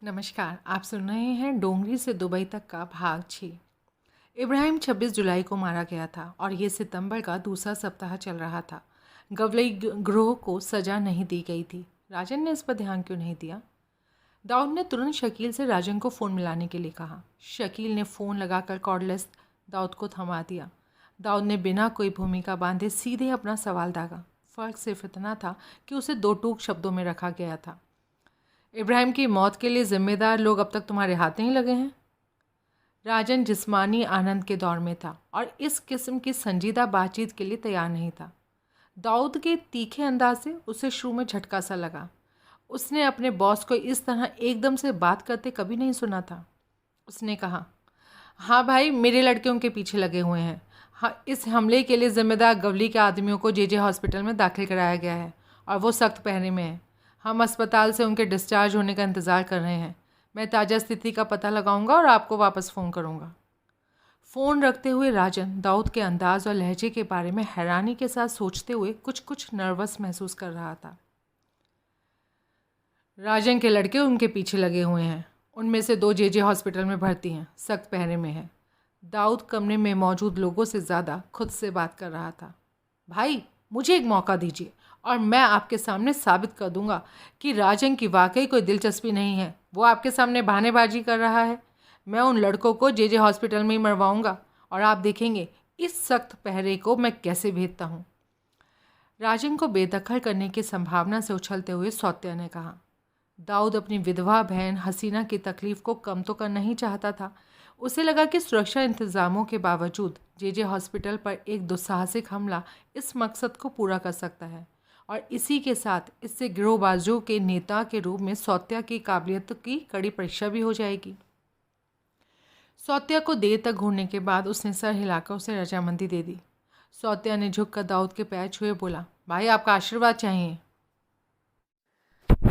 नमस्कार। आप सुन रहे हैं डोंगरी से दुबई तक का भाग 6। इब्राहिम 26 जुलाई को मारा गया था और ये सितंबर का दूसरा सप्ताह चल रहा था। गवलई ग्रोह को सज़ा नहीं दी गई थी। राजन ने इस पर ध्यान क्यों नहीं दिया? दाऊद ने तुरंत शकील से राजन को फ़ोन मिलाने के लिए कहा। शकील ने फ़ोन लगाकर कॉर्डलेस दाऊद को थमा दिया। दाऊद ने बिना कोई भूमिका बांधे सीधे अपना सवाल दागा। फ़र्क सिर्फ इतना था कि उसे दो टूक शब्दों में रखा गया था। इब्राहिम की मौत के लिए ज़िम्मेदार लोग अब तक तुम्हारे हाथ नहीं लगे हैं? राजन जिस्मानी आनंद के दौर में था और इस किस्म की संजीदा बातचीत के लिए तैयार नहीं था। दाऊद के तीखे अंदाज से उसे शुरू में झटका सा लगा। उसने अपने बॉस को इस तरह एकदम से बात करते कभी नहीं सुना था। उसने कहा, हाँ भाई, मेरे लड़के उनके पीछे लगे हुए हैं। हाँ, इस हमले के लिए ज़िम्मेदार गवली के आदमियों को जे हॉस्पिटल में दाखिल कराया गया है और वो सख्त पहरे में है। हम अस्पताल से उनके डिस्चार्ज होने का इंतज़ार कर रहे हैं। मैं ताज़ा स्थिति का पता लगाऊंगा और आपको वापस फ़ोन करूंगा। फ़ोन रखते हुए राजन दाऊद के अंदाज और लहजे के बारे में हैरानी के साथ सोचते हुए कुछ कुछ नर्वस महसूस कर रहा था। राजन के लड़के उनके पीछे लगे हुए हैं। उनमें से 2 जे हॉस्पिटल में भर्ती हैं, सख्त पहरे में है। दाऊद कमरे में मौजूद लोगों से ज़्यादा खुद से बात कर रहा था। भाई, मुझे एक मौका दीजिए और मैं आपके सामने साबित कर दूंगा कि राजन की वाकई कोई दिलचस्पी नहीं है। वो आपके सामने बहानेबाजी कर रहा है। मैं उन लड़कों को जे हॉस्पिटल में ही मरवाऊंगा और आप देखेंगे इस सख्त पहरे को मैं कैसे भेदता हूँ। राजन को बेदखल करने की संभावना से उछलते हुए सौत्या ने कहा। दाऊद अपनी विधवा बहन हसीना की तकलीफ़ को कम तो करना ही चाहता था। उसे लगा कि सुरक्षा इंतज़ामों के बावजूद जे हॉस्पिटल पर एक दुस्साहसिक हमला इस मकसद को पूरा कर सकता है और इसी के साथ इससे गिरोहबाजों के नेता के रूप में सौत्या की काबिलियत की कड़ी परीक्षा भी हो जाएगी। सौत्या को देर तक घूरने के बाद उसने सर हिलाकर उसे रजामंदी दे दी। सौत्या ने झुककर दाऊद के पैर छुए बोला, भाई, आपका आशीर्वाद चाहिए।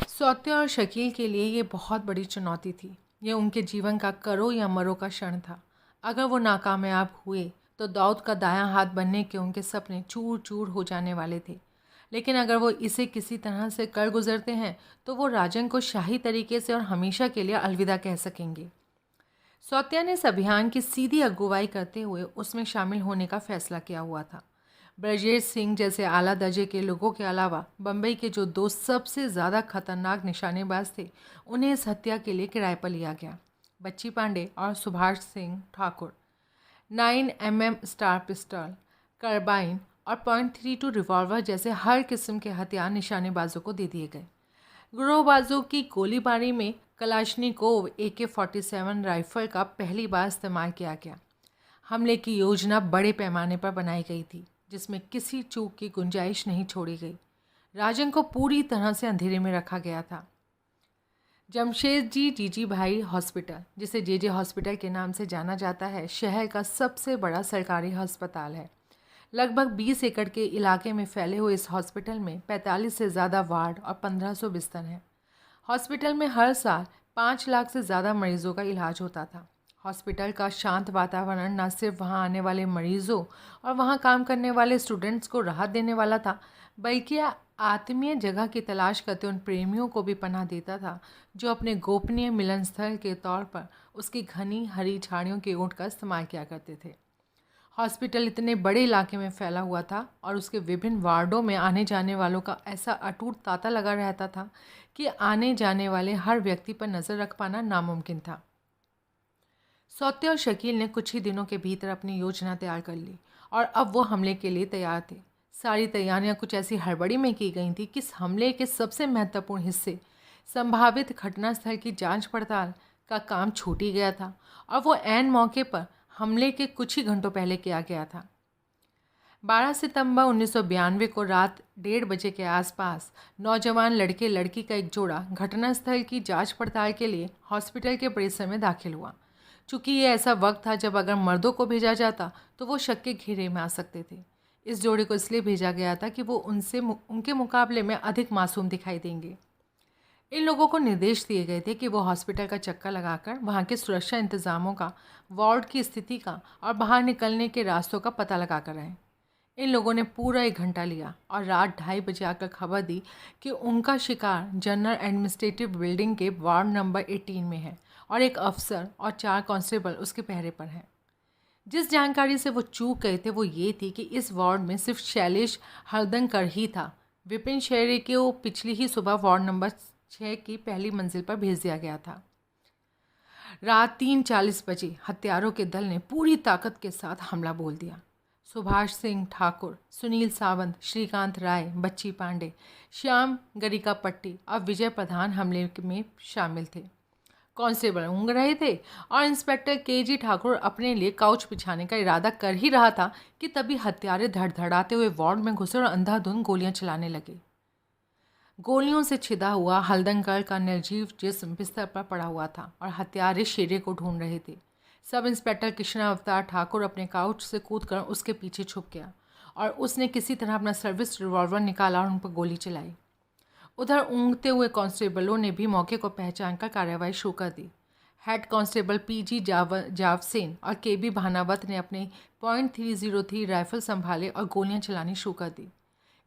सौत्या और शकील के लिए ये बहुत बड़ी चुनौती थी। यह उनके जीवन का करो या मरो का क्षण था। अगर वो नाकामयाब हुए तो दाऊद का दायां हाथ बनने के उनके सपने चूर चूर हो जाने वाले थे। लेकिन अगर वो इसे किसी तरह से कर गुजरते हैं तो वो राजन को शाही तरीके से और हमेशा के लिए अलविदा कह सकेंगे। सौत्या ने इस अभियान की सीधी अगुवाई करते हुए उसमें शामिल होने का फैसला किया हुआ था। ब्रजेश सिंह जैसे आला दर्जे के लोगों के अलावा बम्बई के जो 2 सबसे ज़्यादा खतरनाक निशानेबाज थे, उन्हें इस हत्या के लिए किराए पर लिया गया। बच्ची पांडे और Subhash Singh Thakur 9mm star pistol, carbine और .32 रिवॉल्वर जैसे हर किस्म के हथियार निशानेबाजों को दे दिए गए। गिरोहबाजों की गोलीबारी में कलाशनिकोव AK-47 राइफल का पहली बार इस्तेमाल किया गया। हमले की योजना बड़े पैमाने पर बनाई गई थी, जिसमें किसी चूक की गुंजाइश नहीं छोड़ी गई। राजन को पूरी तरह से अंधेरे में रखा गया था। जमशेदजी जीजीभाई हॉस्पिटल, जिसे जे हॉस्पिटल के नाम से जाना जाता है, शहर का सबसे बड़ा सरकारी अस्पताल है। लगभग 20 एकड़ के इलाके में फैले हुए इस हॉस्पिटल में 45 से ज़्यादा वार्ड और 1500 बिस्तर हैं। हॉस्पिटल में हर साल 5 लाख से ज़्यादा मरीजों का इलाज होता था। हॉस्पिटल का शांत वातावरण न सिर्फ वहां आने वाले मरीजों और वहां काम करने वाले स्टूडेंट्स को राहत देने वाला था, बल्कि आत्मीय जगह की तलाश करते उन प्रेमियों को भी पनाह देता था जो अपने गोपनीय मिलन स्थल के तौर पर उसकी घनी हरी झाड़ियों के ओट का इस्तेमाल किया करते थे। हॉस्पिटल इतने बड़े इलाके में फैला हुआ था और उसके विभिन्न वार्डों में आने जाने वालों का ऐसा अटूट तांता लगा रहता था कि आने जाने वाले हर व्यक्ति पर नज़र रख पाना नामुमकिन था। सौत्या और शकील ने कुछ ही दिनों के भीतर अपनी योजना तैयार कर ली और अब वो हमले के लिए तैयार थे। सारी तैयारियां कुछ ऐसी हड़बड़ी में की गई थी कि इस हमले के सबसे महत्वपूर्ण हिस्से, संभावित घटनास्थल की जांच पड़ताल का काम छूट ही गया था और वो ऐन मौके पर हमले के कुछ ही घंटों पहले किया गया था। 12 सितंबर 1992 को रात 1:30 बजे के आसपास नौजवान लड़के लड़की का एक जोड़ा घटनास्थल की जांच पड़ताल के लिए हॉस्पिटल के परिसर में दाखिल हुआ। चूँकि ये ऐसा वक्त था जब अगर मर्दों को भेजा जाता तो वो शक के घेरे में आ सकते थे। इस जोड़े को इसलिए भेजा गया था कि वो उनके मुकाबले में अधिक मासूम दिखाई देंगे। इन लोगों को निर्देश दिए गए थे कि वो हॉस्पिटल का चक्कर लगाकर वहाँ के सुरक्षा इंतज़ामों का, वार्ड की स्थिति का और बाहर निकलने के रास्तों का पता लगा कर आएँ। इन लोगों ने पूरा 1 घंटा लिया और रात 2:30 बजे आकर खबर दी कि उनका शिकार जनरल एडमिनिस्ट्रेटिव बिल्डिंग के वार्ड नंबर 18 में है और एक अफसर और 4 कांस्टेबल उसके पहरे पर हैं। जिस जानकारी से वो चूक गए थे वो ये थी कि इस वार्ड में सिर्फ शैलेश हरदंकर ही था। विपिन शेरे को पिछली ही सुबह वार्ड नंबर 6 की पहली मंजिल पर भेज दिया गया था। रात 3:40 बजे हत्यारों के दल ने पूरी ताकत के साथ हमला बोल दिया। सुभाष सिंह ठाकुर, सुनील सावंत, श्रीकांत राय, बच्ची पांडे, श्याम गरिकापट्टी और विजय प्रधान हमले में शामिल थे। कांस्टेबल ऊँग रहे थे और इंस्पेक्टर के.जी. ठाकुर अपने लिए काउच बिछाने का इरादा कर ही रहा था कि तभी हत्यारे धड़धड़ाते हुए वार्ड में घुसे और अंधाधुंध गोलियां चलाने लगे। गोलियों से छिदा हुआ हल्दंकर का निर्जीव जिस्म बिस्तर पर पड़ा हुआ था और हत्यारे शेरे को ढूंढ रहे थे। सब इंस्पेक्टर कृष्णा अवतार ठाकुर अपने काउच से कूदकर उसके पीछे छुप गया और उसने किसी तरह अपना सर्विस रिवॉल्वर निकाला और उन पर गोली चलाई। उधर ऊँगते हुए कांस्टेबलों ने भी मौके को पहचानकर कार्रवाई शुरू कर दी। Head constable P G. जावसेन और के.बी. भानावत ने अपने .303 राइफल संभाले और गोलियां चलानी शुरू कर दी।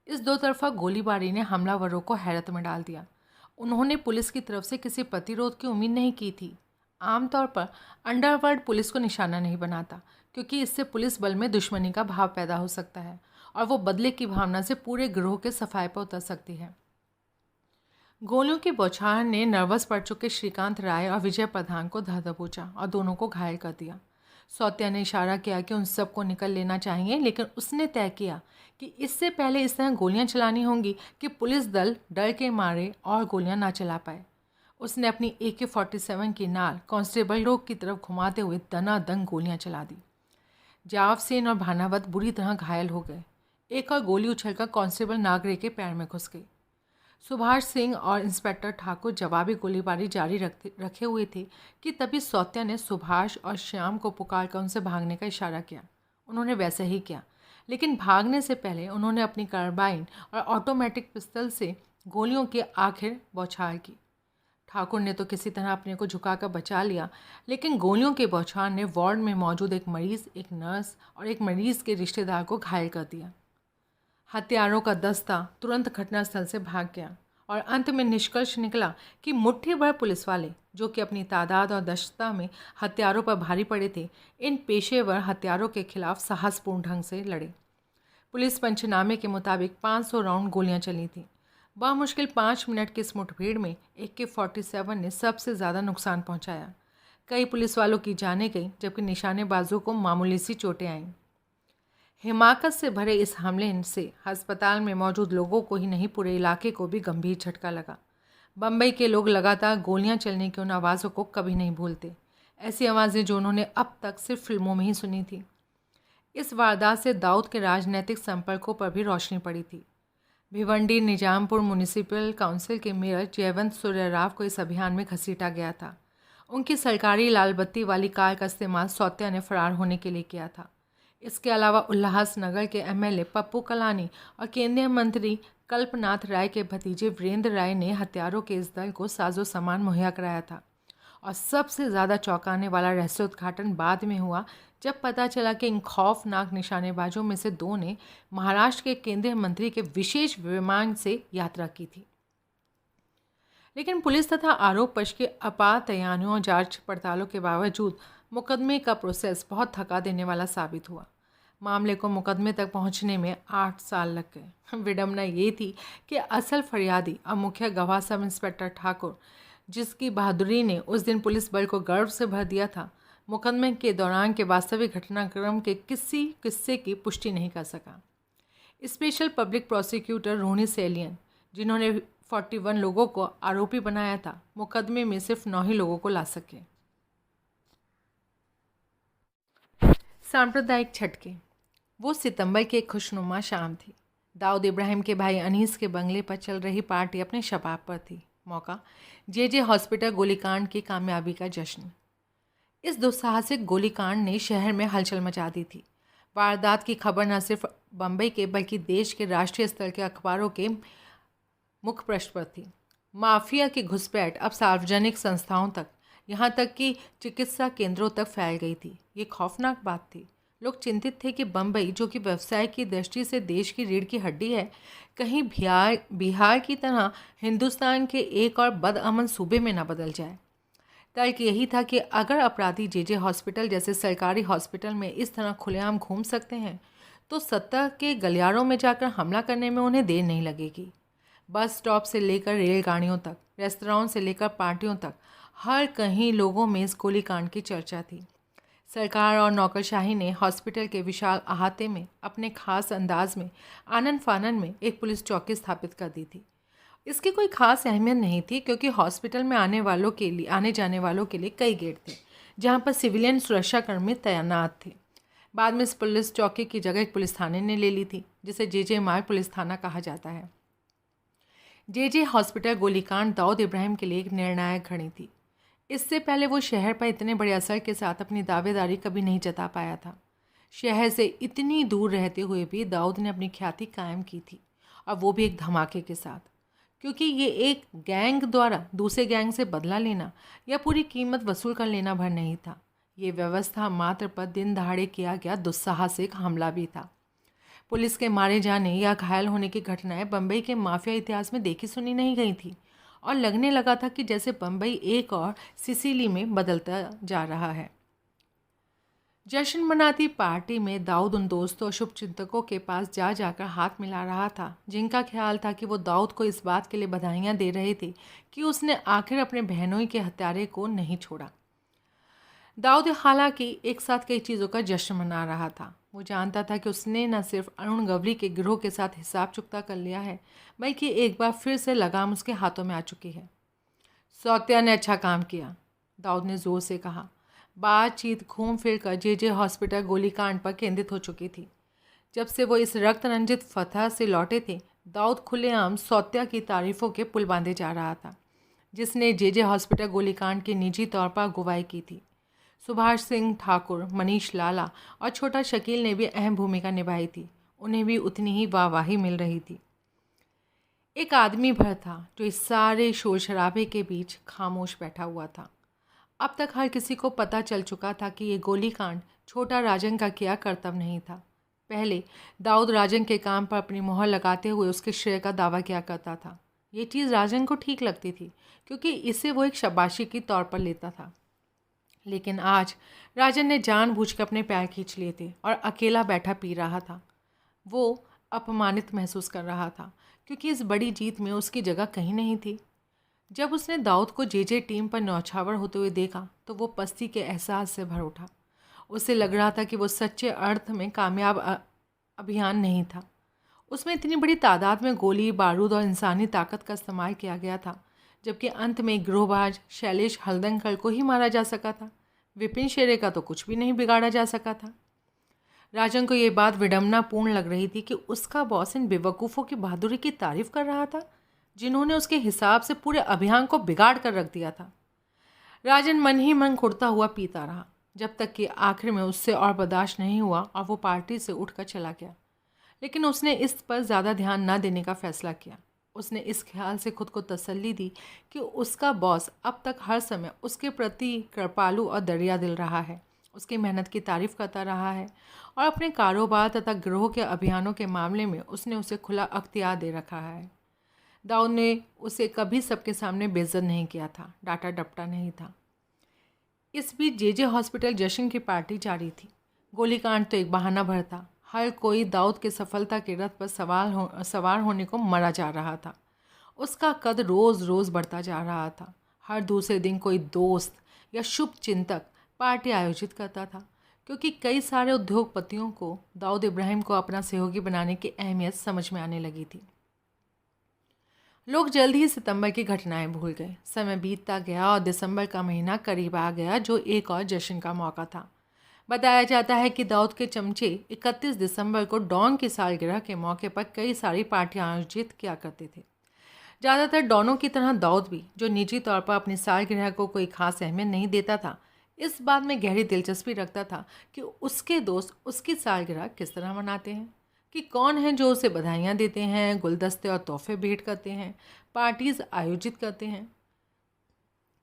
इस दो तरफा गोलीबारी ने हमलावरों को हैरत में डाल दिया। उन्होंने पुलिस की तरफ से किसी प्रतिरोध की उम्मीद नहीं की थी। आमतौर पर अंडरवर्ल्ड पुलिस को निशाना नहीं बनाता क्योंकि इससे पुलिस बल में दुश्मनी का भाव पैदा हो सकता है और वो बदले की भावना से पूरे गिरोह के सफाए पर उतर सकती है। गोलियों की बौछार ने नर्वस पड़ चुके श्रीकांत राय और विजय प्रधान को धर दबोचा और दोनों को घायल कर दिया। सौत्या ने इशारा किया कि उन सबको निकल लेना चाहिए, लेकिन उसने तय किया कि इससे पहले इस तरह गोलियां चलानी होंगी कि पुलिस दल डर के मारे और गोलियां ना चला पाए। उसने अपनी AK-47 की नाल कांस्टेबल लोग की तरफ घुमाते हुए दनादन गोलियां चला दी। जावसेन और भानावत बुरी तरह घायल हो गए। एक और गोली उछलकर कांस्टेबल नागरे के पैर में घुस गई। सुभाष सिंह और इंस्पेक्टर ठाकुर जवाबी गोलीबारी जारी रखे हुए थे कि तभी सौत्या ने सुभाष और श्याम को पुकारकर उनसे भागने का इशारा किया। उन्होंने वैसे ही किया, लेकिन भागने से पहले उन्होंने अपनी कार्बाइन और ऑटोमेटिक पिस्तल से गोलियों की आखिर बौछार की। ठाकुर ने तो किसी तरह अपने को झुकाकर बचा लिया, लेकिन गोलियों के बौछार ने वार्ड में मौजूद एक मरीज़, एक नर्स और एक मरीज़ के रिश्तेदार को घायल कर दिया। हत्यारों का दस्ता तुरंत घटनास्थल से भाग गया और अंत में निष्कर्ष निकला कि मुट्ठी भर पुलिस वाले, जो कि अपनी तादाद और दक्षता में हत्यारों पर भारी पड़े थे, इन पेशेवर हत्यारों के खिलाफ साहसपूर्ण ढंग से लड़े। पुलिस पंचनामे के मुताबिक 500 राउंड गोलियां चली थीं। बामुश्किल 5 मिनट की इस मुठभेड़ में AK-47 ने सबसे ज़्यादा नुकसान पहुंचाया। कई पुलिस वालों की जानें गईं, जबकि निशानेबाजों को मामूली सी चोटें आईं। हिमाकत से भरे इस हमले से अस्पताल में मौजूद लोगों को ही नहीं, पूरे इलाके को भी गंभीर झटका लगा। बम्बई के लोग लगातार गोलियां चलने की उन आवाज़ों को कभी नहीं भूलते, ऐसी आवाज़ें जो उन्होंने अब तक सिर्फ फिल्मों में ही सुनी थी। इस वारदात से दाऊद के राजनीतिक संपर्कों पर भी रोशनी पड़ी थी। भिवंडी निजामपुर म्यूनिसिपल काउंसिल के मेयर जयवंत सूर्यराव को इस अभियान में घसीटा गया था। उनकी सरकारी लाल बत्ती वाली कार का इस्तेमाल सौत्या ने फरार होने के लिए किया था। इसके अलावा उल्लासनगर के MLA पप्पू कलानी और केंद्रीय मंत्री कल्पनाथ राय के भतीजे वीरेंद्र राय ने हत्यारों के इस दल को साजो सामान मुहैया कराया था। और सबसे ज़्यादा चौंकाने वाला रहस्योद्घाटन बाद में हुआ, जब पता चला कि इन खौफनाक निशानेबाजों में से 2 ने महाराष्ट्र के केंद्रीय मंत्री के विशेष विमान से यात्रा की थी। लेकिन पुलिस तथा आरोप पक्ष की अपार तैयारियों और जांच पड़तालों के बावजूद मुकदमे का प्रोसेस बहुत थका देने वाला साबित हुआ। मामले को मुकदमे तक पहुंचने में 8 साल लग गए। विडंबना ये थी कि असल फरियादी और मुख्य गवाह सब इंस्पेक्टर ठाकुर, जिसकी बहादुरी ने उस दिन पुलिस बल को गर्व से भर दिया था, मुकदमे के दौरान के वास्तविक घटनाक्रम के किसी किस्से की पुष्टि नहीं कर सका। स्पेशल पब्लिक प्रोसिक्यूटर रोनी सेलियन, जिन्होंने 41 लोगों को आरोपी बनाया था, मुकदमे में सिर्फ 9 ही लोगों को ला सके। सांप्रदायिक झटके। वो सितंबर की एक खुशनुमा शाम थी। दाऊद इब्राहिम के भाई अनीस के बंगले पर चल रही पार्टी अपने शबाब पर थी। मौका जे हॉस्पिटल गोलीकांड की कामयाबी का जश्न। इस दुस्साहसिक गोलीकांड ने शहर में हलचल मचा दी थी। वारदात की खबर न सिर्फ बम्बई के बल्कि देश के राष्ट्रीय स्तर के अखबारों के मुख्य पृष्ठ पर थी। माफिया की घुसपैठ अब सार्वजनिक संस्थाओं तक, यहाँ तक कि चिकित्सा केंद्रों तक फैल गई थी। ये खौफनाक बात थी। लोग चिंतित थे कि बम्बई, जो कि व्यवसाय की दृष्टि से देश की रीढ़ की हड्डी है, कहीं बिहार की तरह हिंदुस्तान के एक और बदअमन सूबे में न बदल जाए। तर्क यही था कि अगर अपराधी जे हॉस्पिटल जैसे सरकारी हॉस्पिटल में इस तरह खुलेआम घूम सकते हैं, तो सत्ता के गलियारों में जाकर हमला करने में उन्हें देर नहीं लगेगी। बस स्टॉप से लेकर रेलगाड़ियों तक, रेस्तराओं से लेकर पार्टियों तक, हर कहीं लोगों में इस गोलीकांड की चर्चा थी। सरकार और नौकरशाही ने हॉस्पिटल के विशाल अहाते में अपने खास अंदाज में आनन फानन में एक पुलिस चौकी स्थापित कर दी थी। इसकी कोई खास अहमियत नहीं थी, क्योंकि हॉस्पिटल में आने जाने वालों के लिए कई गेट थे, जहां पर सिविलियन सुरक्षाकर्मी तैनात थे। बाद में इस पुलिस चौकी की जगह एक पुलिस थाने ने ले ली थी, जिसे जे मार्ग पुलिस थाना कहा जाता है। जे हॉस्पिटल गोलीकांड दाऊद इब्राहिम के लिए एक निर्णायक घड़ी थी। इससे पहले वो शहर पर इतने बड़े असर के साथ अपनी दावेदारी कभी नहीं जता पाया था। शहर से इतनी दूर रहते हुए भी दाऊद ने अपनी ख्याति कायम की थी, और वो भी एक धमाके के साथ, क्योंकि ये एक गैंग द्वारा दूसरे गैंग से बदला लेना या पूरी कीमत वसूल कर लेना भर नहीं था। ये व्यवस्था मात्र पर दिन दहाड़े किया गया दुस्साहसिक हमला भी था। पुलिस के मारे जाने या घायल होने की घटनाएं बम्बई के माफिया इतिहास में देखी सुनी नहीं गई थी, और लगने लगा था कि जैसे बम्बई एक और सिसिली में बदलता जा रहा है। जश्न मनाती पार्टी में दाऊद उन दोस्तों और शुभचिंतकों के पास जाकर हाथ मिला रहा था, जिनका ख्याल था कि वो दाऊद को इस बात के लिए बधाइयाँ दे रहे थे कि उसने आखिर अपने बहनों के हत्यारे को नहीं छोड़ा। दाऊद हालांकि एक साथ कई चीज़ों का जश्न मना रहा था। वो जानता था कि उसने न सिर्फ अरुण गवली के गिरोह के साथ हिसाब चुकता कर लिया है, बल्कि एक बार फिर से लगाम उसके हाथों में आ चुकी है। सौत्या ने अच्छा काम किया, दाऊद ने जोर से कहा। बातचीत घूम फिर कर जे हॉस्पिटल गोलीकांड पर केंद्रित हो चुकी थी। जब से वो इस रक्त रंजित फतह से लौटे थे, दाऊद खुलेआम सौत्या की तारीफों के पुल बांधे जा रहा था, जिसने जे हॉस्पिटल गोलीकांड की निजी तौर पर अगुवाई की थी। सुभाष सिंह ठाकुर, मनीष लाला और छोटा शकील ने भी अहम भूमिका निभाई थी। उन्हें भी उतनी ही वाहवाही मिल रही थी। एक आदमी भर था जो इस सारे शोर शराबे के बीच खामोश बैठा हुआ था। अब तक हर किसी को पता चल चुका था कि ये गोलीकांड छोटा राजन का किया कर्तव्य नहीं था। पहले दाऊद राजन के काम पर अपनी मोहर लगाते हुए उसके श्रेय का दावा किया करता था। ये चीज़ राजन को ठीक लगती थी, क्योंकि इसे वो एक शाबाशी के तौर पर लेता था। लेकिन आज राजन ने जानबूझकर अपने पैर खींच लिए थे और अकेला बैठा पी रहा था। वो अपमानित महसूस कर रहा था, क्योंकि इस बड़ी जीत में उसकी जगह कहीं नहीं थी। जब उसने दाऊद को जे टीम पर न्यौछावर होते हुए देखा, तो वो पस्ती के एहसास से भर उठा। उसे लग रहा था कि वो सच्चे अर्थ में कामयाब अभियान नहीं था। उसमें इतनी बड़ी तादाद में गोली बारूद और इंसानी ताकत का इस्तेमाल किया गया था, जबकि अंत में गिरोहबाज शैलेश हल्दनकर को ही मारा जा सका था। विपिन शेरे का तो कुछ भी नहीं बिगाड़ा जा सका था। राजन को ये बात विडंबनापूर्ण लग रही थी कि उसका बॉस इन बेवकूफ़ों की बहादुरी की तारीफ कर रहा था, जिन्होंने उसके हिसाब से पूरे अभियान को बिगाड़ कर रख दिया था। राजन मन ही मन कुड़ता हुआ पीता रहा, जब तक कि आखिर में उससे और बर्दाश्त नहीं हुआ और वो पार्टी से उठकर चला गया। लेकिन उसने इस पर ज़्यादा ध्यान न देने का फैसला किया। उसने इस ख्याल से खुद को तसल्ली दी कि उसका बॉस अब तक हर समय उसके प्रति कृपालु और दरिया दिल रहा है, उसकी मेहनत की तारीफ करता रहा है, और अपने कारोबार तथा गिरोह के अभियानों के मामले में उसने उसे खुला अख्तियार दे रखा है। दाऊद ने उसे कभी सबके सामने बेइज्जत नहीं किया था, डांटा डपटा नहीं था। इस बीच जे हॉस्पिटल जश्न की पार्टी जारी थी। गोलीकांड तो एक बहाना भर था। हर कोई दाऊद के सफलता के रथ पर सवार होने को मरा जा रहा था। उसका कद रोज़ रोज़ बढ़ता जा रहा था। हर दूसरे दिन कोई दोस्त या शुभ चिंतक पार्टी आयोजित करता था, क्योंकि कई सारे उद्योगपतियों को दाऊद इब्राहिम को अपना सहयोगी बनाने की अहमियत समझ में आने लगी थी। लोग जल्द ही सितंबर की घटनाएं भूल गए। समय बीतता गया और दिसंबर का महीना करीब आ गया, जो एक और जश्न का मौका था। बताया जाता है कि दाऊद के चमचे 31 दिसंबर को डॉन की सालगिरह के मौके पर कई सारी पार्टियां आयोजित किया करते थे। ज़्यादातर डॉनों की तरह दाऊद भी, जो निजी तौर पर अपनी सालगिरह को कोई खास अहमियत नहीं देता था, इस बात में गहरी दिलचस्पी रखता था कि उसके दोस्त उसकी सालगिरह किस तरह मनाते हैं, कि कौन है जो उसे बधाइयाँ देते हैं, गुलदस्ते और तोहफे भेंट करते हैं, पार्टीज आयोजित करते हैं।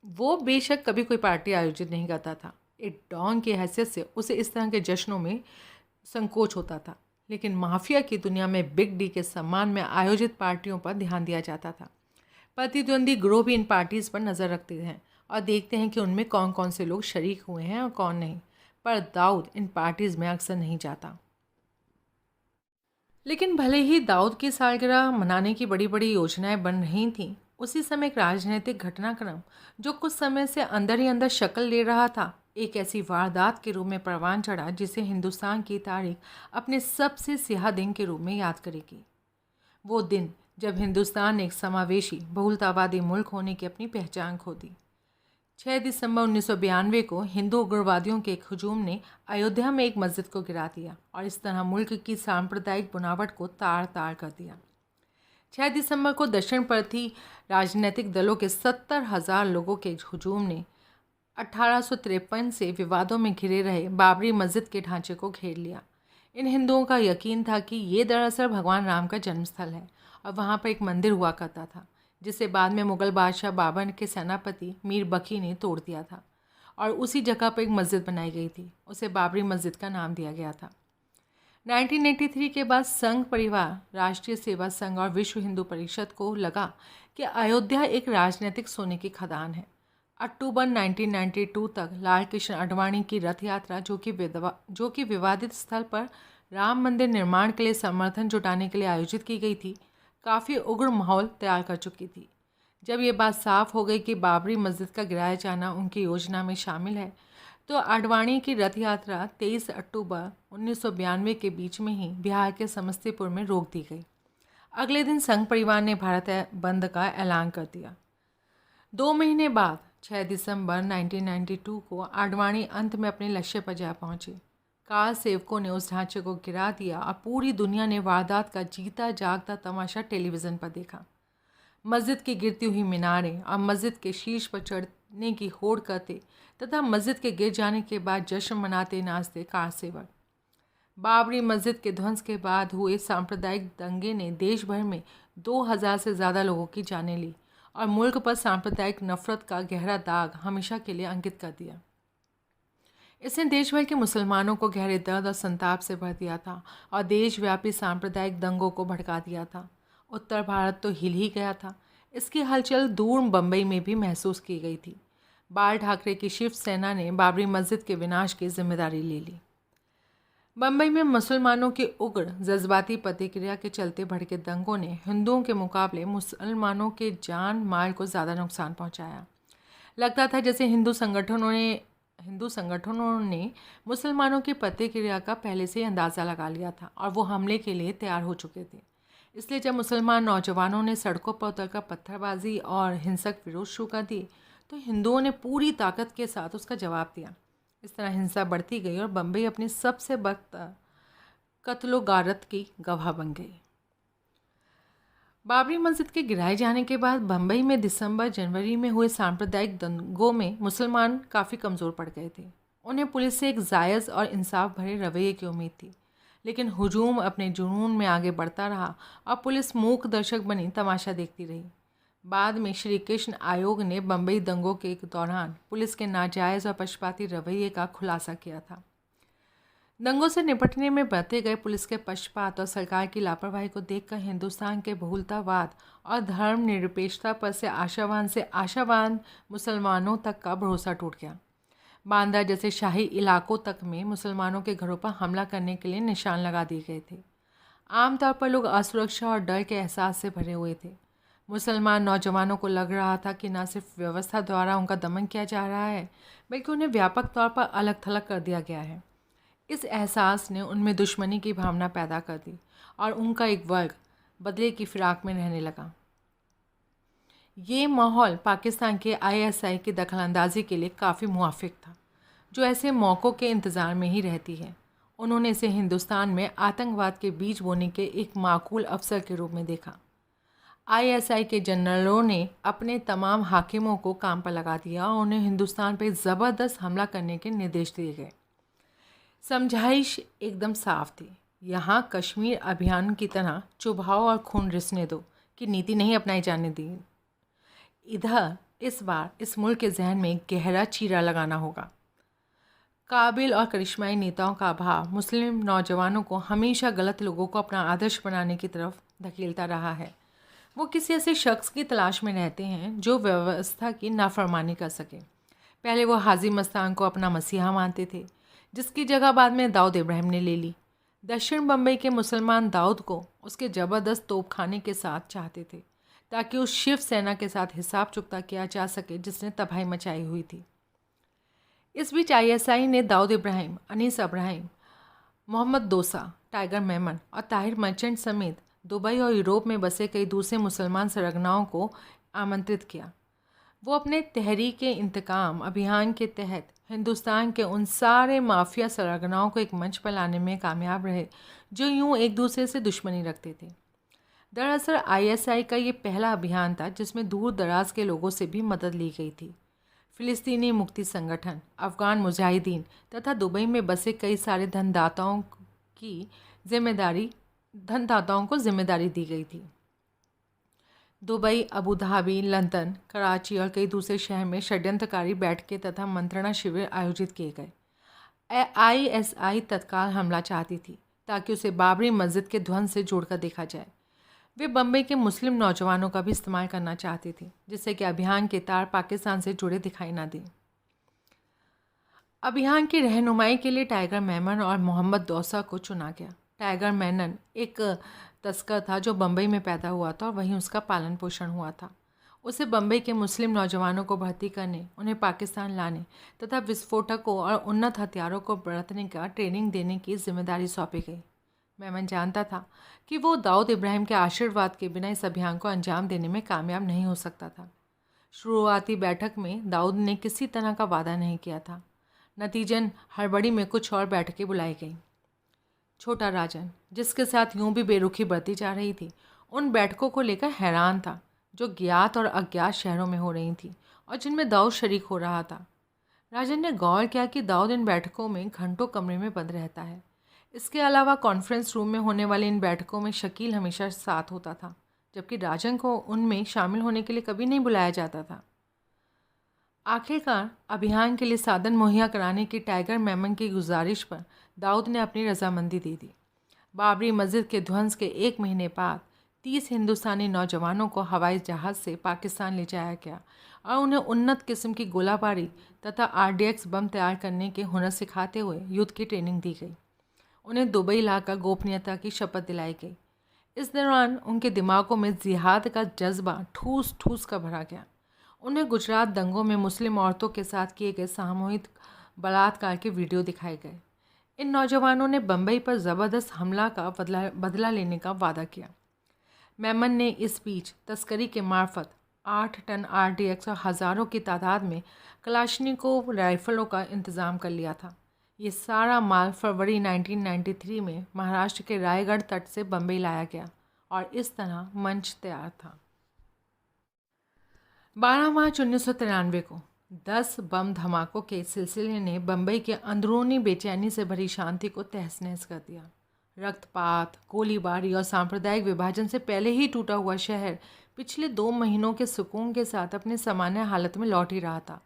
वो बेशक कभी कोई पार्टी आयोजित नहीं करता था, एक डॉन की हैसियत से उसे इस तरह के जश्नों में संकोच होता था, लेकिन माफिया की दुनिया में बिग डी के सम्मान में आयोजित पार्टियों पर ध्यान दिया जाता था। प्रतिद्वंदी ग्रोह भी इन पार्टीज़ पर नज़र रखते हैं और देखते हैं कि उनमें कौन कौन से लोग शरीक हुए हैं और कौन नहीं, पर दाऊद इन पार्टीज़ में अक्सर नहीं जाता। लेकिन भले ही दाऊद की सालगिरह मनाने की बड़ी बड़ी योजनाएं बन रही थीं, उसी समय एक राजनीतिक घटनाक्रम जो कुछ समय से अंदर ही अंदर शक्ल ले रहा था, एक ऐसी वारदात के रूप में परवान चढ़ा जिसे हिंदुस्तान की तारीख अपने सबसे स्याह दिन के रूप में याद करेगी। वो दिन जब हिंदुस्तान ने एक समावेशी बहुलतावादी मुल्क होने की अपनी पहचान खो दी। 6 दिसंबर 1992 को हिंदू उग्रवादियों के एक हुजूम ने अयोध्या में एक मस्जिद को गिरा दिया और इस तरह मुल्क की सांप्रदायिक बनावट को तार तार कर दिया। 6 दिसंबर को दक्षिणपंथी राजनीतिक दलों के 70,000 लोगों के हुजूम ने 1853 से विवादों में घिरे रहे बाबरी मस्जिद के ढांचे को घेर लिया। इन हिंदुओं का यकीन था कि ये दरअसल भगवान राम का जन्मस्थल है और वहाँ पर एक मंदिर हुआ करता था, जिसे बाद में मुग़ल बादशाह बाबर के सेनापति मीर बकी ने तोड़ दिया था और उसी जगह पर एक मस्जिद बनाई गई थी। उसे बाबरी मस्जिद का नाम दिया गया था। 1983 के बाद संघ परिवार, राष्ट्रीय सेवा संघ और विश्व हिंदू परिषद को लगा कि अयोध्या एक राजनीतिक सोने की खदान है। अक्टूबर 1992 तक लाल कृष्ण आडवाणी की रथ यात्रा, जो कि विवादित स्थल पर राम मंदिर निर्माण के लिए समर्थन जुटाने के लिए आयोजित की गई थी, काफ़ी उग्र माहौल तैयार कर चुकी थी। जब ये बात साफ हो गई कि बाबरी मस्जिद का गिराया जाना उनकी योजना में शामिल है, तो आडवाणी की रथ यात्रा 23 अक्टूबर 1992 के बीच में ही बिहार के समस्तीपुर में रोक दी गई। अगले दिन संघ परिवार ने भारत बंद का ऐलान कर दिया। 2 महीने बाद 6 दिसंबर 1992 को आडवाणी अंत में अपने लक्ष्य पर जा पहुँचे। कार सेवकों ने उस ढांचे को गिरा दिया और पूरी दुनिया ने वारदात का जीता जागता तमाशा टेलीविज़न पर देखा। मस्जिद की गिरती हुई मीनारें और मस्जिद के शीर्ष पर चढ़ने की होड़ करते तथा मस्जिद के गिर जाने के बाद जश्न मनाते नाचते कार सेवक। बाबरी मस्जिद के ध्वंस के बाद हुए सांप्रदायिक दंगे ने देश भर में 2000 से ज़्यादा लोगों की जानें ली और मुल्क पर सांप्रदायिक नफरत का गहरा दाग हमेशा के लिए अंकित कर दिया। इसने देश भर के मुसलमानों को गहरे दर्द और संताप से भर दिया था और देशव्यापी सांप्रदायिक दंगों को भड़का दिया था। उत्तर भारत तो हिल ही गया था। इसकी हलचल दूर बम्बई में भी महसूस की गई थी। बाल ठाकरे की शिवसेना ने बाबरी मस्जिद के विनाश की जिम्मेदारी ले ली। बम्बई में मुसलमानों की उग्र जज्बाती प्रतिक्रिया के चलते भड़के दंगों ने हिंदुओं के मुकाबले मुसलमानों के जान माल को ज़्यादा नुकसान पहुंचाया। लगता था जैसे हिंदू संगठनों ने मुसलमानों की प्रतिक्रिया का पहले से ही अंदाज़ा लगा लिया था और वो हमले के लिए तैयार हो चुके थे। इसलिए जब मुसलमान नौजवानों ने सड़कों पर उतरकर पत्थरबाजी और हिंसक विरोध शुरू कर दिए, तो हिंदुओं ने पूरी ताकत के साथ उसका जवाब दिया। इस तरह हिंसा बढ़ती गई और बम्बई अपनी सबसे बदतर कत्लो गारत की गवाह बन गई। बाबरी मस्जिद के गिराए जाने के बाद बम्बई में दिसंबर जनवरी में हुए सांप्रदायिक दंगों में मुसलमान काफ़ी कमज़ोर पड़ गए थे। उन्हें पुलिस से एक जायज़ और इंसाफ भरे रवैये की उम्मीद थी, लेकिन हुजूम अपने जुनून में आगे बढ़ता रहा और पुलिस मूक दर्शक बनी तमाशा देखती रही। बाद में श्री कृष्ण आयोग ने बम्बई दंगों के दौरान पुलिस के नाजायज़ और पक्षपाती रवैये का खुलासा किया था। दंगों से निपटने में बरते गए पुलिस के पक्षपात और सरकार की लापरवाही को देखकर हिंदुस्तान के बहुलतावाद और धर्मनिरपेक्षता पर से आशावान मुसलमानों तक का भरोसा टूट गया। बांद्रा जैसे शाही इलाकों तक में मुसलमानों के घरों पर हमला करने के लिए निशान लगा दिए गए थे। आमतौर पर लोग असुरक्षा और डर के एहसास से भरे हुए थे। मुसलमान नौजवानों को लग रहा था कि न सिर्फ व्यवस्था द्वारा उनका दमन किया जा रहा है, बल्कि उन्हें व्यापक तौर पर अलग थलग कर दिया गया है। इस एहसास ने उनमें दुश्मनी की भावना पैदा कर दी और उनका एक वर्ग बदले की फिराक में रहने लगा। ये माहौल पाकिस्तान के ISI की दखलंदाजी के लिए काफ़ी मुवाफिक था, जो ऐसे मौक़ों के इंतज़ार में ही रहती है। उन्होंने इसे हिंदुस्तान में आतंकवाद के बीज बोने के एक माकूल अवसर के रूप में देखा। ISI के जनरलों ने अपने तमाम हाकिमों को काम पर लगा दिया और उन्हें हिंदुस्तान पर ज़बरदस्त हमला करने के निर्देश दिए गए। समझाइश एकदम साफ थी। यहाँ कश्मीर अभियान की तरह चुभाओ और खून रिसने दो की नीति नहीं अपनाई जाने दी। इधर इस बार इस मुल्क के जहन में गहरा चीरा लगाना होगा। काबिल और करिश्माई नेताओं का अभाव मुस्लिम नौजवानों को हमेशा गलत लोगों को अपना आदर्श बनाने की तरफ धकेलता रहा है। वो किसी ऐसे शख्स की तलाश में रहते हैं जो व्यवस्था की नाफरमानी कर सके। पहले वो हाजी मस्तान को अपना मसीहा मानते थे, जिसकी जगह बाद में दाऊद इब्राहिम ने ले ली। दक्षिण बम्बई के मुसलमान दाऊद को उसके ज़बरदस्त तोपखाने के साथ चाहते थे, ताकि उस शिव सेना के साथ हिसाब चुकता किया जा सके जिसने तबाही मचाई हुई थी। इस बीच आईएसआई ने दाऊद इब्राहिम, अनीस इब्राहिम, मोहम्मद दोसा, टाइगर मेमन और ताहिर मर्चेंट समेत दुबई और यूरोप में बसे कई दूसरे मुसलमान सरगनाओं को आमंत्रित किया। वो अपने तहरीक इंतकाम अभियान के तहत हिंदुस्तान के उन सारे माफिया सरगनाओं को एक मंच पर लाने में कामयाब रहे जो यूं एक दूसरे से दुश्मनी रखते थे। दरअसल आईएसआई का ये पहला अभियान था जिसमें दूर दराज के लोगों से भी मदद ली गई थी। फ़िलिस्तीनी मुक्ति संगठन, अफ़गान मुजाहिदीन तथा दुबई में बसे कई सारे धनदाताओं को जिम्मेदारी दी गई थी। Dubai, Abu Dhabi, London, Karachi और कई दूसरे शहर में षड्यंत्रकारी बैठकें तथा मंत्रणा शिविर आयोजित किए गए। आईएसआई तत्काल हमला चाहती थी ताकि उसे बाबरी मस्जिद के ध्वंस से जोड़कर देखा जाए। वे बम्बई के मुस्लिम नौजवानों का भी इस्तेमाल करना चाहती थी, जिससे कि अभियान के तार पाकिस्तान से जुड़े दिखाई ना दें। अभियान की रहनुमाई के लिए टाइगर मेमन और मोहम्मद दोसा को चुना गया। टाइगर मेनन एक तस्कर था जो बम्बई में पैदा हुआ था और वहीं उसका पालन पोषण हुआ था। उसे बम्बई के मुस्लिम नौजवानों को भर्ती करने, उन्हें पाकिस्तान लाने तथा विस्फोटकों और उन्नत हथियारों को बरतने का ट्रेनिंग देने की जिम्मेदारी सौंपी गई। मेमन जानता था कि वो दाऊद इब्राहिम के आशीर्वाद के बिना इस अभियान को अंजाम देने में कामयाब नहीं हो सकता था। शुरुआती बैठक में दाऊद ने किसी तरह का वादा नहीं किया था। नतीजन हड़बड़ी में कुछ और बैठकें बुलाई गईं। छोटा राजन, जिसके साथ यूं भी बेरुखी बढ़ती जा रही थी, उन बैठकों को लेकर हैरान था जो ज्ञात और अज्ञात शहरों में हो रही थी और जिनमें दाऊद शरीक हो रहा था। राजन ने गौर किया कि दाऊद इन बैठकों में घंटों कमरे में बंद रहता है। इसके अलावा कॉन्फ्रेंस रूम में होने वाली इन बैठकों में शकील हमेशा साथ होता था, जबकि राजन को उनमें शामिल होने के लिए कभी नहीं बुलाया जाता था। आखिरकार अभियान के लिए साधन मुहैया कराने की टाइगर मेमन की गुजारिश पर दाऊद ने अपनी रजामंदी दे दी। बाबरी मस्जिद के ध्वंस के 1 महीने बाद 30 हिंदुस्तानी नौजवानों को हवाई जहाज़ से पाकिस्तान ले जाया गया और उन्हें उन्नत किस्म की गोलाबारी तथा आरडीएक्स बम तैयार करने के हुनर सिखाते हुए युद्ध की ट्रेनिंग दी गई। उन्हें दुबई लाकर गोपनीयता की शपथ दिलाई गई। इस दौरान उनके दिमागों में जिहाद का जज्बा ठूस ठूस कर भरा गया। उन्हें गुजरात दंगों में मुस्लिम औरतों के साथ किए गए सामूहिक बलात्कार के वीडियो दिखाए गए। इन नौजवानों ने बम्बई पर ज़बरदस्त हमला का बदला लेने का वादा किया। मेमन ने इस बीच तस्करी के मार्फत 8 टन आरडीएक्स और हज़ारों की तादाद में कलाशनिकोव राइफलों का इंतज़ाम कर लिया था। ये सारा माल फरवरी 1993 में महाराष्ट्र के रायगढ़ तट से बम्बई लाया गया और इस तरह मंच तैयार था। 12 मार्च 1993 को 10 बम धमाकों के सिलसिले ने बम्बई के अंदरूनी बेचैनी से भरी शांति को तहस नहस कर दिया। रक्तपात, गोलीबारी और सांप्रदायिक विभाजन से पहले ही टूटा हुआ शहर पिछले 2 महीनों के सुकून के साथ अपने सामान्य हालत में लौट ही रहा था।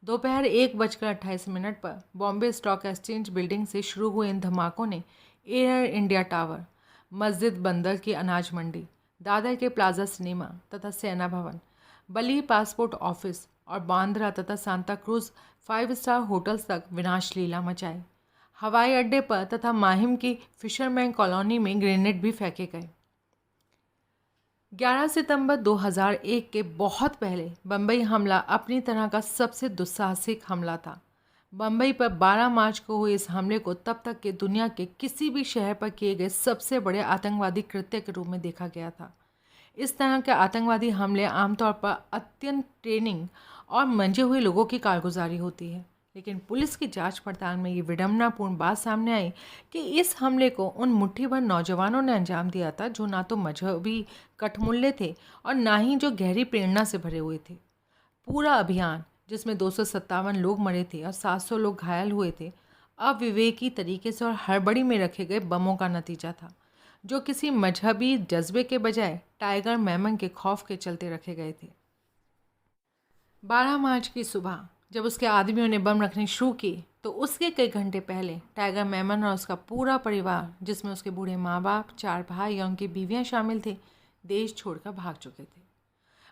दोपहर 1:28 पर बॉम्बे स्टॉक एक्सचेंज बिल्डिंग से शुरू हुए इन धमाकों ने एयर इंडिया टावर, मस्जिद बंदर की अनाज मंडी, दादर के प्लाजा सिनेमा तथा सेना भवन, बली पासपोर्ट ऑफिस और बांद्रा तथा सांता क्रूज 5 स्टार होटल्स तक विनाश लीला मचाई। हवाई अड्डे पर तथा माहिम की फिशरमैन कॉलोनी में ग्रेनेड भी फेंके गए। 11 सितंबर 2001 के बहुत पहले बम्बई हमला अपनी तरह का सबसे दुस्साहसिक हमला था। बम्बई पर 12 मार्च को हुए इस हमले को तब तक के दुनिया के किसी भी शहर पर किए गए सबसे बड़े आतंकवादी कृत्य के रूप में देखा गया था। इस तरह के आतंकवादी हमले आमतौर पर अत्यंत ट्रेनिंग और मंजे हुए लोगों की कारगुजारी होती है, लेकिन पुलिस की जांच पड़ताल में ये विडंबनापूर्ण बात सामने आई कि इस हमले को उन मुट्ठी भर नौजवानों ने अंजाम दिया था जो ना तो मजहबी कठमुल्ले थे और ना ही जो गहरी प्रेरणा से भरे हुए थे। पूरा अभियान, जिसमें 257 लोग मरे थे और 700 लोग घायल हुए थे, अविवेकी तरीके से और हड़बड़ी में रखे गए बमों का नतीजा था, जो किसी मजहबी जज्बे के बजाय टाइगर मेमन के खौफ के चलते रखे गए थे। 12 मार्च की सुबह जब उसके आदमियों ने बम रखने शुरू किए तो उसके कई घंटे पहले टाइगर मेमन और उसका पूरा परिवार, जिसमें उसके बूढ़े माँ बाप, 4 भाई या उनकी बीवियाँ शामिल थे, देश छोड़कर भाग चुके थे।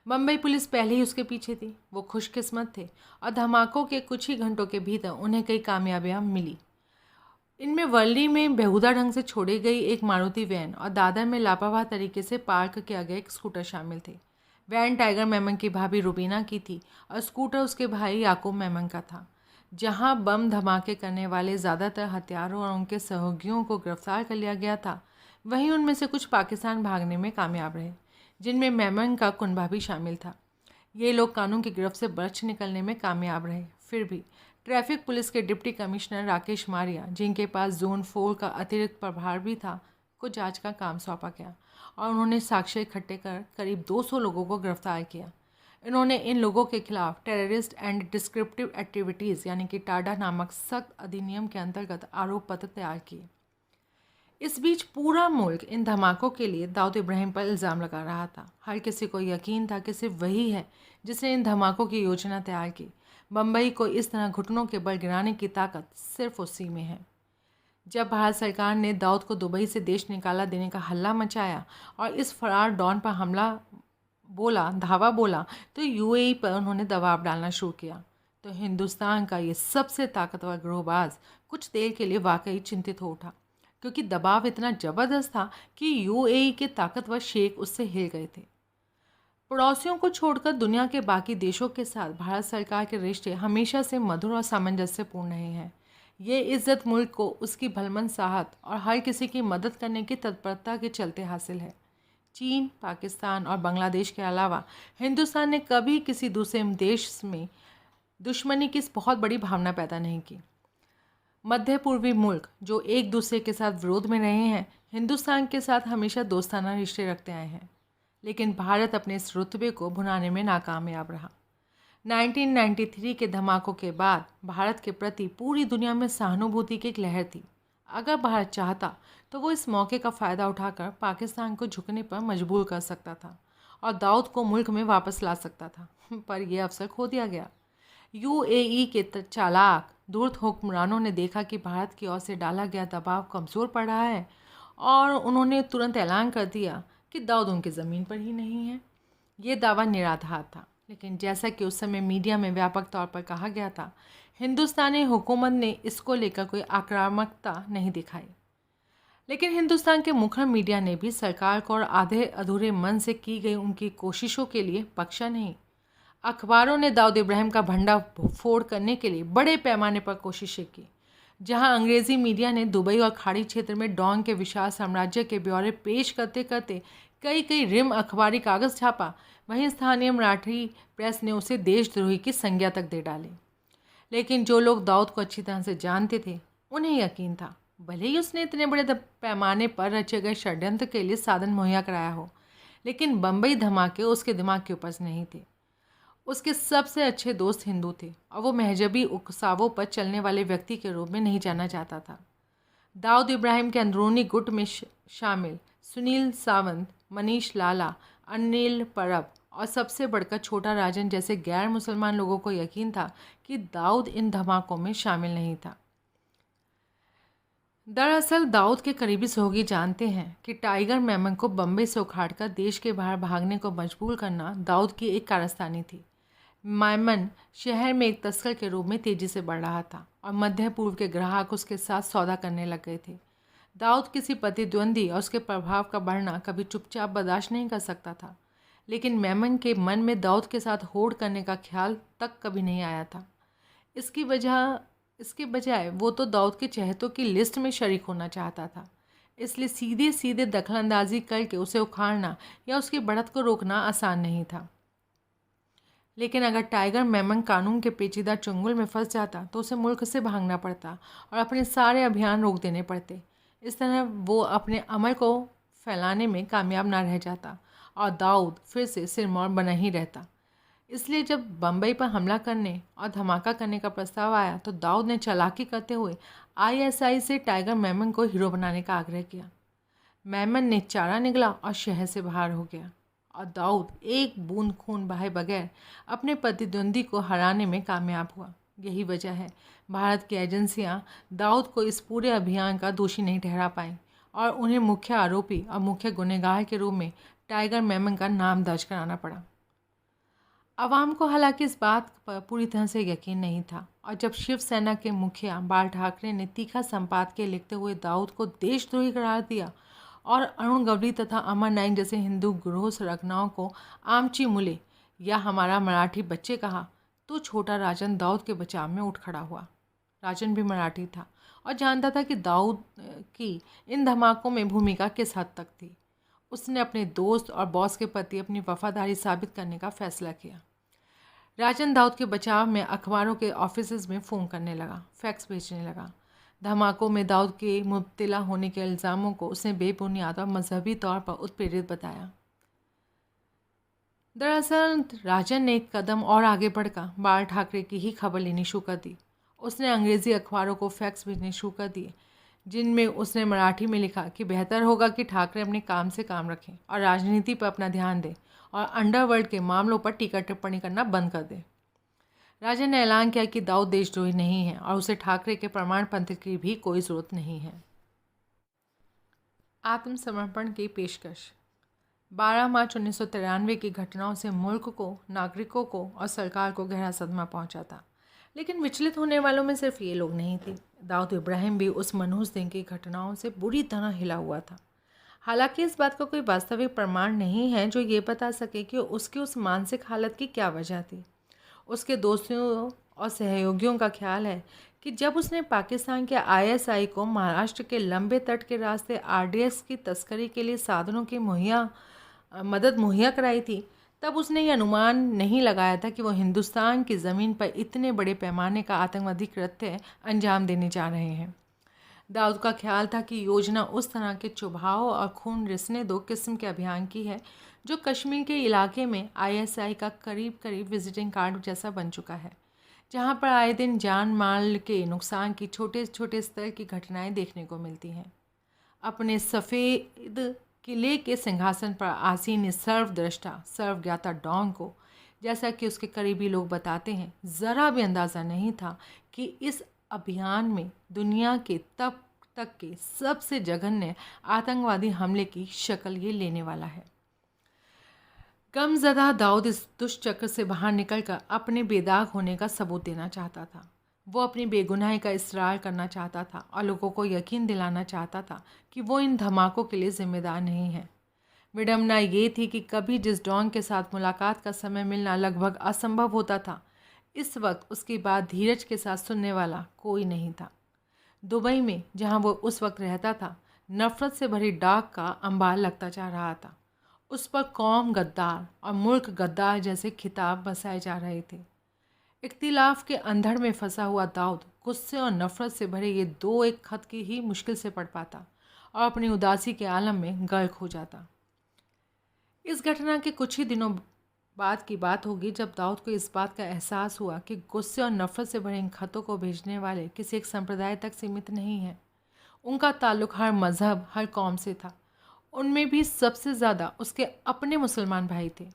बम्बई पुलिस पहले ही उसके पीछे थी। वो खुशकिस्मत थे और धमाकों के कुछ ही घंटों के भीतर उन्हें कई कामयाबियाँ मिली। इनमें वर्ली में बेहुदा ढंग से छोड़ी गई एक मारुति वैन और दादर में लापरवाह तरीके से पार्क किया गया एक स्कूटर शामिल थे। वैन टाइगर मेमन की भाभी रुबीना की थी और स्कूटर उसके भाई याकूब मेमन का था। जहां बम धमाके करने वाले ज़्यादातर हत्यारों और उनके सहयोगियों को गिरफ्तार कर लिया गया था, वहीं उनमें से कुछ पाकिस्तान भागने में कामयाब रहे, जिनमें मेमन का कुनबा भी शामिल था। ये लोग कानून की गिरफ्त से बच निकलने में कामयाब रहे। फिर भी ट्रैफिक पुलिस के डिप्टी कमिश्नर राकेश मारिया, जिनके पास जोन 4 का अतिरिक्त प्रभार भी था, को जांच का काम सौंपा गया और उन्होंने साक्ष्य इकट्ठे कर करीब 200 लोगों को गिरफ्तार किया। इन्होंने इन लोगों के खिलाफ टेररिस्ट एंड डिस्क्रिप्टिव एक्टिविटीज़ यानी कि टाडा नामक सख्त अधिनियम के अंतर्गत आरोप पत्र तैयार किए। इस बीच पूरा मुल्क इन धमाकों के लिए दाऊद इब्राहिम पर इल्ज़ाम लगा रहा था। हर किसी को यकीन था कि सिर्फ वही है जिसने इन धमाकों की योजना तैयार की। बम्बई को इस तरह घुटनों के बल गिराने की ताकत सिर्फ उसी में है। जब भारत सरकार ने दाऊद को दुबई से देश निकाला देने का हल्ला मचाया और इस फरार डॉन पर धावा बोला, तो यूएई पर उन्होंने दबाव डालना शुरू किया। तो हिंदुस्तान का ये सबसे ताकतवर गिरोहबाज कुछ देर के लिए वाकई चिंतित हो उठा, क्योंकि दबाव इतना ज़बरदस्त था कि यूएई के ताकतवर शेख उससे हिल गए थे। पड़ोसियों को छोड़कर दुनिया के बाकी देशों के साथ भारत सरकार के रिश्ते हमेशा से मधुर और सामंजस्यपूर्ण रहे हैं। ये इज्जत मुल्क को उसकी भलमनसाहत और हर किसी की मदद करने की तत्परता के चलते हासिल है। चीन, पाकिस्तान और बांग्लादेश के अलावा हिंदुस्तान ने कभी किसी दूसरे देश में दुश्मनी की बहुत बड़ी भावना पैदा नहीं की। मध्य पूर्वी मुल्क जो एक दूसरे के साथ विरोध में रहे हैं, हिंदुस्तान के साथ हमेशा दोस्ताना रिश्ते रखते आए हैं, लेकिन भारत अपने इस रुतबे को भुनाने में नाकामयाब रहा। 1993 के धमाकों के बाद भारत के प्रति पूरी दुनिया में सहानुभूति की एक लहर थी। अगर भारत चाहता तो वो इस मौके का फ़ायदा उठाकर पाकिस्तान को झुकने पर मजबूर कर सकता था और दाऊद को मुल्क में वापस ला सकता था, पर यह अवसर खो दिया गया। यूएई के चालाक धूर्त हुक्मरानों ने देखा कि भारत की ओर से डाला गया दबाव कमज़ोर पड़ रहा है और उन्होंने तुरंत ऐलान कर दिया कि दाऊद उनकी ज़मीन पर ही नहीं है। ये दावा निराधार था, लेकिन जैसा कि उस समय मीडिया में व्यापक तौर पर कहा गया था, हिंदुस्तानी हुकूमत ने इसको लेकर कोई आक्रामकता नहीं दिखाई। लेकिन हिंदुस्तान के मुखर मीडिया ने भी सरकार को और आधे अधूरे मन से की गई उनकी कोशिशों के लिए बख्शा नहीं। अखबारों ने दाऊद इब्राहिम का भंडा फोड़ करने के लिए बड़े पैमाने पर कोशिशें की। जहां अंग्रेज़ी मीडिया ने दुबई और खाड़ी क्षेत्र में डॉन के विशाल साम्राज्य के ब्यौरे पेश करते करते कई रिम अखबारी कागज़ छापा, वहीं स्थानीय मराठी प्रेस ने उसे देशद्रोही की संज्ञा तक दे डाली। लेकिन जो लोग दाऊद को अच्छी तरह से जानते थे, उन्हें यकीन था, भले ही उसने इतने बड़े पैमाने पर रचे गए षड्यंत्र के लिए साधन मुहैया कराया हो, लेकिन बम्बई धमाके उसके दिमाग के उपज नहीं थे। उसके सबसे अच्छे दोस्त हिंदू थे और वो महजबी उकसावों पर चलने वाले व्यक्ति के रूप में नहीं जाना जाता था। दाऊद इब्राहिम के अंदरूनी गुट में शामिल सुनील सावंत, मनीष लाला, अनिल परब और सबसे बढ़कर छोटा राजन जैसे गैर मुसलमान लोगों को यकीन था कि दाऊद इन धमाकों में शामिल नहीं था। दरअसल दाऊद के करीबी सहयोगी जानते हैं कि टाइगर मेमन को बम्बई से उखाड़कर देश के बाहर भागने को मजबूर करना दाऊद की एक कारस्तानी थी। मेमन शहर में एक तस्कर के रूप में तेज़ी से बढ़ रहा था और मध्य पूर्व के ग्राहक उसके साथ सौदा करने लग गए थे। दाऊद किसी प्रतिद्वंदी और उसके प्रभाव का बढ़ना कभी चुपचाप बर्दाश्त नहीं कर सकता था, लेकिन मेमन के मन में दाऊद के साथ होड़ करने का ख्याल तक कभी नहीं आया था। इसके बजाय वो तो दाऊद के चहेतों की लिस्ट में शरीक होना चाहता था, इसलिए सीधे सीधे दखलंदाजी करके उसे उखाड़ना या उसकी बढ़त को रोकना आसान नहीं था। लेकिन अगर टाइगर मेमन कानून के पेचीदा चुंगल में फंस जाता तो उसे मुल्क से भागना पड़ता और अपने सारे अभियान रोक देने पड़ते। इस तरह वो अपने अमल को फैलाने में कामयाब ना रह जाता और दाऊद फिर से सिरमौर बना ही रहता। इसलिए जब बम्बई पर हमला करने और धमाका करने का प्रस्ताव आया तो दाऊद ने चालाकी करते हुए आईएसआई से टाइगर मेमन को हीरो बनाने का आग्रह किया। मेमन ने चारा निगला और शहर से बाहर हो गया और दाऊद एक बूंद खून बहाए बगैर अपने प्रतिद्वंदी को हराने में कामयाब हुआ। यही वजह है भारत की एजेंसियां दाऊद को इस पूरे अभियान का दोषी नहीं ठहरा पाईं और उन्हें मुख्य आरोपी और मुख्य गुनहगार के रूप में टाइगर मेमन का नाम दर्ज कराना पड़ा। आवाम को हालांकि इस बात पर पूरी तरह से यकीन नहीं था और जब शिवसेना के मुखिया बाल ठाकरे ने तीखा संपादकीय लिखते हुए दाऊद को देशद्रोही करार दिया और अरुण गवली तथा अमर नाइक जैसे हिंदू गिरोह सरगनाओं को आमची मुले या हमारा मराठी बच्चे कहा, तो छोटा राजन दाऊद के बचाव में उठ खड़ा हुआ। राजन भी मराठी था और जानता था कि दाऊद की इन धमाकों में भूमिका किस हद तक थी। उसने अपने दोस्त और बॉस के प्रति अपनी वफादारी साबित करने का फैसला किया। राजन दाऊद के बचाव में अखबारों के ऑफिसेज में फ़ोन करने लगा, फैक्स भेजने लगा। धमाकों में दाऊद के मुब्तला होने के इल्ज़ामों को उसने बेबुनियाद और मजहबी तौर पर उत्प्रेरित बताया। दरअसल राजन ने एक कदम और आगे बढ़कर बाल ठाकरे की ही खबर लेनी शुरू कर दी। उसने अंग्रेज़ी अखबारों को फैक्स भेजने शुरू कर दिए, जिनमें उसने मराठी में लिखा कि बेहतर होगा कि ठाकरे अपने काम से काम रखें और राजनीति पर अपना ध्यान दें और अंडरवर्ल्ड के मामलों पर टीका टिप्पणी करना बंद कर दें। राजन ने ऐलान किया कि दाऊद देशद्रोही नहीं है और उसे ठाकरे के प्रमाण पत्र की भी कोई ज़रूरत नहीं है। आत्मसमर्पण की पेशकश। 12 मार्च 1993 की घटनाओं से मुल्क को, नागरिकों को और सरकार को गहरा सदमा पहुंचा था, लेकिन विचलित होने वालों में सिर्फ ये लोग नहीं थे। दाऊद इब्राहिम भी उस मनहूस दिन की घटनाओं से बुरी तरह हिला हुआ था। हालांकि इस बात का कोई वास्तविक प्रमाण नहीं है जो ये बता सके कि उसकी उस मानसिक हालत की क्या वजह थी। उसके दोस्तों और सहयोगियों का ख्याल है कि जब उसने पाकिस्तान के आईएसआई को महाराष्ट्र के लंबे तट के रास्ते आरडीएक्स की तस्करी के लिए साधनों की मदद मुहैया कराई थी, तब उसने ये अनुमान नहीं लगाया था कि वो हिंदुस्तान की ज़मीन पर इतने बड़े पैमाने का आतंकवादी कृत्य अंजाम देने जा रहे हैं। दाऊद का ख्याल था कि योजना उस तरह के चुभाव और खून रिसने दो किस्म के अभियान की है जो कश्मीर के इलाके में आईएसआई का करीब करीब विजिटिंग कार्ड जैसा बन चुका है, जहां पर आए दिन जान माल के नुकसान की छोटे छोटे स्तर की घटनाएं देखने को मिलती हैं। अपने सफ़ेद किले के सिंहासन पर आसीन इस सर्वद्रष्टा सर्वज्ञाता डॉन को, जैसा कि उसके करीबी लोग बताते हैं, ज़रा भी अंदाज़ा नहीं था कि इस अभियान में दुनिया के तब तक के सबसे जघन्य आतंकवादी हमले की शक्ल ये लेने वाला है। गमज़दा दाऊद इस दुष्चक्र से बाहर निकलकर अपने बेदाग होने का सबूत देना चाहता था। वो अपनी बेगुनाही का इसरार करना चाहता था और लोगों को यकीन दिलाना चाहता था कि वो इन धमाकों के लिए जिम्मेदार नहीं है। विडम्बना ये थी कि कभी जिस डॉन के साथ मुलाकात का समय मिलना लगभग असंभव होता था, इस वक्त उसकी बात धीरज के साथ सुनने वाला कोई नहीं था। दुबई में जहां वो उस वक्त रहता था, नफ़रत से भरी डाक का अंबार लगता जा रहा था। उस पर कौम गद्दार और मुल्क गद्दार जैसे खिताब बसाए जा रहे थे। इख्तिलाफ के अंधड़ में फंसा हुआ दाऊद गुस्से और नफ़रत से भरे ये दो एक खत की ही मुश्किल से पढ़ पाता और अपनी उदासी के आलम में गर्क हो जाता। इस घटना के कुछ ही दिनों बाद की बात होगी जब दाऊद को इस बात का एहसास हुआ कि गुस्से और नफ़रत से भरे इन खतों को भेजने वाले किसी एक संप्रदाय तक सीमित नहीं हैं। उनका ताल्लुक़ हर मज़हब, हर कौम से था। उनमें भी सबसे ज़्यादा उसके अपने मुसलमान भाई थे।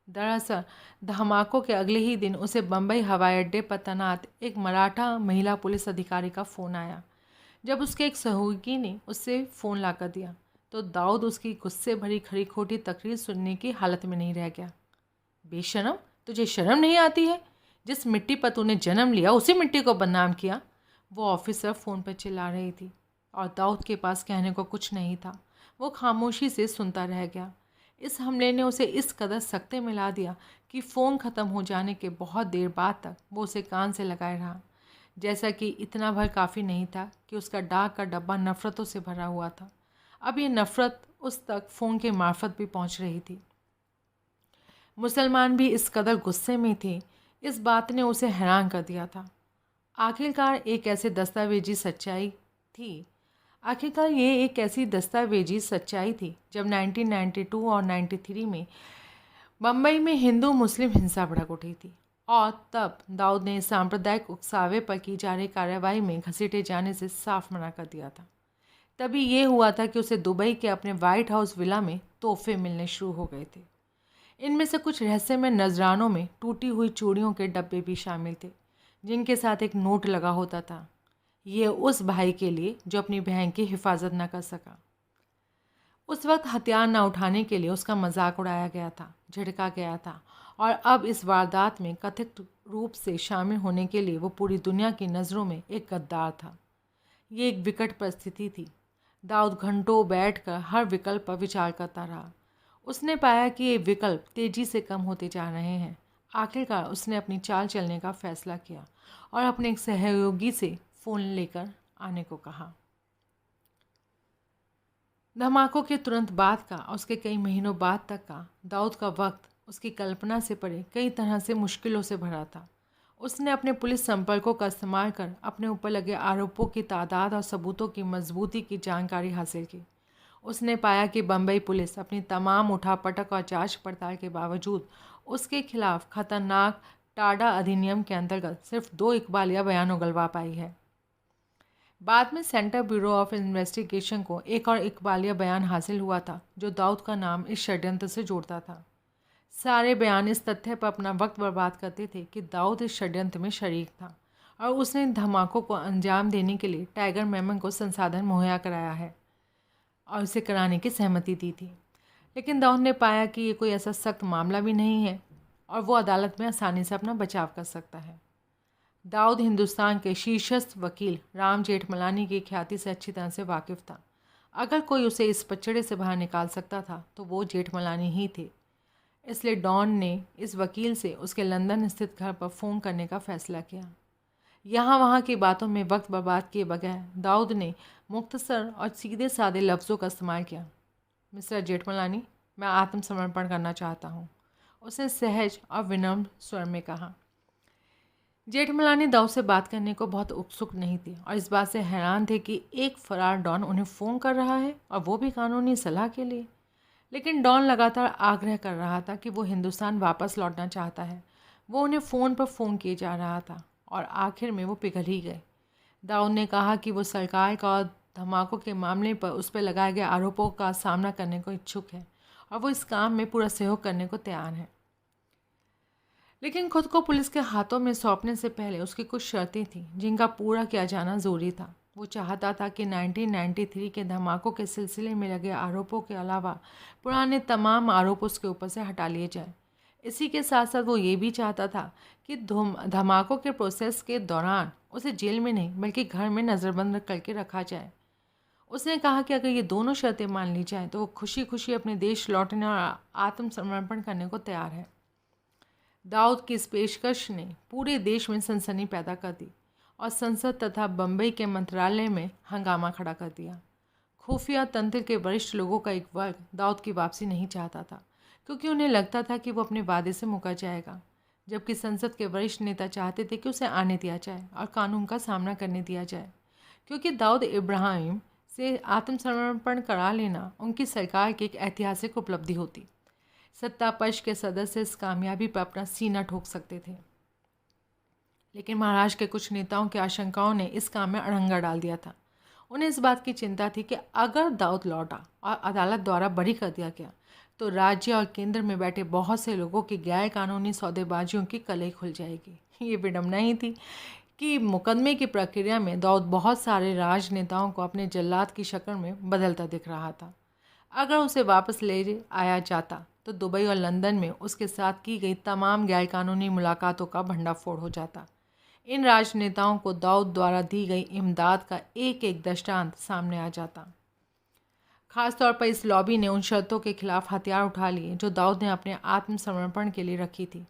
दरअसल धमाकों के अगले ही दिन उसे बम्बई हवाई अड्डे पर तैनात एक मराठा महिला पुलिस अधिकारी का फ़ोन आया। जब उसके एक सहयोगी ने उससे फ़ोन ला कर दिया तो दाऊद उसकी गुस्से भरी खरी खोटी तकरीर सुनने की हालत में नहीं रह गया। बेशरम, तुझे शर्म नहीं आती है? जिस मिट्टी पर तूने जन्म लिया उसी मिट्टी को बदनाम किया। वो ऑफिसर फ़ोन पर चिल्ला रही थी और दाऊद के पास कहने को कुछ नहीं था। वो खामोशी से सुनता रह गया। इस हमले ने उसे इस कदर सख्ते में ला दिया कि फ़ोन ख़त्म हो जाने के बहुत देर बाद तक वो उसे कान से लगाए रहा, जैसा कि इतना भर काफ़ी नहीं था कि उसका डाक का डब्बा नफ़रतों से भरा हुआ था। अब ये नफ़रत उस तक फ़ोन के मार्फत भी पहुंच रही थी। मुसलमान भी इस कदर गुस्से में थे, इस बात ने उसे हैरान कर दिया था। आखिरकार ये एक ऐसी दस्तावेजी सच्चाई थी जब 1992 और 93 में बम्बई में हिंदू मुस्लिम हिंसा भड़क उठी थी और तब दाऊद ने सांप्रदायिक उकसावे पर की जा रही कार्रवाई में घसीटे जाने से साफ मना कर दिया था। तभी ये हुआ था कि उसे दुबई के अपने वाइट हाउस विला में तोहफे मिलने शुरू हो गए थे। इनमें से कुछ रहस्यमय नजरानों में टूटी हुई चूड़ियों के डब्बे भी शामिल थे, जिनके साथ एक नोट लगा होता था, ये उस भाई के लिए जो अपनी बहन की हिफाजत न कर सका। उस वक्त हथियार न उठाने के लिए उसका मजाक उड़ाया गया था, झिड़का गया था, और अब इस वारदात में कथित रूप से शामिल होने के लिए वो पूरी दुनिया की नज़रों में एक गद्दार था। ये एक विकट परिस्थिति थी। दाऊद घंटों बैठकर हर विकल्प पर विचार करता रहा। उसने पाया कि ये विकल्प तेजी से कम होते जा रहे हैं। आखिरकार उसने अपनी चाल चलने का फैसला किया और अपने एक सहयोगी से फ़ोन लेकर आने को कहा। धमाकों के तुरंत बाद का और उसके कई महीनों बाद तक का दाऊद का वक्त उसकी कल्पना से परे कई तरह से मुश्किलों से भरा था। उसने अपने पुलिस संपर्कों का इस्तेमाल कर अपने ऊपर लगे आरोपों की तादाद और सबूतों की मजबूती की जानकारी हासिल की। उसने पाया कि बम्बई पुलिस अपनी तमाम उठापटक और जांच पड़ताल के बावजूद उसके खिलाफ खतरनाक टाडा अधिनियम के अंतर्गत सिर्फ 2 इकबालिया बयान उगलवा पाई है। बाद में सेंट्रल ब्यूरो ऑफ इन्वेस्टिगेशन को एक और इकबालिया बयान हासिल हुआ था जो दाऊद का नाम इस षड्यंत्र से जोड़ता था। सारे बयान इस तथ्य पर अपना वक्त बर्बाद करते थे कि दाऊद इस षड्यंत्र में शरीक था और उसने इन धमाकों को अंजाम देने के लिए टाइगर मेमन को संसाधन मुहैया कराया है और उसे कराने की सहमति दी थी। लेकिन दाऊद ने पाया कि ये कोई ऐसा सख्त मामला भी नहीं है और वो अदालत में आसानी से अपना बचाव कर सकता है। दाऊद हिंदुस्तान के शीर्षस्थ वकील राम जेठमलानी की ख्याति से अच्छी तरह से वाकिफ़ था। अगर कोई उसे इस पचड़े से बाहर निकाल सकता था तो वो जेठमलानी ही थे। इसलिए डॉन ने इस वकील से उसके लंदन स्थित घर पर फ़ोन करने का फ़ैसला किया। यहाँ वहाँ की बातों में वक्त बर्बाद किए बगैर दाऊद ने मुख्तसर और सीधे सादे लफ्ज़ों का इस्तेमाल किया। मिस्टर जेठमलानी, मैं आत्मसमर्पण करना चाहता हूँ, उसने सहज और विनम्र स्वर में कहा। जेठमलानी दाऊद से बात करने को बहुत उत्सुक नहीं थे और इस बात से हैरान थे कि एक फरार डॉन उन्हें फ़ोन कर रहा है और वो भी कानूनी सलाह के लिए। लेकिन डॉन लगातार आग्रह कर रहा था कि वो हिंदुस्तान वापस लौटना चाहता है। वो उन्हें फ़ोन पर फ़ोन किए जा रहा था और आखिर में वो पिघल ही गए। दाऊद ने कहा कि वो सरकार का और धमाकों के मामले पर उस पर लगाए गए आरोपों का सामना करने को इच्छुक है और वो इस काम में पूरा सहयोग करने को तैयार है। लेकिन खुद को पुलिस के हाथों में सौंपने से पहले उसकी कुछ शर्तें थीं जिनका पूरा किया जाना ज़रूरी था। वो चाहता था कि 1993 के धमाकों के सिलसिले में लगे आरोपों के अलावा पुराने तमाम आरोप उसके ऊपर से हटा लिए जाए। इसी के साथ साथ वो ये भी चाहता था कि धमाकों के प्रोसेस के दौरान उसे जेल में नहीं बल्कि घर में नज़रबंद करके रखा जाए। उसने कहा कि अगर ये दोनों शर्तें मान ली जाएं तो वो खुशी खुशी अपने देश लौटने और आत्मसमर्पण करने को तैयार है। दाऊद की इस पेशकश ने पूरे देश में सनसनी पैदा कर दी और संसद तथा बम्बई के मंत्रालय में हंगामा खड़ा कर दिया। खुफिया तंत्र के वरिष्ठ लोगों का एक वर्ग दाऊद की वापसी नहीं चाहता था क्योंकि उन्हें लगता था कि वो अपने वादे से मुकर जाएगा, जबकि संसद के वरिष्ठ नेता चाहते थे कि उसे आने दिया जाए और कानून का सामना करने दिया जाए, क्योंकि दाऊद इब्राहिम से आत्मसमर्पण करा लेना उनकी सरकार की एक ऐतिहासिक उपलब्धि होती। सत्ता पक्ष के सदस्य इस कामयाबी पर अपना सीना ठोक सकते थे, लेकिन महाराष्ट्र के कुछ नेताओं की आशंकाओं ने इस काम में अड़ंगा डाल दिया था। उन्हें इस बात की चिंता थी कि अगर दाऊद लौटा और अदालत द्वारा बरी कर दिया गया तो राज्य और केंद्र में बैठे बहुत से लोगों की गैर कानूनी सौदेबाजियों की कलई खुल जाएगी। ये विडम्बना ही थी कि मुकदमे की प्रक्रिया में दाऊद बहुत सारे राजनेताओं को अपने जल्लाद की शक्ल में बदलता दिख रहा था। अगर उसे वापस ले आया जाता तो दुबई और लंदन में उसके साथ की गई तमाम गैरकानूनी मुलाकातों का भंडाफोड़ हो जाता। इन राजनेताओं को दाऊद द्वारा दी गई इमदाद का एक एक दृष्टांत सामने आ जाता। खासतौर पर इस लॉबी ने उन शर्तों के खिलाफ हथियार उठा लिए जो दाऊद ने अपने आत्मसमर्पण के लिए रखी थी।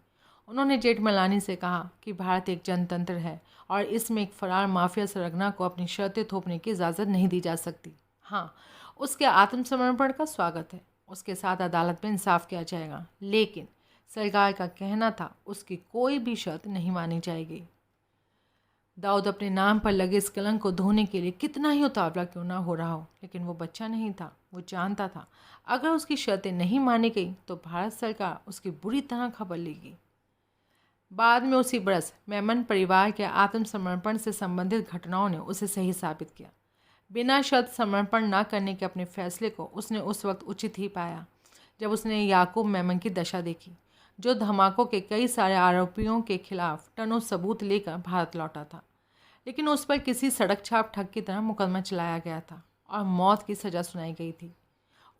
उन्होंने जेठमलानी से कहा कि भारत एक जनतंत्र है और इसमें एक फरार माफिया सरगना को अपनी शर्तें थोपने की इजाज़त नहीं दी जा सकती। हाँ, उसके आत्मसमर्पण का स्वागत है, उसके साथ अदालत में इंसाफ किया जाएगा, लेकिन सरकार का कहना था उसकी कोई भी शर्त नहीं मानी जाएगी। दाऊद अपने नाम पर लगे इस कलंक को धोने के लिए कितना ही उतावला क्यों ना हो रहा हो, लेकिन वो बच्चा नहीं था। वो जानता था अगर उसकी शर्तें नहीं मानी गई तो भारत सरकार उसकी बुरी तरह खबर लेगी। बाद में उसी बरस मेमन परिवार के आत्मसमर्पण से संबंधित घटनाओं ने उसे सही साबित किया। बिना शर्त समर्पण न करने के अपने फैसले को उसने उस वक्त उचित ही पाया जब उसने याकूब मेमन की दशा देखी, जो धमाकों के कई सारे आरोपियों के खिलाफ टनों सबूत लेकर भारत लौटा था, लेकिन उस पर किसी सड़क छाप ठग की तरह मुकदमा चलाया गया था और मौत की सज़ा सुनाई गई थी।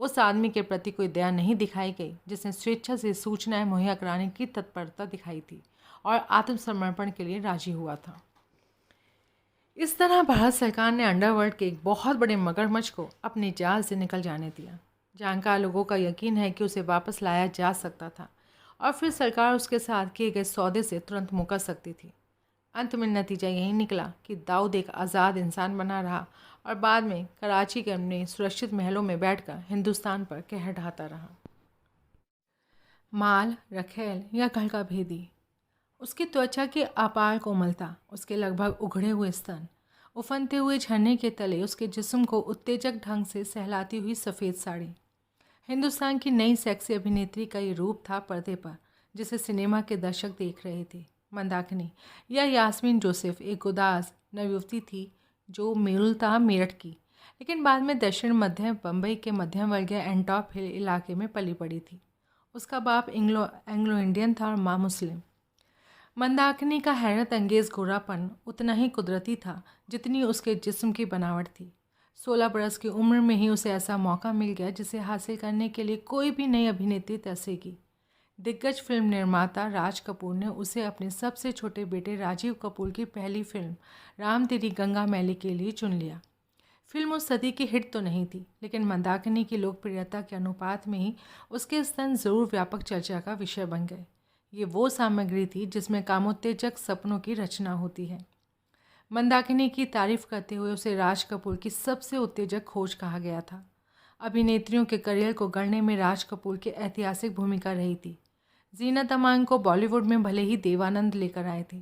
उस आदमी के प्रति कोई दया नहीं दिखाई गई जिसने स्वेच्छा से सूचनाएं मुहैया कराने की तत्परता दिखाई थी और आत्मसमर्पण के लिए राजी हुआ था। इस तरह भारत सरकार ने अंडरवर्ल्ड के एक बहुत बड़े मगरमच्छ को अपने जाल से निकल जाने दिया। जानकार लोगों का यकीन है कि उसे वापस लाया जा सकता था और फिर सरकार उसके साथ किए गए सौदे से तुरंत मुकर सकती थी। अंत में नतीजा यही निकला कि दाऊद एक आज़ाद इंसान बना रहा और बाद में कराची के अपने सुरक्षित महलों में बैठकर हिंदुस्तान पर कहर ढाता रहा। माल, रखेल या घर का भेदी, उसकी त्वचा की अपार कोमलता, उसके लगभग उघड़े हुए स्तन, उफनते हुए झरने के तले उसके जिस्म को उत्तेजक ढंग से सहलाती हुई सफ़ेद साड़ी, हिंदुस्तान की नई सेक्सी अभिनेत्री का ये रूप था पर्दे पर जिसे सिनेमा के दर्शक देख रहे थे। मंदाकिनी या यास्मीन जोसेफ एक उदास नवयुवती थी जो मूलतः मेरठ की, लेकिन बाद में दक्षिण मध्य बम्बई के मध्यम वर्गीय एंटॉप हिल इलाके में पली बड़ी थी। उसका बाप एंग्लो इंडियन था और माँ मुस्लिम। मंदाकिनी का हैरत अंगेज़ गोरापन उतना ही कुदरती था जितनी उसके जिस्म की बनावट थी। 16 बरस की उम्र में ही उसे ऐसा मौका मिल गया जिसे हासिल करने के लिए कोई भी नई अभिनेत्री तरसेगी। दिग्गज फिल्म निर्माता राज कपूर ने उसे अपने सबसे छोटे बेटे राजीव कपूर की पहली फिल्म राम तेरी गंगा मैली के लिए चुन लिया। फिल्म उस सदी की हिट तो नहीं थी, लेकिन मंदाकिनी की लोकप्रियता के अनुपात में ही उसके स्तन ज़रूर व्यापक चर्चा का विषय बन गए। ये वो सामग्री थी जिसमें कामोत्तेजक सपनों की रचना होती है। मंदाकिनी की तारीफ करते हुए उसे राज कपूर की सबसे उत्तेजक खोज कहा गया था। अभिनेत्रियों के करियर को गढ़ने में राज कपूर की ऐतिहासिक भूमिका रही थी। जीनत अमान को बॉलीवुड में भले ही देवानंद लेकर आए थे,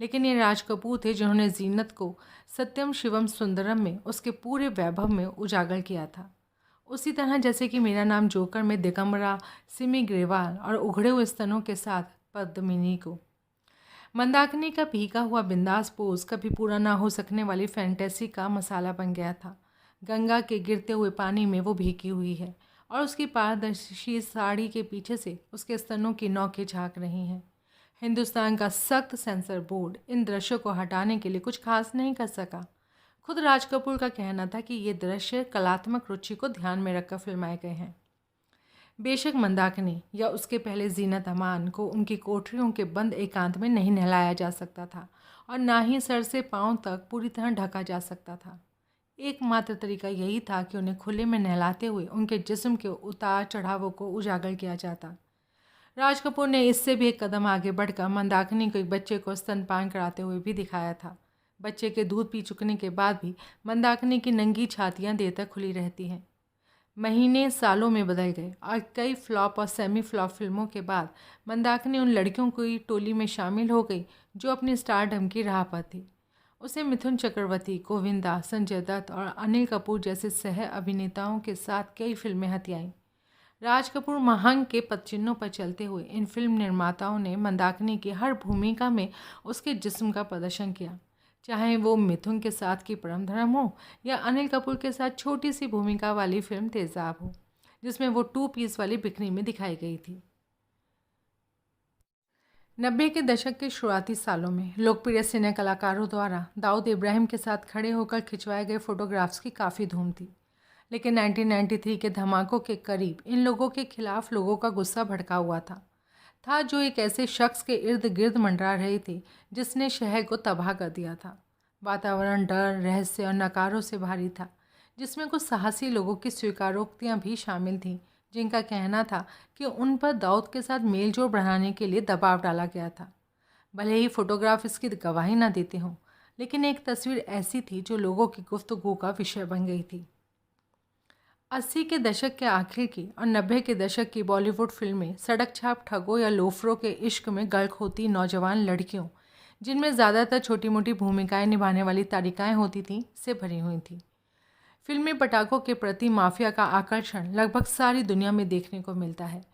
लेकिन ये राज कपूर थे जिन्होंने जीनत को सत्यम शिवम सुंदरम में उसके पूरे वैभव में उजागर किया था। उसी तरह जैसे कि मेरा नाम जोकर में दिगंबरा, सिमी ग्रेवाल और उघड़े हुए स्तनों के साथ पद्मिनी को। मंदाकिनी का भीगा हुआ बिंदास पोज कभी पूरा ना हो सकने वाली फैंटेसी का मसाला बन गया था। गंगा के गिरते हुए पानी में वो भीगी हुई है और उसकी पारदर्शी साड़ी के पीछे से उसके स्तनों की नोकें झांक रही हैं। हिंदुस्तान का सख्त सेंसर बोर्ड इन दृश्यों को हटाने के लिए कुछ खास नहीं कर सका। खुद राज कपूर का कहना था कि ये दृश्य कलात्मक रुचि को ध्यान में रखकर फिल्माए गए हैं। बेशक मंदाकिनी या उसके पहले जीनत अमान को उनकी कोठरियों के बंद एकांत में नहीं नहलाया जा सकता था और ना ही सर से पांव तक पूरी तरह ढका जा सकता था। एकमात्र तरीका यही था कि उन्हें खुले में नहलाते हुए उनके जिस्म के उतार चढ़ावों को उजागर किया जाता। राज कपूर ने इससे भी एक कदम आगे बढ़कर मंदाकिनी को एक बच्चे को स्तनपान कराते हुए भी दिखाया था। बच्चे के दूध पी चुकने के बाद भी मंदाकिनी की नंगी छातियां देर तक खुली रहती हैं। महीने सालों में बदल गए और कई फ्लॉप और सेमी फ्लॉप फिल्मों के बाद मंदाकिनी उन लड़कियों की टोली में शामिल हो गई जो अपनी स्टारडम की राह पर थी। उसे मिथुन चक्रवर्ती, गोविंदा, संजय दत्त और अनिल कपूर जैसे सह अभिनेताओं के साथ कई फिल्में हथियाईं। राज कपूर महंग के पदचिन्हों पर चलते हुए इन फिल्म निर्माताओं ने मंदाकिनी की हर भूमिका में उसके जिस्म का प्रदर्शन किया, चाहे वो मिथुन के साथ की परम धर्म हो या अनिल कपूर के साथ छोटी सी भूमिका वाली फिल्म तेजाब हो, जिसमें वो 2 पीस वाली बिकनी में दिखाई गई थी। 90 के दशक के शुरुआती सालों में लोकप्रिय सिने कलाकारों द्वारा दाऊद इब्राहिम के साथ खड़े होकर खिंचवाए गए फोटोग्राफ्स की काफ़ी धूम थी, लेकिन 1993 के धमाकों के करीब इन लोगों के खिलाफ लोगों का गुस्सा भड़का हुआ था जो एक ऐसे शख्स के इर्द गिर्द मंडरा रहे थे जिसने शहर को तबाह कर दिया था। वातावरण डर, रहस्य और नकारों से भारी था, जिसमें कुछ साहसी लोगों की स्वीकारोक्तियाँ भी शामिल थीं जिनका कहना था कि उन पर दाऊद के साथ मेलजोल बढ़ाने के लिए दबाव डाला गया था। भले ही फोटोग्राफ इसकी गवाही ना देते हों, लेकिन एक तस्वीर ऐसी थी जो लोगों की गुफ्तगू का विषय बन गई थी। 80 के दशक के आखिर की और 90 के दशक की बॉलीवुड फिल्में सड़क छाप ठगों या लोफरों के इश्क में गर्क होती नौजवान लड़कियों, जिनमें ज़्यादातर छोटी मोटी भूमिकाएं निभाने वाली तारिकाएं होती थीं, से भरी हुई थीं। फिल्मी पटाखों के प्रति माफिया का आकर्षण लगभग सारी दुनिया में देखने को मिलता है।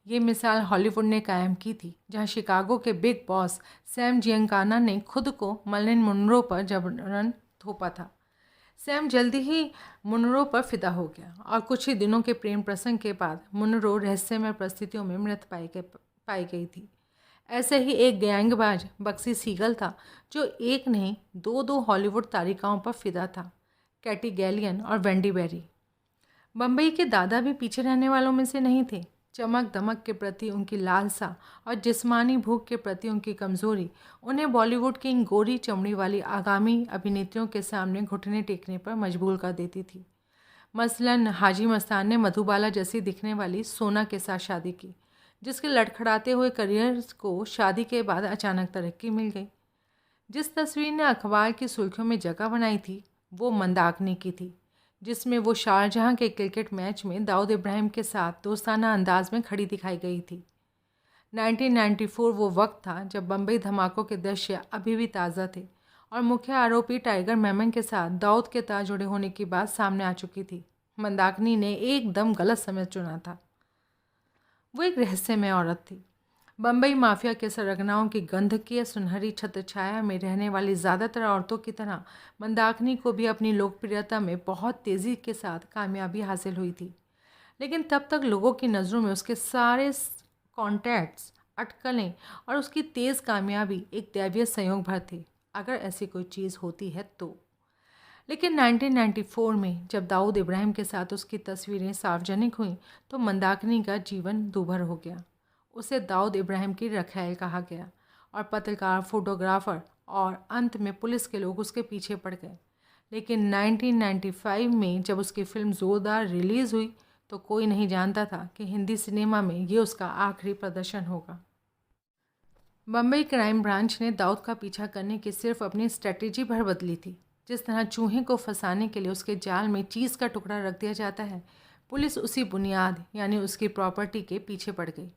ये मिसाल हॉलीवुड ने कायम की थी, जहां शिकागो के बिग बॉस सैम जियंकाना ने खुद को मर्लिन मोनरो पर जबरन थोपा था। सैम जल्दी ही मुनरो पर फिदा हो गया और कुछ ही दिनों के प्रेम प्रसंग के बाद मुनरो रहस्यमय परिस्थितियों में मृत पाई गई थी। ऐसे ही एक गैंगबाज बक्सी सीगल था जो एक नहीं दो दो हॉलीवुड तारिकाओं पर फिदा था, कैटी गैलियन और वेंडी बेरी। बम्बई के दादा भी पीछे रहने वालों में से नहीं थे। चमक दमक के प्रति उनकी लालसा और जिस्मानी भूख के प्रति उनकी कमज़ोरी उन्हें बॉलीवुड की इन गोरी चमड़ी वाली आगामी अभिनेत्रियों के सामने घुटने टेकने पर मजबूर कर देती थी। मसलन हाजी मस्तान ने मधुबाला जैसी दिखने वाली सोना के साथ शादी की, जिसके लड़खड़ाते हुए करियर को शादी के बाद अचानक तरक्की मिल गई। जिस तस्वीर ने अखबार की सुर्खियों में जगह बनाई थी वो मंदाकिनी की थी, जिसमें वो शारजहां के क्रिकेट मैच में दाऊद इब्राहिम के साथ दोस्ताना अंदाज में खड़ी दिखाई गई थी। 1994 वो वक्त था जब बम्बई धमाकों के दृश्य अभी भी ताज़ा थे और मुख्य आरोपी टाइगर मेमन के साथ दाऊद के तार जुड़े होने की बात सामने आ चुकी थी। मंदाकिनी ने एकदम गलत समय चुना था। वो एक रहस्यमय औरत थी। बम्बई माफिया के सरगनाओं की गंधकीय सुनहरी छत्रछाया में रहने वाली ज़्यादातर औरतों की तरह मंदाकिनी को भी अपनी लोकप्रियता में बहुत तेज़ी के साथ कामयाबी हासिल हुई थी। लेकिन तब तक लोगों की नज़रों में उसके सारे कॉन्टैक्ट्स, अटकलें और उसकी तेज़ कामयाबी एक दैवीय संयोग भर थे, अगर ऐसी कोई चीज़ होती है तो। लेकिन 1994 में जब दाऊद इब्राहिम के साथ उसकी तस्वीरें सार्वजनिक हुईं तो मंदाकिनी का जीवन दूभर हो गया। उसे दाऊद इब्राहिम की रखैल कहा गया और पत्रकार, फोटोग्राफर और अंत में पुलिस के लोग उसके पीछे पड़ गए। लेकिन 1995 में जब उसकी फिल्म ज़ोरदार रिलीज़ हुई तो कोई नहीं जानता था कि हिंदी सिनेमा में ये उसका आखिरी प्रदर्शन होगा। बम्बई क्राइम ब्रांच ने दाऊद का पीछा करने की सिर्फ अपनी स्ट्रेटेजी भर बदली थी। जिस तरह चूहे को फंसाने के लिए उसके जाल में चीज़ का टुकड़ा रख दिया जाता है, पुलिस उसी बुनियाद यानी उसकी प्रॉपर्टी के पीछे पड़ गई।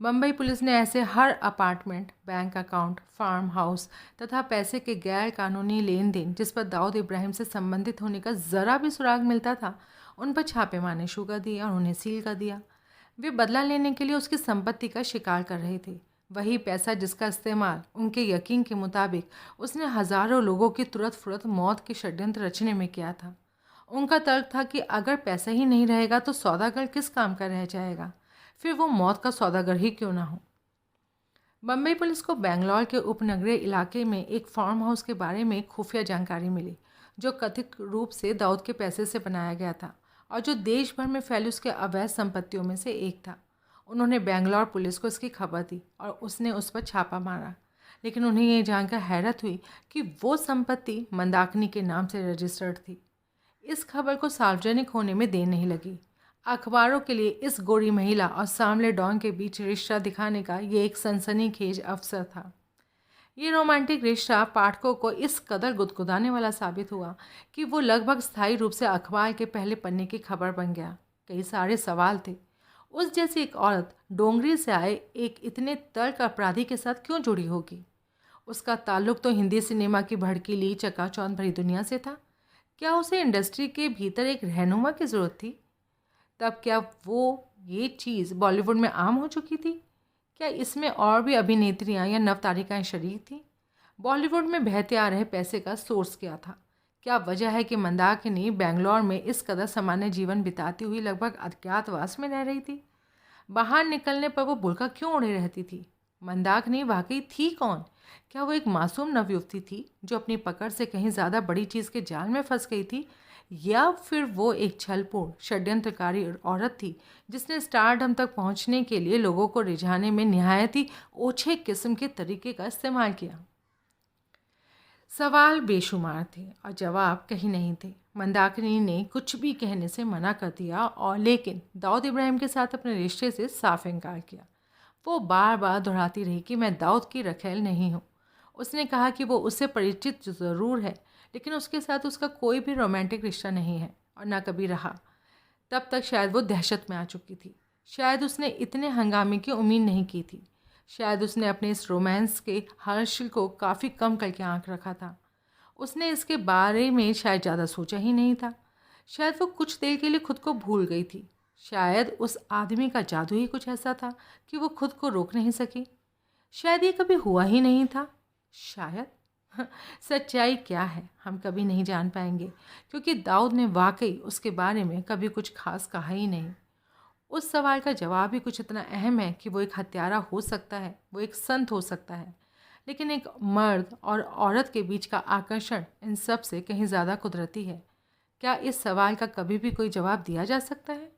बम्बई पुलिस ने ऐसे हर apartment, bank account, farm house तथा पैसे के गैर कानूनी लेन देन जिस पर दाऊद इब्राहिम से संबंधित होने का ज़रा भी सुराग मिलता था, उन पर छापे मारने शुरू कर दिए और उन्हें सील कर दिया। वे बदला लेने के लिए उसकी संपत्ति का शिकार कर रहे थे, वही पैसा जिसका इस्तेमाल उनके यकीन के मुताबिक उसने हज़ारों लोगों की तुरंत फुरत मौत के षड्यंत्र रचने में किया था। उनका तर्क था कि अगर पैसा ही नहीं रहेगा तो सौदागर किस काम का रह जाएगा, फिर वो मौत का सौदागर ही क्यों ना हो। बम्बई पुलिस को बेंगलोर के उपनगरीय इलाके में एक फार्म हाउस के बारे में खुफिया जानकारी मिली जो कथित रूप से दाऊद के पैसे से बनाया गया था और जो देश भर में फैली उसके अवैध संपत्तियों में से एक था। उन्होंने बेंगलोर पुलिस को इसकी खबर दी और उसने उस पर छापा मारा, लेकिन उन्हें ये जानकर हैरत हुई कि वो संपत्ति मंदाकिनी के नाम से रजिस्टर्ड थी। इस खबर को सार्वजनिक होने में देर नहीं लगी। अखबारों के लिए इस गोरी महिला और सामले डॉन के बीच रिश्ता दिखाने का ये एक सनसनीखेज अवसर था। ये रोमांटिक रिश्ता पाठकों को इस कदर गुदगुदाने वाला साबित हुआ कि वो लगभग स्थायी रूप से अखबार के पहले पन्ने की खबर बन गया। कई सारे सवाल थे। उस जैसी एक औरत डोंगरी से आए एक इतने तर्क अपराधी के साथ क्यों जुड़ी होगी? उसका ताल्लुक तो हिंदी सिनेमा की भड़कीली चकाचौंध भरी दुनिया से था। क्या उसे इंडस्ट्री के भीतर एक रहनुमा की ज़रूरत थी? तब क्या वो ये चीज़ बॉलीवुड में आम हो चुकी थी? क्या इसमें और भी अभिनेत्रियां या नवतारिकाएं शरीक थीं? बॉलीवुड में बहते आ रहे पैसे का सोर्स क्या था? क्या वजह है कि मंदाकिनी बेंगलोर में इस कदर सामान्य जीवन बिताती हुई लगभग अज्ञातवास में रह रही थी? बाहर निकलने पर वो बुर्का क्यों ओढ़े रहती थी? मंदाकिनी वाकई थी कौन? क्या वो एक मासूम नवयुवती थी जो अपनी पकड़ से कहीं ज़्यादा बड़ी चीज़ के जाल में फंस गई थी, या फिर वो एक छलपूर्ण षड्यंत्रकारी औरत थी जिसने स्टारडम तक पहुंचने के लिए लोगों को रिझाने में निहायत ही ओछे किस्म के तरीके का इस्तेमाल किया? सवाल बेशुमार थे और जवाब कहीं नहीं थे। मंदाकिनी ने कुछ भी कहने से मना कर दिया और लेकिन दाऊद इब्राहिम के साथ अपने रिश्ते से साफ इनकार किया। वो बार बार दोहराती रही कि मैं दाऊद की रखैल नहीं हूँ। उसने कहा कि वो उससे परिचित ज़रूर है, लेकिन उसके साथ उसका कोई भी रोमांटिक रिश्ता नहीं है और ना कभी रहा। तब तक शायद वो दहशत में आ चुकी थी। शायद उसने इतने हंगामे की उम्मीद नहीं की थी। शायद उसने अपने इस रोमांस के हर्ष को काफ़ी कम करके आंक रखा था। उसने इसके बारे में शायद ज़्यादा सोचा ही नहीं था। शायद वो कुछ देर के लिए खुद को भूल गई थी। शायद उस आदमी का जादू ही कुछ ऐसा था कि वो खुद को रोक नहीं सकी। शायद ये कभी हुआ ही नहीं था। शायद सच्चाई क्या है हम कभी नहीं जान पाएंगे, क्योंकि दाऊद ने वाकई उसके बारे में कभी कुछ खास कहा ही नहीं। उस सवाल का जवाब ही कुछ इतना अहम है कि वो एक हत्यारा हो सकता है, वो एक संत हो सकता है, लेकिन एक मर्द और औरत के बीच का आकर्षण इन सब से कहीं ज़्यादा कुदरती है। क्या इस सवाल का कभी भी कोई जवाब दिया जा सकता है?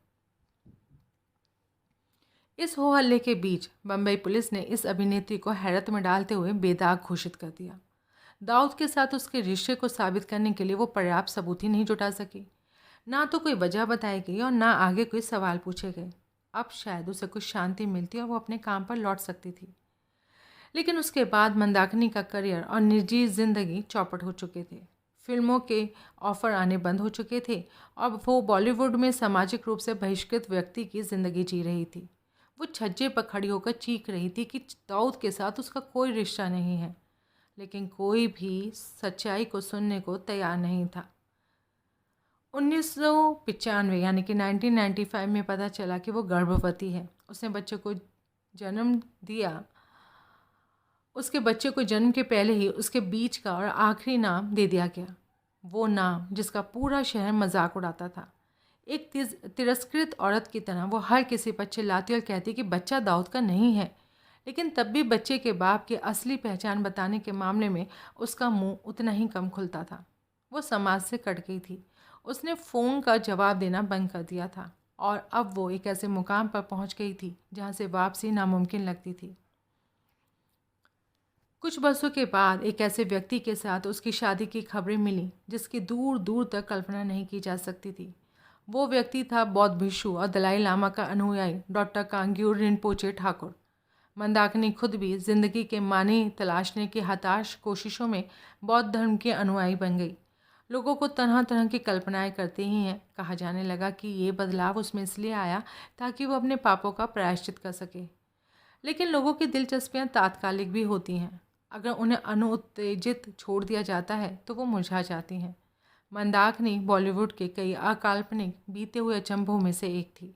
इस हो हल्ले के बीच बम्बई पुलिस ने इस अभिनेत्री को हैरत में डालते हुए बेदाग घोषित कर दिया। दाऊद के साथ उसके रिश्ते को साबित करने के लिए वो पर्याप्त सबूत ही नहीं जुटा सकी। ना तो कोई वजह बताई गई और ना आगे कोई सवाल पूछे गए। अब शायद उसे कुछ शांति मिलती और वो अपने काम पर लौट सकती थी। लेकिन उसके बाद मंदाकिनी का करियर और निजी जिंदगी चौपट हो चुके थे। फिल्मों के ऑफर आने बंद हो चुके थे और वो बॉलीवुड में सामाजिक रूप से बहिष्कृत व्यक्ति की ज़िंदगी जी रही थी। वो छज्जे पर खड़ी होकर चीख रही थी कि दाऊद के साथ उसका कोई रिश्ता नहीं है, लेकिन कोई भी सच्चाई को सुनने को तैयार नहीं था। 1995 यानी कि 1995 में पता चला कि वो गर्भवती है। उसने बच्चे को जन्म दिया। उसके बच्चे को जन्म के पहले ही उसके बीच का और आखिरी नाम दे दिया गया, वो नाम जिसका पूरा शहर मजाक उड़ाता था। एक तिरस्कृत औरत की तरह वो हर किसी पर चिल्लाती और कहती कि बच्चा दाऊद का नहीं है, लेकिन तब भी बच्चे के बाप की असली पहचान बताने के मामले में उसका मुंह उतना ही कम खुलता था। वो समाज से कट गई थी। उसने फ़ोन का जवाब देना बंद कर दिया था और अब वो एक ऐसे मुकाम पर पहुंच गई थी जहां से वापसी नामुमकिन लगती थी। कुछ बरसों के बाद एक ऐसे व्यक्ति के साथ उसकी शादी की खबरें मिली जिसकी दूर दूर तक कल्पना नहीं की जा सकती थी। वो व्यक्ति था बौद्ध भिक्षु और दलाई लामा का अनुयायी डॉक्टर कांग्यूर रिनपोचे ठाकुर। मंदाकिनी खुद भी जिंदगी के मानी तलाशने की हताश कोशिशों में बौद्ध धर्म के अनुयायी बन गई। लोगों को तरह तरह की कल्पनाएं करते ही हैं। कहा जाने लगा कि ये बदलाव उसमें इसलिए आया ताकि वो अपने पापों का प्रायश्चित कर सके। लेकिन लोगों की दिलचस्पियां तात्कालिक भी होती हैं। अगर उन्हें अनुत्तेजित छोड़ दिया जाता है तो वो मुरझा जाती हैं। मंदाकिनी बॉलीवुड के कई अकाल्पनिक बीते हुए अचंभों में से एक थी।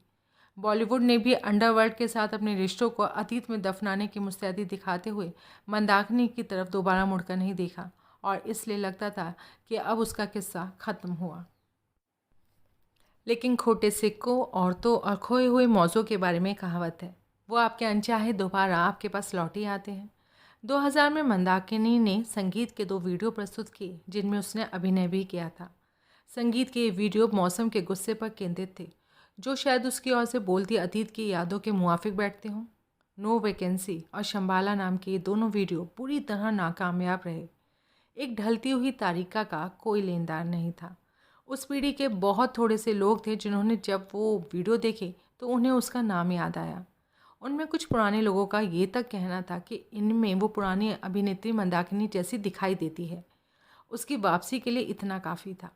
बॉलीवुड ने भी अंडरवर्ल्ड के साथ अपने रिश्तों को अतीत में दफनाने की मुस्तैदी दिखाते हुए मंदाकिनी की तरफ दोबारा मुड़कर नहीं देखा और इसलिए लगता था कि अब उसका किस्सा खत्म हुआ। लेकिन खोटे सिक्कों, औरतों और खोए हुए मौज़ों के बारे में कहावत है, वो आपके अनचाहे दोबारा आपके पास लौट ही आते हैं। 2000 में मंदाकिनी ने संगीत के 2 वीडियो प्रस्तुत किए जिनमें उसने अभिनय भी किया था। संगीत के ये वीडियो मौसम के गुस्से पर केंद्रित थे, जो शायद उसकी ओर से बोलती अतीत की यादों के मुआफिक बैठते हों। नो वैकेंसी और शंबाला नाम के ये दोनों वीडियो पूरी तरह नाकामयाब रहे। एक ढलती हुई तारिका का कोई लेनदार नहीं था। उस पीढ़ी के बहुत थोड़े से लोग थे जिन्होंने जब वो वीडियो देखे तो उन्हें उसका नाम याद आया। उनमें कुछ पुराने लोगों का ये तक कहना था कि इनमें वो पुरानी अभिनेत्री मंदाकिनी जैसी दिखाई देती है। उसकी वापसी के लिए इतना काफ़ी था।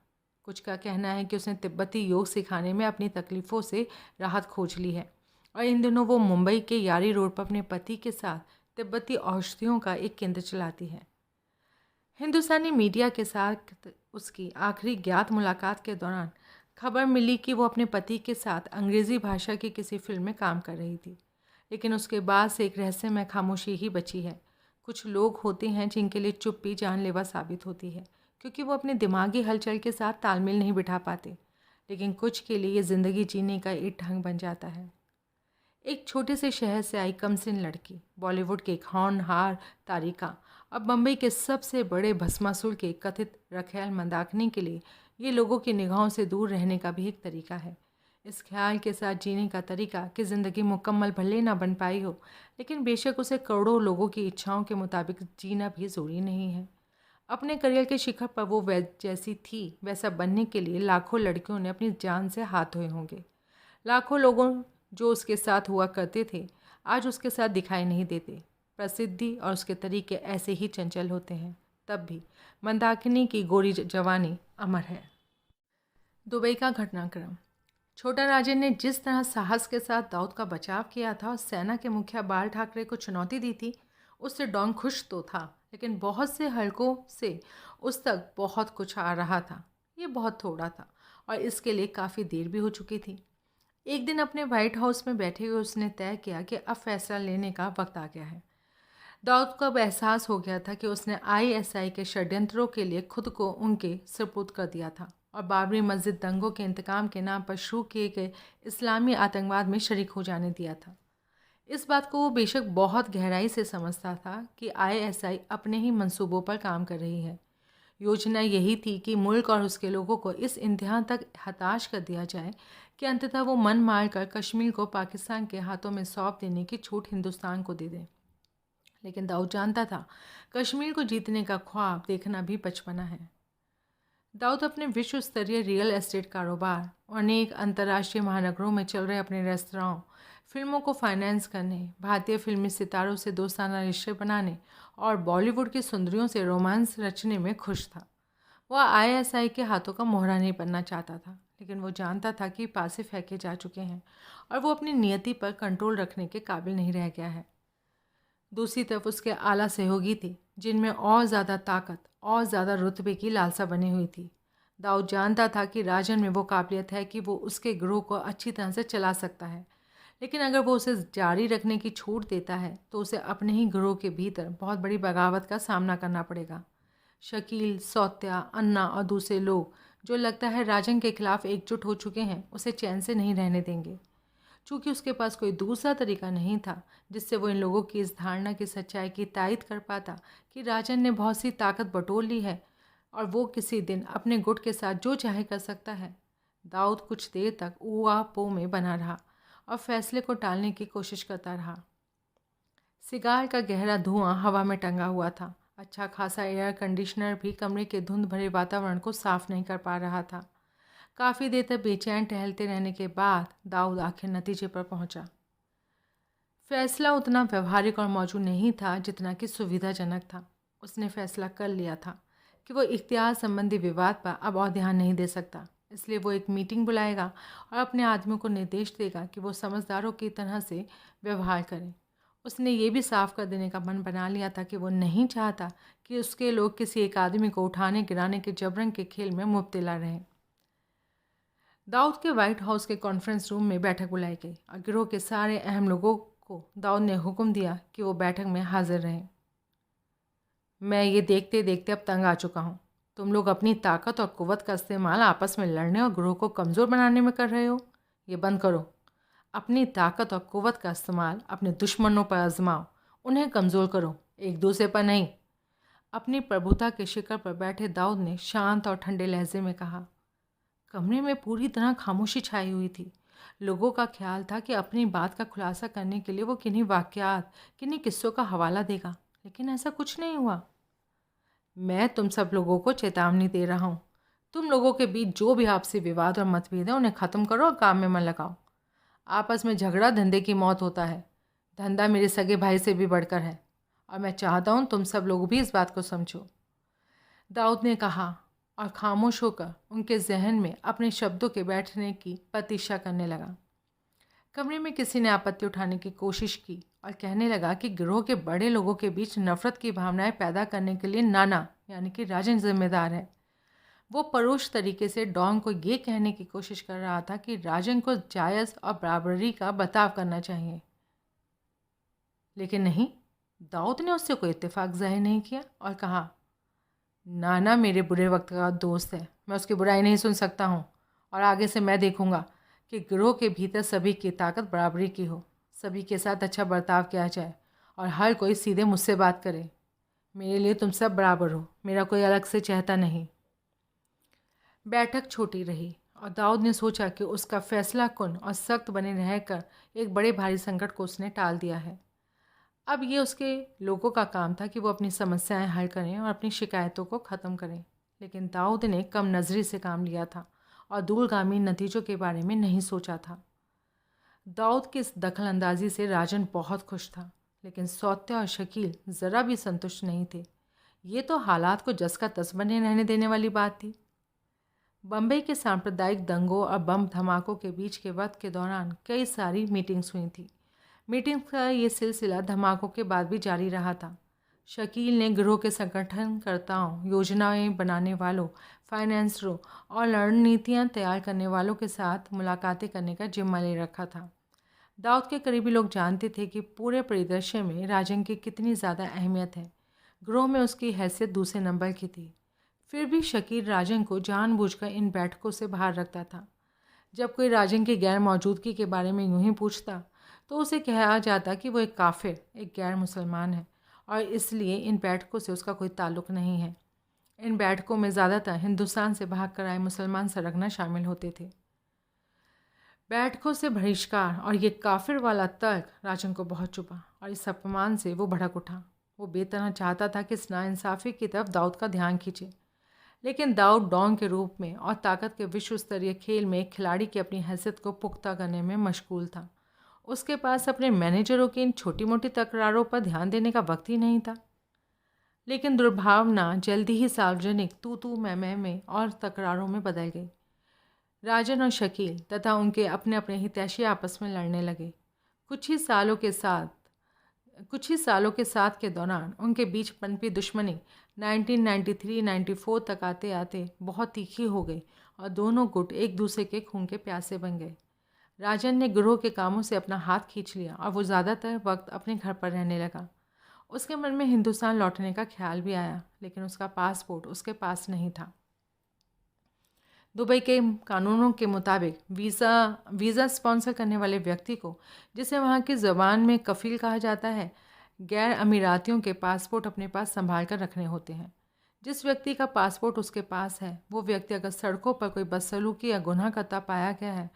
कुछ का कहना है कि उसने तिब्बती योग सिखाने में अपनी तकलीफ़ों से राहत खोज ली है और इन दिनों वो मुंबई के यारी रोड पर अपने पति के साथ तिब्बती औषधियों का एक केंद्र चलाती है। हिंदुस्तानी मीडिया के साथ उसकी आखिरी ज्ञात मुलाकात के दौरान खबर मिली कि वो अपने पति के साथ अंग्रेज़ी भाषा की किसी फिल्म में काम कर रही थी, लेकिन उसके बाद से एक रहस्यमय खामोशी ही बची है। कुछ लोग होते हैं जिनके लिए चुप्पी जानलेवा साबित होती है क्योंकि वो अपने दिमागी हलचल के साथ तालमेल नहीं बिठा पाते, लेकिन कुछ के लिए ये ज़िंदगी जीने का एक ढंग बन जाता है। एक छोटे से शहर से आई कमसिन लड़की, बॉलीवुड के एक होनहार तारिका, अब मुंबई के सबसे बड़े भस्मासुर के कथित रखैल मंदाकिनी के लिए ये लोगों की निगाहों से दूर रहने का भी एक तरीका है। इस ख्याल के साथ जीने का तरीका कि ज़िंदगी मुकम्मल भले ना बन पाई हो, लेकिन बेशक उसे करोड़ों लोगों की इच्छाओं के मुताबिक जीना भी ज़रूरी नहीं है। अपने करियर के शिखर पर वो जैसी थी वैसा बनने के लिए लाखों लड़कियों ने अपनी जान से हाथ धोए होंगे। लाखों लोगों जो उसके साथ हुआ करते थे आज उसके साथ दिखाई नहीं देते। प्रसिद्धि और उसके तरीके ऐसे ही चंचल होते हैं। तब भी मंदाकिनी की गोरी जवानी अमर है। दुबई का घटनाक्रम। छोटा राजन ने जिस तरह साहस के साथ दाऊद का बचाव किया था और सेना के मुखिया बाल ठाकरे को चुनौती दी थी, उससे डॉन खुश तो था, लेकिन बहुत से हलकों से उस तक बहुत कुछ आ रहा था। ये बहुत थोड़ा था और इसके लिए काफ़ी देर भी हो चुकी थी। एक दिन अपने व्हाइट हाउस में बैठे हुए उसने तय किया कि अब फैसला लेने का वक्त आ गया है। दाऊद को अब एहसास हो गया था कि उसने आईएसआई के षड्यंत्रों के लिए खुद को उनके सुपुर्द कर दिया था और बाबरी मस्जिद दंगों के इंतकाम के नाम पर शुरू किए गए इस्लामी आतंकवाद में शरीक हो जाने दिया था। इस बात को वो बेशक बहुत गहराई से समझता था कि आईएसआई अपने ही मंसूबों पर काम कर रही है। योजना यही थी कि मुल्क और उसके लोगों को इस इंतहा तक हताश कर दिया जाए कि अंततः वो मन मार कर कश्मीर को पाकिस्तान के हाथों में सौंप देने की छूट हिंदुस्तान को दे दें। लेकिन दाऊद जानता था कश्मीर को जीतने का ख्वाब देखना भी बचपना है। दाऊद अपने विश्व स्तरीय रियल एस्टेट कारोबार और अनेक अंतर्राष्ट्रीय महानगरों में चल रहे अपने रेस्तरां, फिल्मों को फाइनेंस करने, भारतीय फिल्मी सितारों से दोस्ताना रिश्ते बनाने और बॉलीवुड की सुंदरियों से रोमांस रचने में खुश था। वह आईएसआई के हाथों का मोहरा नहीं बनना चाहता था, लेकिन वो जानता था कि पासे फेंके जा चुके हैं और वो अपनी नियति पर कंट्रोल रखने के काबिल नहीं रह गया है। दूसरी तरफ उसके आला सहयोगी थे जिनमें और ज़्यादा ताकत और ज़्यादा रुतबे की लालसा बनी हुई थी। दाऊद जानता था कि राजन में वो काबिलियत है कि वो उसके गिरोह को अच्छी तरह से चला सकता है, लेकिन अगर वो उसे जारी रखने की छूट देता है तो उसे अपने ही गिरोह के भीतर बहुत बड़ी बगावत का सामना करना पड़ेगा। शकील, सौत्या, अन्ना और दूसरे लोग जो लगता है राजन के खिलाफ एकजुट हो चुके हैं उसे चैन से नहीं रहने देंगे। चूँकि उसके पास कोई दूसरा तरीका नहीं था जिससे वो इन लोगों की इस धारणा की सच्चाई की तायद कर पाता कि राजन ने बहुत सी ताकत बटोर ली है और वो किसी दिन अपने गुट के साथ जो चाहे कर सकता है। दाऊद कुछ देर तक ऊआ पो में बना रहा और फैसले को टालने की कोशिश करता रहा। सिगार का गहरा धुआं हवा में टंगा हुआ था। अच्छा खासा एयर कंडीशनर भी कमरे के धुंध भरे वातावरण को साफ नहीं कर पा रहा था। काफ़ी देर तक बेचैन टहलते रहने के बाद दाऊद आखिर नतीजे पर पहुंचा। फैसला उतना व्यवहारिक और मौजूद नहीं था जितना कि सुविधाजनक था। उसने फैसला कर लिया था कि वो इख्तियार संबंधी विवाद पर अब और ध्यान नहीं दे सकता, इसलिए वो एक मीटिंग बुलाएगा और अपने आदमियों को निर्देश देगा कि वो समझदारों की तरह से व्यवहार करें। उसने ये भी साफ कर देने का मन बना लिया था कि वो नहीं चाहता कि उसके लोग किसी एक आदमी को उठाने गिराने के जबरन के खेल में मुब्तला रहें। दाऊद के व्हाइट हाउस के कॉन्फ्रेंस रूम में बैठक बुलाई गई और गिरोह के सारे अहम लोगों को दाऊद ने हुक्म दिया कि वो बैठक में हाजिर रहें। मैं ये देखते देखते अब तंग आ चुका हूँ। तुम लोग अपनी ताकत और कुव्वत का इस्तेमाल आपस में लड़ने और गिरोह को कमज़ोर बनाने में कर रहे हो। ये बंद करो। अपनी ताकत और कुव्वत का इस्तेमाल अपने दुश्मनों पर आजमाओ, उन्हें कमज़ोर करो, एक दूसरे पर नहीं। अपनी प्रभुता के शिखर पर बैठे दाऊद ने शांत और ठंडे लहजे में कहा। कमरे में पूरी तरह खामोशी छाई हुई थी। लोगों का ख्याल था कि अपनी बात का खुलासा करने के लिए वो किन्हीं वाक़यात, किन्हीं किस्सों का हवाला देगा, लेकिन ऐसा कुछ नहीं हुआ। मैं तुम सब लोगों को चेतावनी दे रहा हूँ। तुम लोगों के बीच जो भी आपसी विवाद और मतभेद है उन्हें ख़त्म करो और काम में मन लगाओ। आपस में झगड़ा धंधे की मौत होता है। धंधा मेरे सगे भाई से भी बढ़कर है और मैं चाहता हूँ तुम सब लोग भी इस बात को समझो। दाऊद ने कहा और खामोश होकर उनके जहन में अपने शब्दों के बैठने की प्रतीक्षा करने लगा। कमरे में किसी ने आपत्ति उठाने की कोशिश की और कहने लगा कि गिरोह के बड़े लोगों के बीच नफरत की भावनाएं पैदा करने के लिए नाना यानी कि राजन जिम्मेदार है। वो परोक्ष तरीके से डॉन को ये कहने की कोशिश कर रहा था कि राजन को जायज़ और बराबरी का बर्ताव करना चाहिए, लेकिन नहीं, दाऊद ने उससे कोई इत्तेफाक जाहिर नहीं किया और कहा, नाना मेरे बुरे वक्त का दोस्त है, मैं उसकी बुराई नहीं सुन सकता हूँ और आगे से मैं देखूँगा कि गिरोह के भीतर सभी की ताकत बराबरी की हो, सभी के साथ अच्छा बर्ताव किया जाए और हर कोई सीधे मुझसे बात करे। मेरे लिए तुम सब बराबर हो, मेरा कोई अलग से चाहता नहीं। बैठक छोटी रही और दाऊद ने सोचा कि उसका फैसला कुन और सख्त बने रहकर एक बड़े भारी संकट को उसने टाल दिया है। अब ये उसके लोगों का काम था कि वो अपनी समस्याएं हल करें और अपनी शिकायतों को ख़त्म करें, लेकिन दाऊद ने कम नज़री से काम लिया था और दूरगामी नतीजों के बारे में नहीं सोचा था। दाऊद की इस दखल अंदाजी से राजन बहुत खुश था, लेकिन सौत्या और शकील ज़रा भी संतुष्ट नहीं थे। ये तो हालात को जस का तस बने रहने देने वाली बात थी। बम्बई के सांप्रदायिक दंगों और बम धमाकों के बीच के वक्त के दौरान कई सारी मीटिंग्स हुई थी। मीटिंग का ये सिलसिला धमाकों के बाद भी जारी रहा था। शकील ने गिरोह के संगठनकर्ताओं, योजनाएं बनाने वालों, फाइनेंसरों और रणनीतियां तैयार करने वालों के साथ मुलाकातें करने का जिम्मा ले रखा था। दाऊद के करीबी लोग जानते थे कि पूरे परिदृश्य में राजन की कितनी ज़्यादा अहमियत है। गिरोह में उसकी हैसियत दूसरे नंबर की थी। फिर भी शकील राजन को जानबूझकर इन बैठकों से बाहर रखता था। जब कोई राजन की गैर मौजूदगी के बारे में यूं ही पूछता तो उसे कहा जाता कि वो एक काफिर, एक गैर मुसलमान है और इसलिए इन बैठकों से उसका कोई ताल्लुक़ नहीं है। इन बैठकों में ज़्यादातर हिंदुस्तान से भाग कर आए मुसलमान सरगना शामिल होते थे। बैठकों से बहिष्कार और ये काफिर वाला तर्क राजन को बहुत चुभा और इस अपमान से वो भड़क उठा। वो बेतरह चाहता था कि इस नाइंसाफ़ी की तरफ दाऊद का ध्यान खींचे, लेकिन दाऊद डॉन के रूप में और ताकत के विश्व स्तरीय खेल में एक खिलाड़ी की अपनी हैसियत को पुख्ता करने में मशगूल था। उसके पास अपने मैनेजरों की इन छोटी मोटी तकरारों पर ध्यान देने का वक्त ही नहीं था। लेकिन दुर्भावना जल्दी ही सार्वजनिक तू तू मैं में और तकरारों में बदल गई। राजन और शकील तथा उनके अपने अपने हितैषी आपस में लड़ने लगे। कुछ ही सालों के साथ के दौरान उनके बीच पनपी दुश्मनी 1993-94 तक आते आते बहुत तीखी हो गई और दोनों गुट एक दूसरे के खून के प्यासे बन गए। राजन ने गिरोह के कामों से अपना हाथ खींच लिया और वो ज़्यादातर वक्त अपने घर पर रहने लगा। उसके मन में हिंदुस्तान लौटने का ख्याल भी आया, लेकिन उसका पासपोर्ट उसके पास नहीं था। दुबई के कानूनों के मुताबिक वीज़ा स्पॉन्सर करने वाले व्यक्ति को, जिसे वहाँ की ज़बान में कफ़ील कहा जाता है, गैर अमीरातियों के पासपोर्ट अपने पास संभाल कर रखने होते हैं। जिस व्यक्ति का पासपोर्ट उसके पास है, वो व्यक्ति अगर सड़कों पर कोई बदसलूकी या गुनाह करता पाया गया है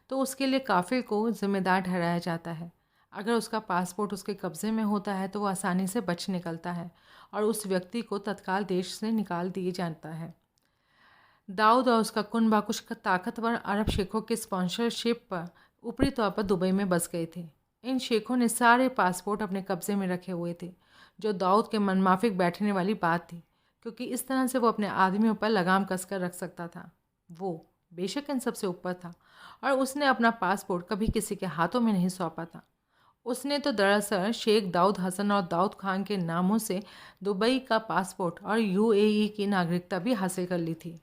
तो उसके लिए काफिल को जिम्मेदार ठहराया जाता है। अगर उसका पासपोर्ट उसके कब्ज़े में होता है तो वो आसानी से बच निकलता है और उस व्यक्ति को तत्काल देश से निकाल दिया जाता है। दाऊद और उसका कुनबा कुछ ताकतवर अरब शेखों की स्पॉन्सरशिप पर ऊपरी तौर पर दुबई में बस गए थे। इन शेखों ने सारे पासपोर्ट अपने कब्ज़े में रखे हुए थे, जो दाऊद के मनमाफिक बैठने वाली बात थी, क्योंकि इस तरह से वो अपने आदमियों पर लगाम कसकर रख सकता था। वो बेशक इन सबसे ऊपर था और उसने अपना पासपोर्ट कभी किसी के हाथों में नहीं सौंपा था। उसने तो दरअसल शेख दाऊद हसन और दाऊद खान के नामों से दुबई का पासपोर्ट और यूएई की नागरिकता भी हासिल कर ली थी।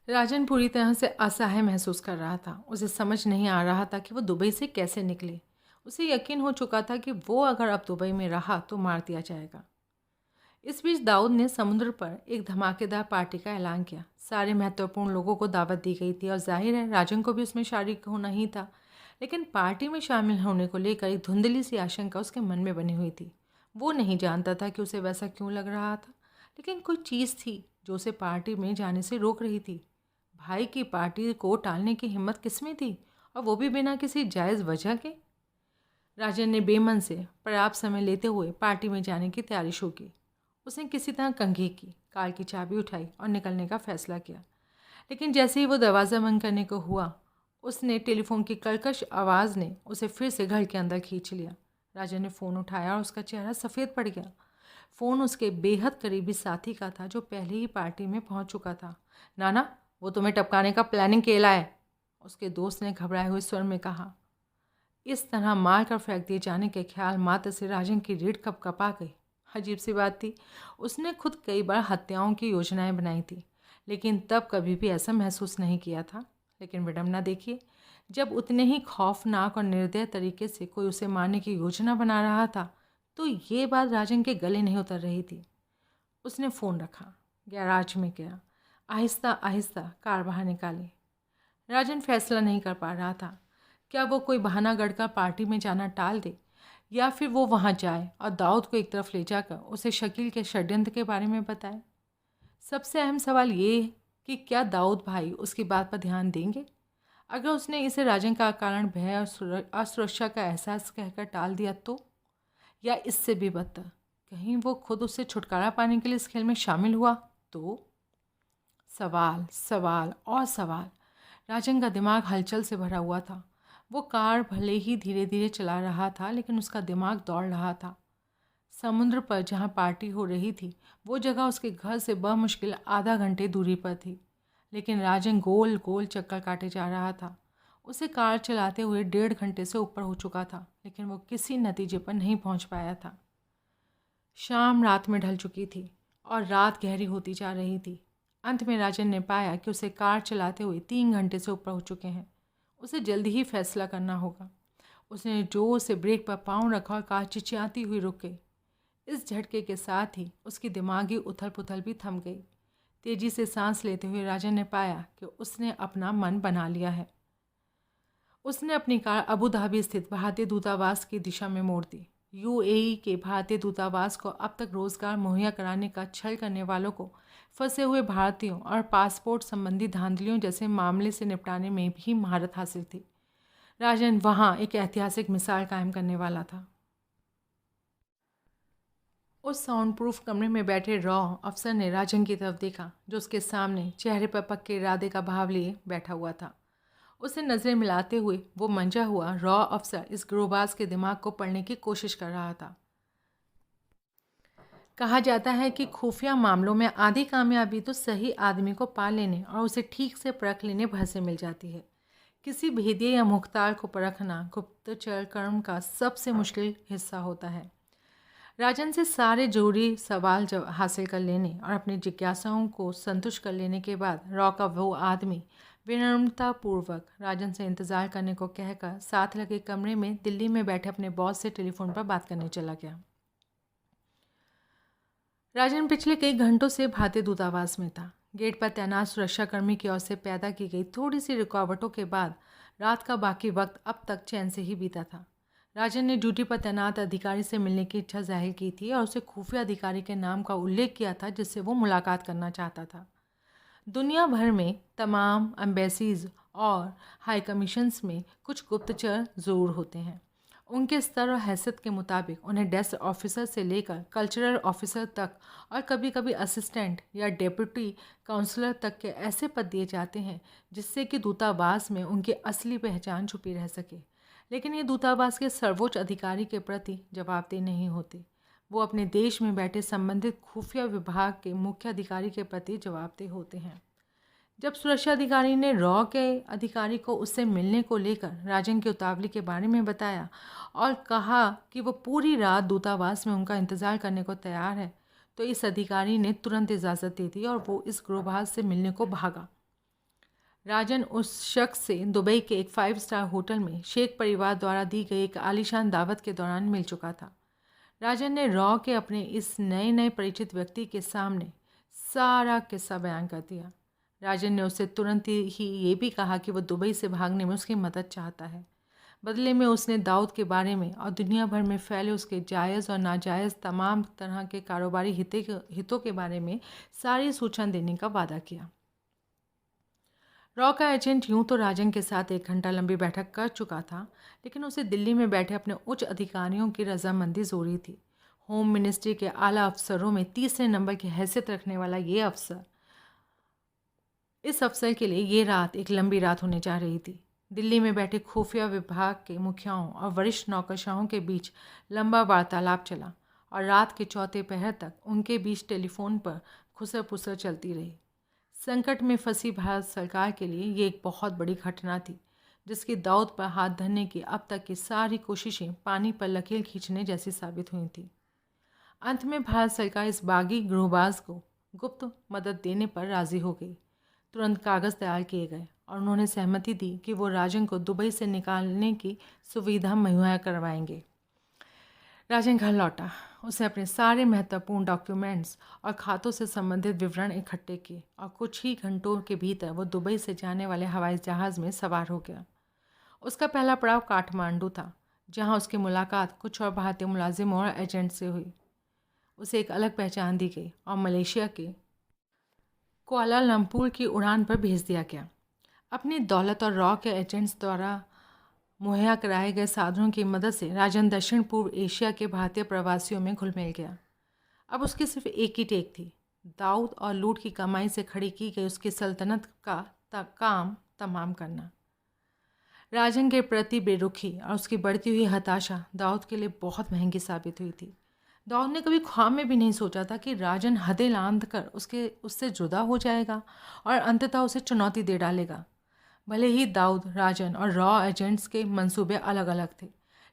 राजन पूरी तरह से असहाय महसूस कर रहा था। उसे समझ नहीं आ रहा था कि वो दुबई से कैसे निकले। उसे यकीन हो चुका था कि वो अगर अब दुबई में रहा तो मार दिया जाएगा। इस बीच दाऊद ने समुद्र पर एक धमाकेदार पार्टी का ऐलान किया। सारे महत्वपूर्ण लोगों को दावत दी गई थी और जाहिर है राजन को भी उसमें शारिक होना ही था, लेकिन पार्टी में शामिल होने को लेकर एक धुंधली सी आशंका उसके मन में बनी हुई थी। वो नहीं जानता था कि उसे वैसा क्यों लग रहा था, लेकिन कोई चीज़ थी जो उसे पार्टी में जाने से रोक रही थी। भाई की पार्टी को टालने की हिम्मत किसमें थी, और वो भी बिना किसी जायज़ वजह के। राजन ने बेमन से पर्याप्त समय लेते हुए पार्टी में जाने की तैयारी शुरू की। उसने किसी तरह कंघी की, कार की चाबी उठाई और निकलने का फैसला किया। लेकिन जैसे ही वो दरवाज़ा बंद करने को हुआ, उसने टेलीफोन की कर्कश आवाज़ ने उसे फिर से घर के अंदर खींच लिया। राजन ने फ़ोन उठाया और उसका चेहरा सफ़ेद पड़ गया। फ़ोन उसके बेहद करीबी साथी का था जो पहले ही पार्टी में पहुंच चुका था। नाना, वो तुम्हें टपकाने का प्लानिंग केला है, उसके दोस्त ने घबराए हुए स्वर में कहा। इस तरह मार कर फेंक दिए जाने के ख्याल मात्र से राजन की रीढ़ कपकपा गई। अजीब सी बात थी, उसने खुद कई बार हत्याओं की योजनाएं बनाई थी, लेकिन तब कभी भी ऐसा महसूस नहीं किया था। लेकिन विडम्बना देखिए, जब उतने ही खौफनाक और निर्दय तरीके से कोई उसे मारने की योजना बना रहा था, तो ये बात राजन के गले नहीं उतर रही थी। उसने फ़ोन रखा, गैराज में गया, आहिस्ता आहिस्ता कार बाहर निकाली। राजन फैसला नहीं कर पा रहा था, क्या वो कोई बहाना गढ़कर पार्टी में जाना टाल दे, या फिर वो वहाँ जाए और दाऊद को एक तरफ ले जाकर उसे शकील के षड्यंत्र के बारे में बताए। सबसे अहम सवाल ये है कि क्या दाऊद भाई उसकी बात पर ध्यान देंगे। अगर उसने इसे राजन का कारण भय और असुरक्षा का एहसास कहकर टाल दिया तो, या इससे भी बदतर, कहीं वो खुद उससे छुटकारा पाने के लिए इस खेल में शामिल हुआ तो। सवाल, सवाल और सवाल। राजन का दिमाग हलचल से भरा हुआ था। वो कार भले ही धीरे धीरे चला रहा था, लेकिन उसका दिमाग दौड़ रहा था। समुद्र पर जहाँ पार्टी हो रही थी, वो जगह उसके घर से बमुश्किल आधा घंटे दूरी पर थी, लेकिन राजन गोल गोल चक्कर काटे जा रहा था। उसे कार चलाते हुए 1.5 घंटे से ऊपर हो चुका था, लेकिन वो किसी नतीजे पर नहीं पहुंच पाया था। शाम रात में ढल चुकी थी और रात गहरी होती जा रही थी। अंत में राजन ने पाया कि उसे कार चलाते हुए 3 घंटे से ऊपर हो चुके हैं। उसे जल्दी ही फैसला करना होगा। उसने जोर से ब्रेक पर पाँव रखा और कार चिचियाती हुई रुक गई। इस झटके के साथ ही उसकी दिमागी उथल पुथल भी थम गई। तेजी से सांस लेते हुए राजन ने पाया कि उसने अपना मन बना लिया है। उसने अपनी कार अबू धाबी स्थित भारतीय दूतावास की दिशा में मोड़ दी। यूएई के भारतीय दूतावास को अब तक रोजगार मुहैया कराने का छल करने वालों को फंसे हुए भारतीयों और पासपोर्ट संबंधी धांधलियों जैसे मामले से निपटाने में भी महारत हासिल थी। राजन वहाँ एक ऐतिहासिक मिसाल कायम करने वाला था। उस साउंड प्रूफ कमरे में बैठे रॉ अफसर ने राजन की तरफ देखा, जो उसके सामने चेहरे पर पक्के इरादे का भाव लिए बैठा हुआ था। उसे नज़रें मिलाते हुए वो मंजा हुआ रॉ अफसर इस गिरोहबाज के दिमाग को पढ़ने की कोशिश कर रहा था। कहा जाता है कि खुफिया मामलों में आधी कामयाबी तो सही आदमी को पा लेने और उसे ठीक से परख लेने भर से मिल जाती है। किसी भेदिए या मुख्तार को परखना गुप्तचर कर्म का सबसे मुश्किल हिस्सा होता है। राजन से सारे जरूरी सवाल हासिल कर लेने और अपनी जिज्ञासाओं को संतुष्ट कर लेने के बाद रॉ का वो आदमी विनम्रतापूर्वक राजन से इंतज़ार करने को कहकर साथ लगे कमरे में दिल्ली में बैठे अपने बॉस से टेलीफोन पर बात करने चला गया। राजन पिछले कई घंटों से भारतीय दूतावास में था। गेट पर तैनात सुरक्षाकर्मी की ओर से पैदा की गई थोड़ी सी रुकावटों के बाद रात का बाकी वक्त अब तक चैन से ही बीता था। राजन ने ड्यूटी पर तैनात अधिकारी से मिलने की इच्छा जाहिर की थी और उसे खुफिया अधिकारी के नाम का उल्लेख किया था जिससे वो मुलाकात करना चाहता था। दुनिया भर में तमाम एम्बेसीज और हाई कमीशंस में कुछ गुप्तचर ज़रूर होते हैं। उनके स्तर और हैसियत के मुताबिक उन्हें डेस्क ऑफिसर से लेकर कल्चरल ऑफिसर तक और कभी कभी असिस्टेंट या डेप्यूटी काउंसलर तक के ऐसे पद दिए जाते हैं जिससे कि दूतावास में उनकी असली पहचान छुपी रह सके। लेकिन ये दूतावास के सर्वोच्च अधिकारी के प्रति जवाबदेह नहीं होते। वो अपने देश में बैठे संबंधित खुफिया विभाग के मुख्य अधिकारी के प्रति जवाबदेह होते हैं। जब सुरक्षा अधिकारी ने रॉ के अधिकारी को उससे मिलने को लेकर राजन की उतावली के बारे में बताया और कहा कि वो पूरी रात दूतावास में उनका इंतज़ार करने को तैयार है, तो इस अधिकारी ने तुरंत इजाज़त दे दी और वो इस गिरोहबाज से मिलने को भागा। राजन उस शख्स से दुबई के एक 5 स्टार होटल में शेख परिवार द्वारा दी गई एक आलीशान दावत के दौरान मिल चुका था। राजन ने रॉ के अपने इस नए परिचित व्यक्ति के सामने सारा किस्सा बयान कर दिया। राजन ने उससे तुरंत ही ये भी कहा कि वह दुबई से भागने में उसकी मदद चाहता है। बदले में उसने दाऊद के बारे में और दुनिया भर में फैले उसके जायज़ और नाजायज़ तमाम तरह के कारोबारी हितों के बारे में सारी सूचना देने का वादा किया। रॉ का एजेंट यूं तो राजन के साथ 1 घंटा लंबी बैठक कर चुका था, लेकिन उसे दिल्ली में बैठे अपने उच्च अधिकारियों की रजामंदी ज़रूरी थी। होम मिनिस्ट्री के आला अफसरों में तीसरे नंबर की हैसियत रखने वाला इस अफसर के लिए ये रात एक लंबी रात होने जा रही थी। दिल्ली में बैठे खुफिया विभाग के मुखियाओं और वरिष्ठ नौकरशाहों के बीच लंबा वार्तालाप चला और रात के चौथे पहर तक उनके बीच टेलीफोन पर खुसर पुसर चलती रही। संकट में फंसी भारत सरकार के लिए ये एक बहुत बड़ी घटना थी, जिसकी दाऊद पर हाथ धरने की अब तक की सारी कोशिशें पानी पर लकीर खींचने जैसी साबित हुई थी। अंत में भारत सरकार इस बागी गिरोहबाज को गुप्त मदद देने पर राज़ी हो गई। तुरंत कागज़ तैयार किए गए और उन्होंने सहमति दी कि वो राजन को दुबई से निकालने की सुविधा मुहैया करवाएंगे। राजन घर लौटा। उसे अपने सारे महत्वपूर्ण डॉक्यूमेंट्स और खातों से संबंधित विवरण इकट्ठे किए और कुछ ही घंटों के भीतर वो दुबई से जाने वाले हवाई जहाज़ में सवार हो गया। उसका पहला पड़ाव काठमांडू था, जहाँ उसकी मुलाकात कुछ और भारतीय मुलाजिमों और एजेंट से हुई। उसे एक अलग पहचान दी गई और मलेशिया के कुआलालंपुर की उड़ान पर भेज दिया गया। अपनी दौलत और रॉ के एजेंट्स द्वारा मुहैया कराए गए साधनों की मदद से राजन दक्षिण पूर्व एशिया के भारतीय प्रवासियों में घुल मिल गया। अब उसकी सिर्फ एक ही टेक थी, दाऊद और लूट की कमाई से खड़ी की गई उसकी सल्तनत का काम तमाम करना। राजन के प्रति बेरुखी और उसकी बढ़ती हुई हताशा दाऊद के लिए बहुत महंगी साबित हुई थी। दाऊद ने कभी ख्वाब में भी नहीं सोचा था कि राजन हदें लांघ कर उससे जुदा हो जाएगा और अंततः उसे चुनौती दे डालेगा। भले ही दाऊद, राजन और रॉ एजेंट्स के मंसूबे अलग अलग थे,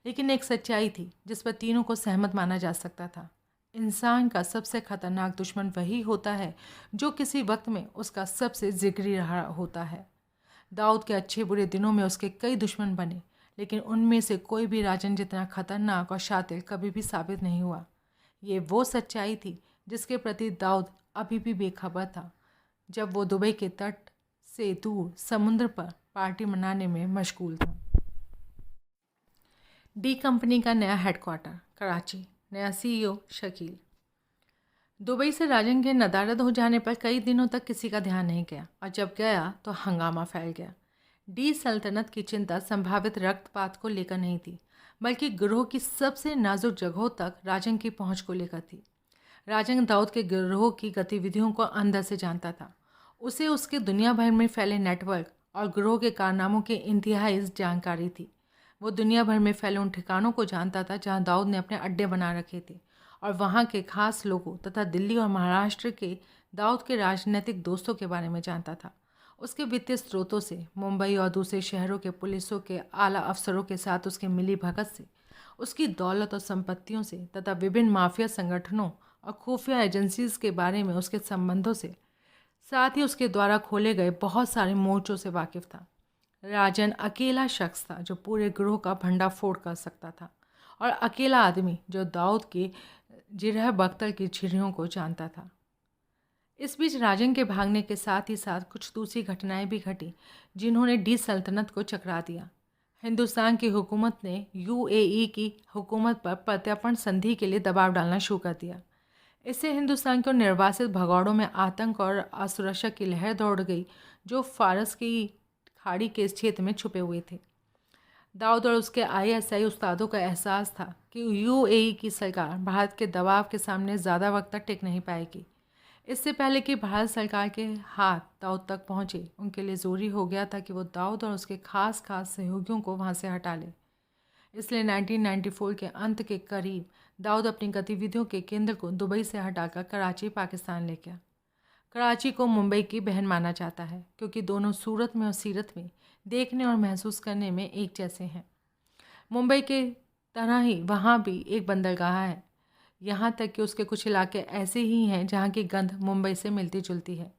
लेकिन एक सच्चाई थी जिस पर तीनों को सहमत माना जा सकता था। इंसान का सबसे खतरनाक दुश्मन वही होता है जो किसी वक्त में उसका सबसे जिगरी रहा होता है। दाऊद के अच्छे बुरे दिनों में उसके कई दुश्मन बने, लेकिन उनमें से कोई भी राजन जितना खतरनाक और शातिर कभी भी साबित नहीं हुआ। ये वो सच्चाई थी जिसके प्रति दाऊद अभी भी बेखबर था, जब वो दुबई के तट से दूर समुद्र पर पार्टी मनाने में मशगूल था। डी कंपनी का नया हेडक्वार्टर कराची, नया सीईओ शकील। दुबई से राजन के नदारद हो जाने पर कई दिनों तक किसी का ध्यान नहीं गया, और जब गया तो हंगामा फैल गया। डी सल्तनत की चिंता संभावित रक्तपात को लेकर नहीं थी, बल्कि गिरोह की सबसे नाजुक जगहों तक राजन की पहुंच को लेकर थी। राजन दाऊद के गिरोह की गतिविधियों को अंदर से जानता था। उसे उसके दुनिया भर में फैले नेटवर्क और गिरोह के कारनामों की इंतहाई जानकारी थी। वो दुनिया भर में फैले उन ठिकानों को जानता था जहां दाऊद ने अपने अड्डे बना रखे थे, और वहां के खास लोगों तथा दिल्ली और महाराष्ट्र के दाऊद के राजनीतिक दोस्तों के बारे में जानता था। उसके वित्तीय स्रोतों से, मुंबई और दूसरे शहरों के पुलिसों के आला अफसरों के साथ उसकी मिली भगत से, उसकी दौलत और संपत्तियों से तथा विभिन्न माफिया संगठनों और खुफिया एजेंसीज के बारे में उसके संबंधों से, साथ ही उसके द्वारा खोले गए बहुत सारे मोर्चों से वाकिफ था। राजन अकेला शख्स था जो पूरे गिरोह का भंडाफोड़ कर सकता था, और अकेला आदमी जो दाऊद के जिरह बख्तर की झिर्रियों को जानता था। इस बीच राजन के भागने के साथ ही साथ कुछ दूसरी घटनाएं भी घटी जिन्होंने डी सल्तनत को चकरा दिया। हिंदुस्तान की हुकूमत ने यूएई की हुकूमत पर प्रत्यर्पण संधि के लिए दबाव डालना शुरू कर दिया। इससे हिंदुस्तान को निर्वासित भगौड़ों में आतंक और असुरक्षा की लहर दौड़ गई जो फारस की खाड़ी के इस क्षेत्र में छुपे हुए थे। दाऊद और उसके आईएसआई उस्तादों का एहसास था कि यूएई की सरकार भारत के दबाव के सामने ज़्यादा वक्त तक टिक नहीं पाएगी। इससे पहले कि भारत सरकार के हाथ दाऊद तक पहुंचे, उनके लिए ज़रूरी हो गया था कि वो दाऊद और उसके खास सहयोगियों को वहां से हटा ले। इसलिए 1994 के अंत के करीब दाऊद अपनी गतिविधियों के केंद्र को दुबई से हटाकर कराची, पाकिस्तान ले गया। कराची को मुंबई की बहन माना जाता है, क्योंकि दोनों सूरत में और सीरत में देखने और महसूस करने में एक जैसे हैं। मुंबई के तरह ही वहाँ भी एक बंदरगाह है, यहाँ तक कि उसके कुछ इलाके ऐसे ही हैं जहाँ की गंध मुंबई से मिलती जुलती है।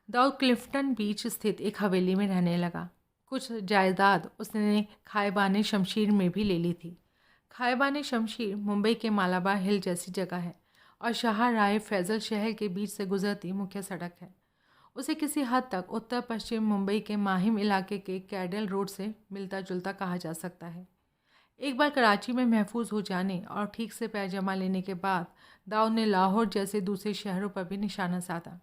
दाऊद क्लिफ्टन बीच स्थित एक हवेली में रहने लगा। कुछ जायदाद उसने खाइबान शमशीर में भी ले ली थी। खाइबान शमशीर मुंबई के मालाबार हिल जैसी जगह है और शाह राय फैज़ल शहर के बीच से गुजरती मुख्य सड़क है। उसे किसी हद तक उत्तर पश्चिम मुंबई के माहिम इलाके के कैडल रोड से मिलता जुलता कहा जा सकता है। एक बार कराची में महफूज हो जाने और ठीक से पैर जमा लेने के बाद दाऊद ने लाहौर जैसे दूसरे शहरों पर भी निशाना साधा।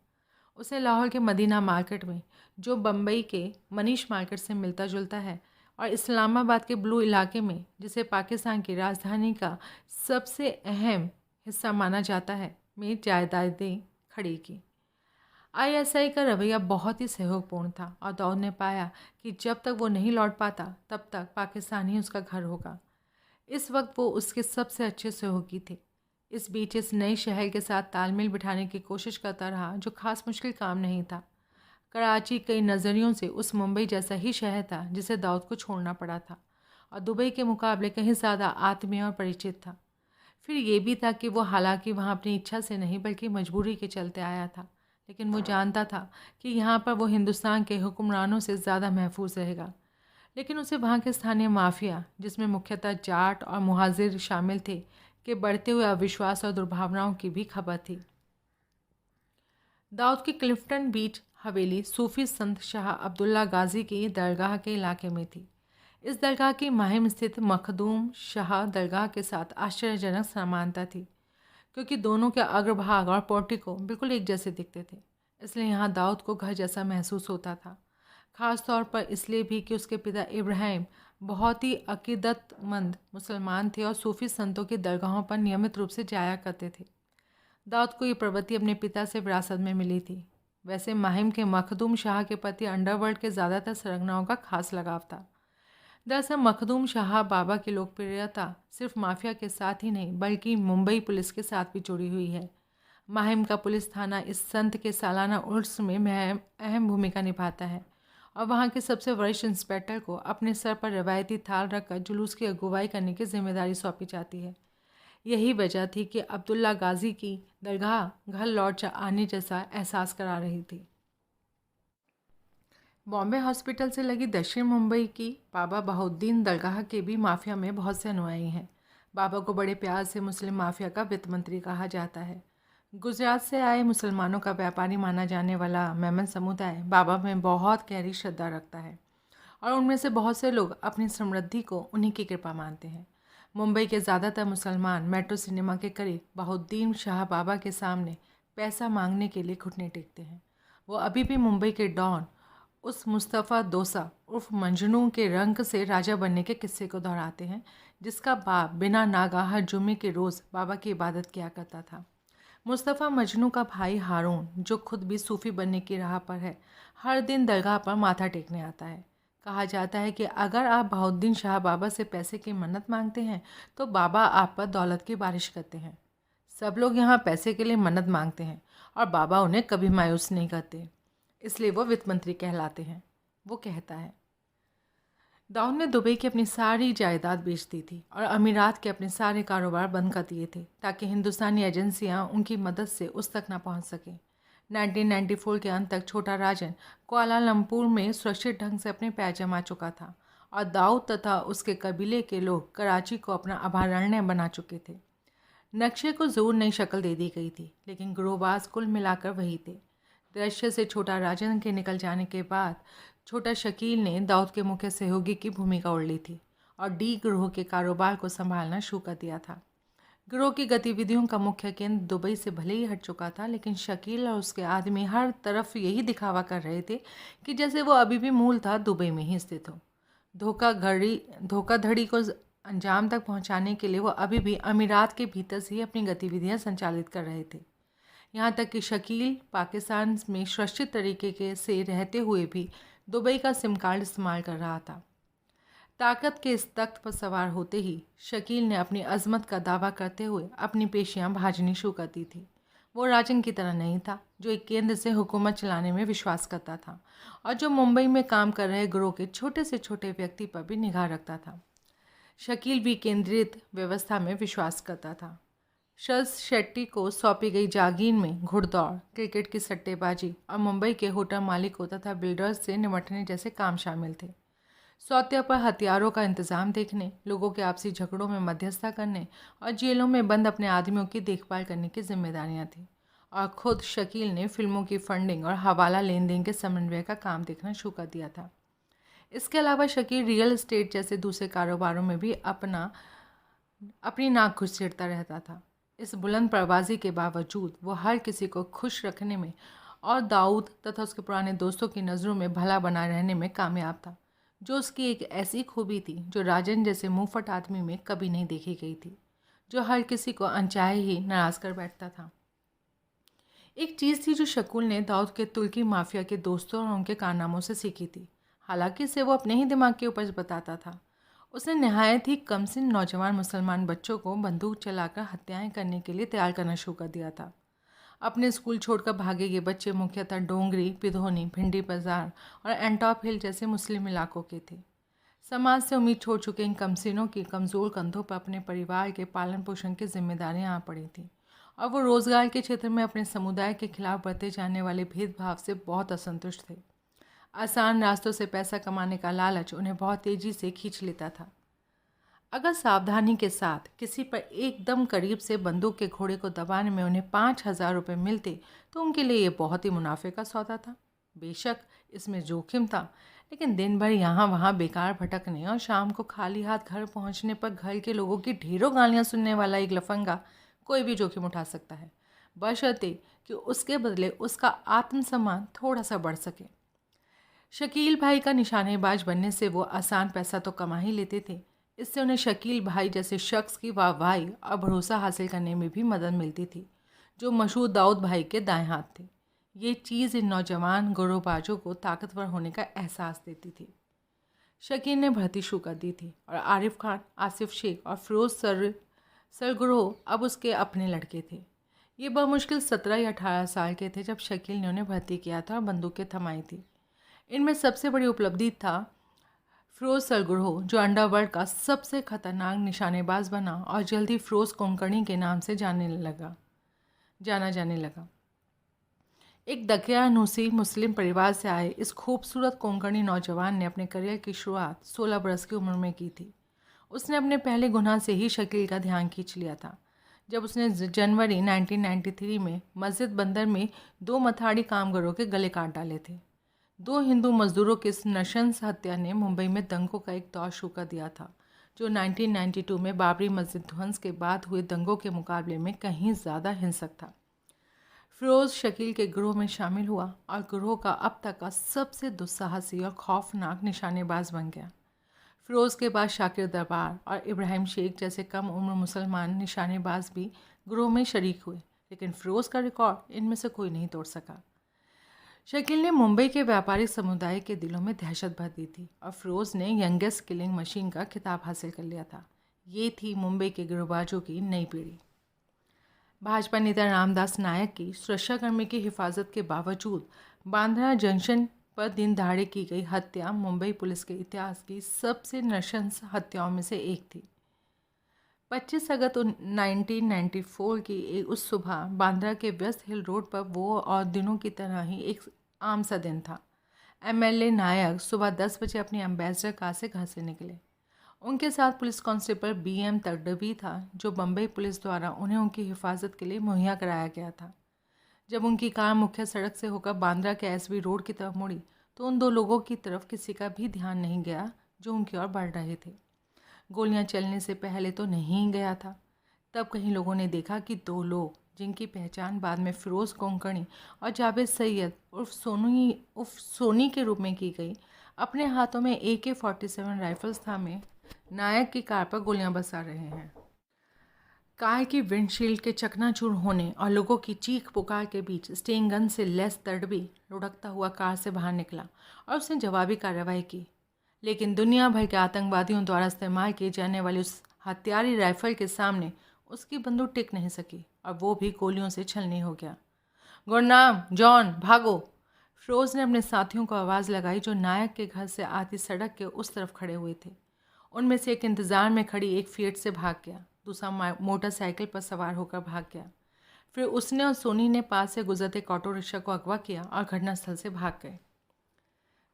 उसे लाहौर के मदीना मार्केट में, जो बम्बई के मनीष मार्केट से मिलता जुलता है, और इस्लामाबाद के ब्लू इलाके में, जिसे पाकिस्तान की राजधानी का सबसे अहम हिस्सा माना जाता है, में जायदादें खड़ी की। आईएसआई का रवैया बहुत ही सहयोगपूर्ण था, और दाऊद ने पाया कि जब तक वो नहीं लौट पाता तब तक पाकिस्तान ही उसका घर होगा। इस वक्त वो उसके सबसे अच्छे सहयोगी थे। इस बीच इस नए शहर के साथ तालमेल बिठाने की कोशिश करता रहा, जो खास मुश्किल काम नहीं था। कराची कई नज़रियों से उस मुंबई जैसा ही शहर था जिसे दाऊद को छोड़ना पड़ा था, और दुबई के मुकाबले कहीं ज़्यादा आत्मीय और परिचित था। फिर ये भी था कि वो हालांकि वहाँ अपनी इच्छा से नहीं बल्कि मजबूरी के चलते आया था, लेकिन वो जानता था कि यहाँ पर वो हिंदुस्तान के हुक्मरानों से ज़्यादा महफूज रहेगा। लेकिन उसे वहाँ के स्थानीय माफिया, जिसमें मुख्यतः जाट और मुहाजिर शामिल थे, के बढ़ते हुए अविश्वास और दुर्भावनाओं की भी खबर थी। दाऊद की क्लिफ्टन बीच हवेली सूफी संत शाह अब्दुल्ला गाजी की दरगाह के इलाके में थी। इस दरगाह की माहिम स्थित मखदूम शाह दरगाह के साथ आश्चर्यजनक समानता थी, क्योंकि दोनों के अग्रभाग और पोर्टिको बिल्कुल एक जैसे दिखते थे। इसलिए यहाँ दाऊद को घर जैसा महसूस होता था, ख़ास तौर पर इसलिए भी कि उसके पिता इब्राहिम बहुत ही अकीदतमंद मुसलमान थे और सूफी संतों की दरगाहों पर नियमित रूप से जाया करते थे। दाऊद को ये प्रवृत्ति अपने पिता से विरासत में मिली थी। वैसे माहिम के मखदूम शाह के प्रति अंडरवर्ल्ड के ज़्यादातर सरगनाओं का खास लगाव था। दरअसल मखदूम शाह बाबा की लोकप्रियता सिर्फ माफिया के साथ ही नहीं बल्कि मुंबई पुलिस के साथ भी जुड़ी हुई है। माहिम का पुलिस थाना इस संत के सालाना उर्स में अहम भूमिका निभाता है, और वहाँ के सबसे वरिष्ठ इंस्पेक्टर को अपने सर पर रवायती थाल रखकर जुलूस की अगुवाई करने की जिम्मेदारी सौंपी जाती है। यही वजह थी कि अब्दुल्ला गाजी की दरगाह घर लौट आने जैसा एहसास करा रही थी। बॉम्बे हॉस्पिटल से लगी दक्षिण मुंबई की बाबा बहाउद्दीन दरगाह के भी माफिया में बहुत से अनुयायी हैं। बाबा को बड़े प्यार से मुस्लिम माफिया का वित्त मंत्री कहा जाता है। गुजरात से आए मुसलमानों का व्यापारी माना जाने वाला मेमन समुदाय बाबा में बहुत गहरी श्रद्धा रखता है और उनमें से बहुत से लोग अपनी समृद्धि को उन्हीं की कृपा मानते हैं। मुंबई के ज़्यादातर मुसलमान मेट्रो सिनेमा के करीब बहाउद्दीन शाह बाबा के सामने पैसा मांगने के लिए घुटने टेकते हैं। वो अभी भी मुंबई के डॉन उस मुस्तफ़ा दोसा उर्फ मंजनू के रंग से राजा बनने के किस्से को दोहराते हैं, जिसका बाप बिना नागा हर जुम्मे के रोज़ बाबा की इबादत किया करता था। मुस्तफ़ा मजनू का भाई हारून, जो खुद भी सूफ़ी बनने की राह पर है, हर दिन दरगाह पर माथा टेकने आता है। कहा जाता है कि अगर आप बहाउद्दीन शाह बाबा से पैसे की मन्नत मांगते हैं तो बाबा आप पर दौलत की बारिश करते हैं। सब लोग यहाँ पैसे के लिए मन्नत मांगते हैं और बाबा उन्हें कभी मायूस नहीं करते, इसलिए वो वित्त मंत्री कहलाते हैं। वो कहता है, दाऊद ने दुबई की अपनी सारी जायदाद बेच दी थी और अमीरात के अपने सारे कारोबार बंद कर दिए थे ताकि हिंदुस्तानी एजेंसियां उनकी मदद से उस तक ना पहुंच सकें। 1994 के अंत तक छोटा राजन कुआलालंपुर में सुरक्षित ढंग से अपने पैर जमा चुका था और दाऊद तथा उसके कबीले के लोग कराची को अपना अभयारण्य बना चुके थे। नक्शे को जोर नई शक्ल दे दी गई थी, लेकिन गिरोहबाज कुल मिलाकर वही थे। दृश्य से छोटा राजन के निकल जाने के बाद छोटा शकील ने दाऊद के मुख्य सहयोगी की भूमिका ओढ़ ली थी और डी गिरोह के कारोबार को संभालना शुरू कर दिया था। गिरोह की गतिविधियों का मुख्य केंद्र दुबई से भले ही हट चुका था, लेकिन शकील और उसके आदमी हर तरफ यही दिखावा कर रहे थे कि जैसे वो अभी भी मूलतः दुबई में ही स्थित हो। धोखाधड़ी को अंजाम तक पहुंचाने के लिए वो अभी भी अमीरात के भीतर से ही अपनी गतिविधियां संचालित कर रहे थे। यहाँ तक कि शकील पाकिस्तान में सुरक्षित तरीके से रहते हुए भी दुबई का सिम कार्ड इस्तेमाल कर रहा था। ताकत के इस तख्त पर सवार होते ही शकील ने अपनी अजमत का दावा करते हुए अपनी पेशियां भाजनी शुरू कर दी थी। वो राजन की तरह नहीं था जो एक केंद्र से हुकूमत चलाने में विश्वास करता था और जो मुंबई में काम कर रहे गिरोह के छोटे से छोटे व्यक्ति पर भी निगाह रखता था। शकील भी केंद्रित व्यवस्था में विश्वास करता था। शर्ज शेट्टी को सौंपी गई जागीर में घुड़दौड़, क्रिकेट की सट्टेबाजी और मुंबई के होटल मालिकों तथा बिल्डर्स से निपटने जैसे काम शामिल थे। सौते पर हथियारों का इंतजाम देखने, लोगों के आपसी झगड़ों में मध्यस्थता करने और जेलों में बंद अपने आदमियों की देखभाल करने की जिम्मेदारियां थीं। और खुद शकील ने फिल्मों की फंडिंग और हवाला लेन देन के समन्वय का काम देखना शुरू कर दिया था। इसके अलावा शकील रियल एस्टेट जैसे दूसरे कारोबारों में भी अपनी नाक घुसेड़ता रहता था। इस बुलंद परवाज़ी के बावजूद वो हर किसी को खुश रखने में और दाऊद तथा उसके पुराने दोस्तों की नज़रों में भला बना रहने में कामयाब था, जो उसकी एक ऐसी खूबी थी जो राजन जैसे मुंहफट आदमी में कभी नहीं देखी गई थी, जो हर किसी को अनचाहे ही नाराज़ कर बैठता था। एक चीज़ थी जो शकील ने दाऊद के तुर्की माफिया के दोस्तों और उनके कारनामों से सीखी थी। हालांकि इसे वो अपने ही दिमाग की उपज बताता था। उसने नहायत ही कमसिन नौजवान मुसलमान बच्चों को बंदूक चलाकर हत्याएं करने के लिए तैयार करना शुरू कर दिया था। अपने स्कूल छोड़कर भागे ये बच्चे मुख्यतः डोंगरी, पिधोनी, भिंडी बाजार और एंटॉप हिल जैसे मुस्लिम इलाकों के थे। समाज से उम्मीद छोड़ चुके इन कमसिनों की कमज़ोर कंधों पर अपने परिवार के पालन पोषण की जिम्मेदारियां आ पड़ी थीं और वो रोज़गार के क्षेत्र में अपने समुदाय के खिलाफ बरते जाने वाले भेदभाव से बहुत असंतुष्ट थे। आसान रास्तों से पैसा कमाने का लालच उन्हें बहुत तेज़ी से खींच लेता था। अगर सावधानी के साथ किसी पर एकदम करीब से बंदूक के घोड़े को दबाने में उन्हें 5,000 रुपये मिलते तो उनके लिए ये बहुत ही मुनाफे का सौदा था। बेशक इसमें जोखिम था, लेकिन दिन भर यहाँ वहाँ बेकार भटकने और शाम को खाली हाथ घर पहुँचने पर घर के लोगों की ढेरों गालियाँ सुनने वाला एक लफंगा कोई भी जोखिम उठा सकता है, बशर्ते कि उसके बदले उसका आत्मसम्मान थोड़ा सा बढ़ सके। शकील भाई का निशानेबाज बनने से वो आसान पैसा तो कमा ही लेते थे, इससे उन्हें शकील भाई जैसे शख्स की वाहवाही और भरोसा हासिल करने में भी मदद मिलती थी, जो मशहूर दाऊद भाई के दाएं हाथ थे। ये चीज़ इन नौजवान गिरोहबाजों को ताकतवर होने का एहसास देती थी। शकील ने भर्ती शुरू कर दी थी और आरिफ खान, आसिफ शेख और फिरोज सरगुरोह अब उसके अपने लड़के थे। ये बमुश्किल 17 या 18 साल के थे जब शकील ने उन्हें भर्ती किया था और बंदूकें थमाई थी। इनमें सबसे बड़ी उपलब्धि था फिरोज सरगुरोह, जो अंडरवर्ल्ड का सबसे खतरनाक निशानेबाज बना और जल्दी फिरोज कोंकणी के नाम से जाना जाने लगा। एक दकियानूसी मुस्लिम परिवार से आए इस खूबसूरत कोंकणी नौजवान ने अपने करियर की शुरुआत 16 बरस की उम्र में की थी। उसने अपने पहले गुनाह से ही शकील का ध्यान खींच लिया था, जब उसने जनवरी 1993 में मस्जिद बंदर में 2 मथाड़ी कामगारों के गले काट डाले थे। 2 हिंदू मजदूरों की इस नृशंस हत्या ने मुंबई में दंगों का एक दौर शुरू कर दिया था, जो 1992 में बाबरी मस्जिद ध्वंस के बाद हुए दंगों के मुकाबले में कहीं ज़्यादा हिंसक था। फिरोज़ शकील के गिरोह में शामिल हुआ और गिरोह का अब तक का सबसे दुस्साहसी और खौफनाक निशानेबाज बन गया। फिरोज़ के बाद शाकिर दरबार और इब्राहिम शेख जैसे कम उम्र मुसलमान निशानेबाज भी गिरोह में शरीक हुए, लेकिन फिरोज़ का रिकॉर्ड इनमें से कोई नहीं तोड़ सका। शकील ने मुंबई के व्यापारिक समुदाय के दिलों में दहशत भर दी थी और फिरोज़ ने यंगेस्ट किलिंग मशीन का खिताब हासिल कर लिया था। ये थी मुंबई के गिरोहबाजों की नई पीढ़ी। भाजपा नेता रामदास नायक की सुरक्षाकर्मी की हिफाजत के बावजूद बांद्रा जंक्शन पर दिन दहाड़े की गई हत्या मुंबई पुलिस के इतिहास की सबसे नृशंस हत्याओं में से एक थी। 25 अगस्त 1994 की उस सुबह बांद्रा के व्यस्त हिल रोड पर वो और दिनों की तरह ही एक आम सा दिन था। एमएलए नायक सुबह 10 बजे अपनी एम्बेसडर कार से घर से निकले। उनके साथ पुलिस कांस्टेबल बीएम तगडवी था, जो बम्बई पुलिस द्वारा उन्हें उनकी हिफाजत के लिए मुहैया कराया गया था। जब उनकी कार मुख्य सड़क से होकर बांद्रा के एसबी रोड की तरफ मुड़ी तो उन 2 लोगों की तरफ किसी का भी ध्यान नहीं गया जो उनकी ओर बढ़ रहे थे। गोलियां चलने से पहले तो नहीं गया था। तब कहीं लोगों ने देखा कि 2 लोग, जिनकी पहचान बाद में फिरोज़ कोंकणी और जावेद सैयद उर्फ सोनी के रूप में की गई, अपने हाथों में AK-47 राइफल्स थामे नायक की कार पर गोलियां बरसा रहे हैं। कार की विंडशील्ड के चकनाचूर होने और लोगों की चीख पुकार के बीच स्टेन गन से लैस तड़बी लुढ़कता हुआ कार से बाहर निकला और उसने जवाबी कार्रवाई की। लेकिन दुनिया भर के आतंकवादियों द्वारा इस्तेमाल की जाने वाली उस हथियारी राइफल के सामने उसकी बंदूक टिक नहीं सकी और वो भी गोलियों से छलनी हो गया। गुरनाम, जॉन, भागो! फिरोज़ ने अपने साथियों को आवाज़ लगाई, जो नायक के घर से आती सड़क के उस तरफ खड़े हुए थे। उनमें से एक इंतज़ार में खड़ी एक फिएट से भाग गया, दूसरा मोटरसाइकिल पर सवार होकर भाग गया। फिर उसने और सोनी ने पास से गुजरते एक ऑटो रिक्शा को अगवा किया और घटनास्थल से भाग गए।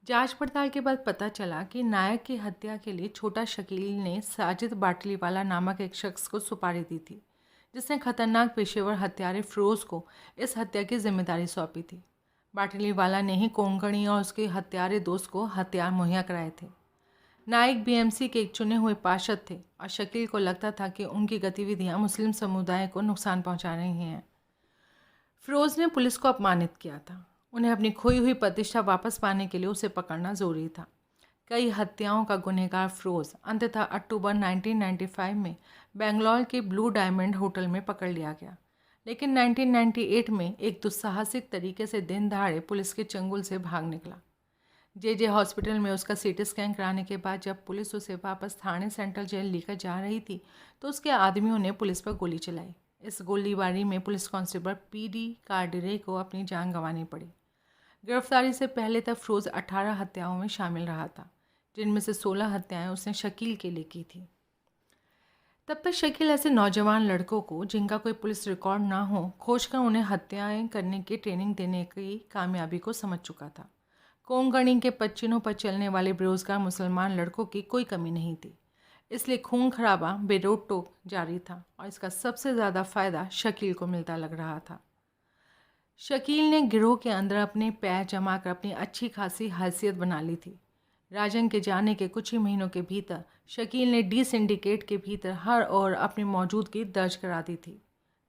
जांच पड़ताल के बाद पता चला कि नायक की हत्या के लिए छोटा शकील ने साजिद बाटलीवाला नामक एक शख्स को सुपारी दी थी, जिसने खतरनाक पेशेवर हत्यारे फिरोज़ को इस हत्या की जिम्मेदारी सौंपी थी। बाटलीवाला ने ही कोंकणी और उसके हत्यारे दोस्त को हथियार मुहैया कराए थे। नायक बीएमसी के एक चुने हुए पार्षद थे और शकील को लगता था कि उनकी गतिविधियां मुस्लिम समुदाय को नुकसान पहुंचा रही हैं। फिरोज़ ने पुलिस को अपमानित किया था। उन्हें अपनी खोई हुई प्रतिष्ठा वापस पाने के लिए उसे पकड़ना ज़रूरी था। कई हत्याओं का गुनहगार फिरोज़ अंततः अक्टूबर 1995 में बेंगलोर के ब्लू डायमंड होटल में पकड़ लिया गया, लेकिन 1998 में एक दुस्साहसिक तरीके से दिन दहाड़े पुलिस के चंगुल से भाग निकला। जे हॉस्पिटल में उसका सीटी स्कैन कराने के बाद जब पुलिस उसे वापस थाने सेंट्रल जेल लेकर जा रही थी तो उसके आदमियों ने पुलिस पर गोली चलाई। इस गोलीबारी में पुलिस कांस्टेबल PD कार्डिरे को अपनी जान गंवानी पड़ी। गिरफ्तारी से पहले तक फिरोज़ 18 हत्याओं में शामिल रहा था, जिनमें से 16 हत्याएं उसने शकील के लिए की थी। तब तक शकील ऐसे नौजवान लड़कों को, जिनका कोई पुलिस रिकॉर्ड ना हो, खोजकर उन्हें हत्याएं करने की ट्रेनिंग देने की कामयाबी को समझ चुका था। कोंकणी के पच्चीनों पर चलने वाले बेरोजगार मुसलमान लड़कों की कोई कमी नहीं थी, इसलिए खून खराबा बेरोक टोक जारी था और इसका सबसे ज़्यादा फ़ायदा शकील को मिलता लग रहा था। शकील ने गिरोह के अंदर अपने पैर जमा कर अपनी अच्छी खासी हैसियत बना ली थी। राजन के जाने के कुछ ही महीनों के भीतर शकील ने डी सिंडिकेट के भीतर हर ओर अपनी मौजूदगी दर्ज करा दी थी।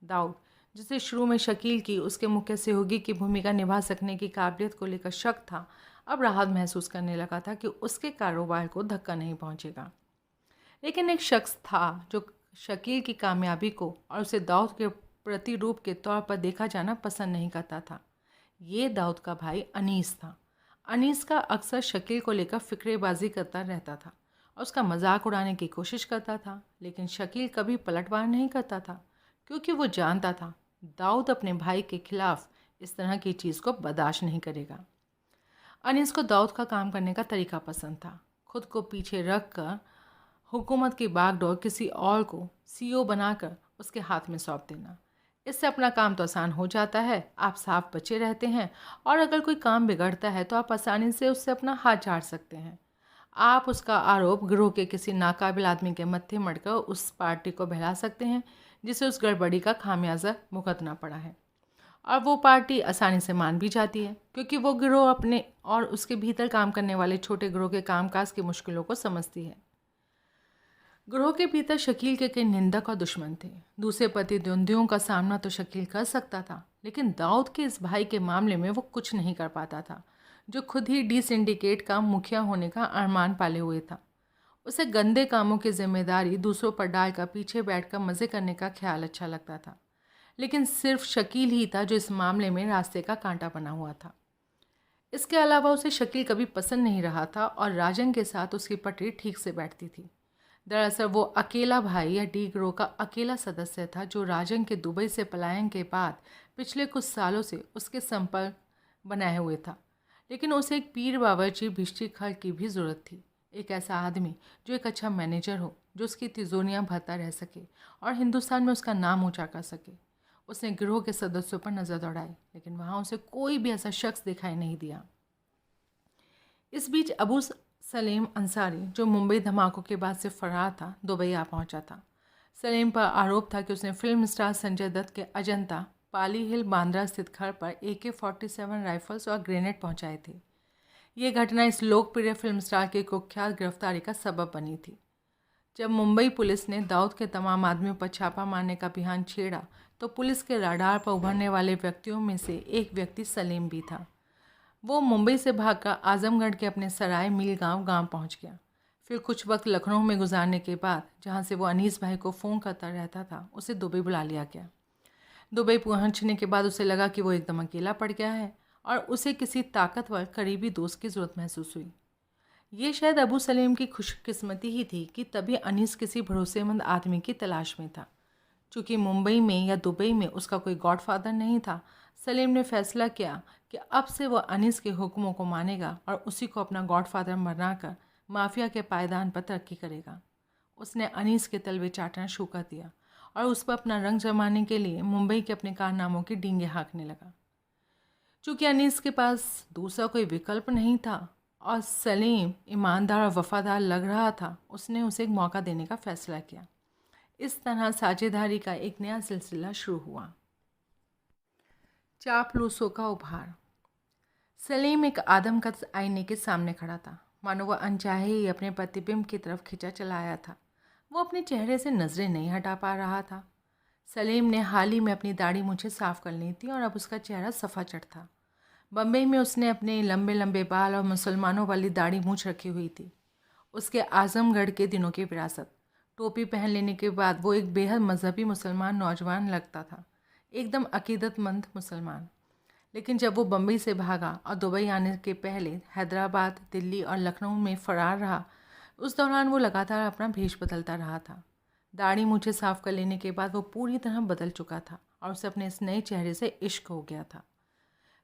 दाऊद, जिसे शुरू में शकील की उसके मुख्य सहयोगी की भूमिका निभा सकने की काबिलियत को लेकर शक था, अब राहत महसूस करने लगा था कि उसके कारोबार को धक्का नहीं पहुंचेगा। लेकिन एक शख्स था जो शकील की कामयाबी को और उसे दाऊद के प्रतिरूप के तौर पर देखा जाना पसंद नहीं करता था। ये दाऊद का भाई अनीस था। अनीस का अक्सर शकील को लेकर फिक्रेबाजी करता रहता था और उसका मजाक उड़ाने की कोशिश करता था, लेकिन शकील कभी पलटवार नहीं करता था, क्योंकि वो जानता था दाऊद अपने भाई के खिलाफ इस तरह की चीज़ को बर्दाश्त नहीं करेगा। अनीस को दाऊद का काम करने का तरीका पसंद था। खुद को पीछे रख कर हुकूमत की बागडोर किसी और को CEO बनाकर उसके हाथ में सौंप देना। इससे अपना काम तो आसान हो जाता है, आप साफ बचे रहते हैं और अगर कोई काम बिगड़ता है तो आप आसानी से उससे अपना हाथ झाड़ सकते हैं। आप उसका आरोप गिरोह के किसी नाकाबिल आदमी के मत्थे मढ़कर उस पार्टी को बहला सकते हैं जिसे उस गड़बड़ी का खामियाजा भुगतना पड़ा है। और वो पार्टी आसानी से मान भी जाती है, क्योंकि वो गिरोह अपने और उसके भीतर काम करने वाले छोटे गिरोह के कामकाज की मुश्किलों को समझती है। गिरोह के भीतर शकील के कई निंदक और दुश्मन थे। दूसरे प्रतिद्वंदियों का सामना तो शकील कर सकता था, लेकिन दाऊद के इस भाई के मामले में वो कुछ नहीं कर पाता था, जो खुद ही डी सिंडिकेट का मुखिया होने का अरमान पाले हुए था। उसे गंदे कामों की जिम्मेदारी दूसरों पर डालकर पीछे बैठकर मज़े करने का ख्याल अच्छा लगता था, लेकिन सिर्फ शकील ही था जो इस मामले में रास्ते का कांटा बना हुआ था। इसके अलावा उसे शकील कभी पसंद नहीं रहा था और राजन के साथ उसकी पटरी ठीक से बैठती थी। दरअसल वो अकेला भाई या डी गिरोह का अकेला सदस्य था जो राजन के दुबई से पलायन के बाद पिछले कुछ सालों से उसके संपर्क बनाए हुए था। लेकिन उसे एक पीर बावर्ची भिश्ती खल की भी ज़रूरत थी, एक ऐसा आदमी जो एक अच्छा मैनेजर हो, जो उसकी तिजोरियाँ भरता रह सके और हिंदुस्तान में उसका नाम ऊँचा कर सके। उसने गिरोह के सदस्यों पर नज़र दौड़ाई, लेकिन वहाँ उसे कोई भी ऐसा शख्स दिखाई नहीं दिया। इस बीच अबू सलीम अंसारी, जो मुंबई धमाकों के बाद से फरार था, दुबई आ पहुंचा था। सलीम पर आरोप था कि उसने फिल्म स्टार संजय दत्त के अजंता पाली हिल बांद्रा स्थित घर पर AK-47 राइफल्स और ग्रेनेड पहुंचाए थे। ये घटना इस लोकप्रिय फिल्म स्टार की कुख्यात गिरफ्तारी का सबब बनी थी। जब मुंबई पुलिस ने दाऊद के तमाम आदमियों पर छापा मारने का अभियान छेड़ा, तो पुलिस के राडार पर उभरने वाले व्यक्तियों में से एक व्यक्ति सलीम भी था। वो मुंबई से भागकर आजमगढ़ के अपने सराय मील गांव पहुंच गया। फिर कुछ वक्त लखनऊ में गुजारने के बाद, जहां से वो अनीस भाई को फ़ोन करता रहता था, उसे दुबई बुला लिया गया। दुबई पहुंचने के बाद उसे लगा कि वो एकदम अकेला पड़ गया है और उसे किसी ताकतवर करीबी दोस्त की ज़रूरत महसूस हुई। ये शायद अबू सलीम की खुशकिस्मती ही थी कि तभी अनीस किसी भरोसेमंद आदमी की तलाश में था। चूँकि मुंबई में या दुबई में उसका कोई गॉडफादर नहीं था, सलीम ने फैसला किया कि अब से वह अनीस के हुक्मों को मानेगा और उसी को अपना गॉडफादर बनाकर माफिया के पायदान पर तरक्की करेगा। उसने अनीस के तलवे चाटना शुरू कर दिया और उस पर अपना रंग जमाने के लिए मुंबई के अपने कारनामों की डींगे हाँकने लगा। चूँकि अनीस के पास दूसरा कोई विकल्प नहीं था और सलीम ईमानदार और वफादार लग रहा था, उसने उसे एक मौका देने का फैसला किया। इस तरह साझेदारी का एक नया सिलसिला शुरू हुआ। चापलूसों का उभार। सलीम एक आदमकद आईने के सामने खड़ा था, मानो वह अनचाहे ही अपने प्रतिबिंब की तरफ खिंचा चला आया था। वो अपने चेहरे से नज़रें नहीं हटा पा रहा था। सलीम ने हाल ही में अपनी दाढ़ी मूंछें साफ कर ली थी और अब उसका चेहरा सफाचट था। बम्बई में उसने अपने लंबे लंबे बाल और मुसलमानों वाली दाढ़ी मूंछ रखी हुई थी, उसके आजमगढ़ के दिनों की विरासत। टोपी पहन लेने के बाद वो एक बेहद मजहबी मुसलमान नौजवान लगता था, एकदम अकीदतमंद मुसलमान। लेकिन जब वो बम्बई से भागा और दुबई आने के पहले हैदराबाद, दिल्ली और लखनऊ में फ़रार रहा, उस दौरान वो लगातार अपना भेष बदलता रहा था। दाढ़ी मूंछें साफ कर लेने के बाद वो पूरी तरह बदल चुका था और उसे अपने इस नए चेहरे से इश्क हो गया था।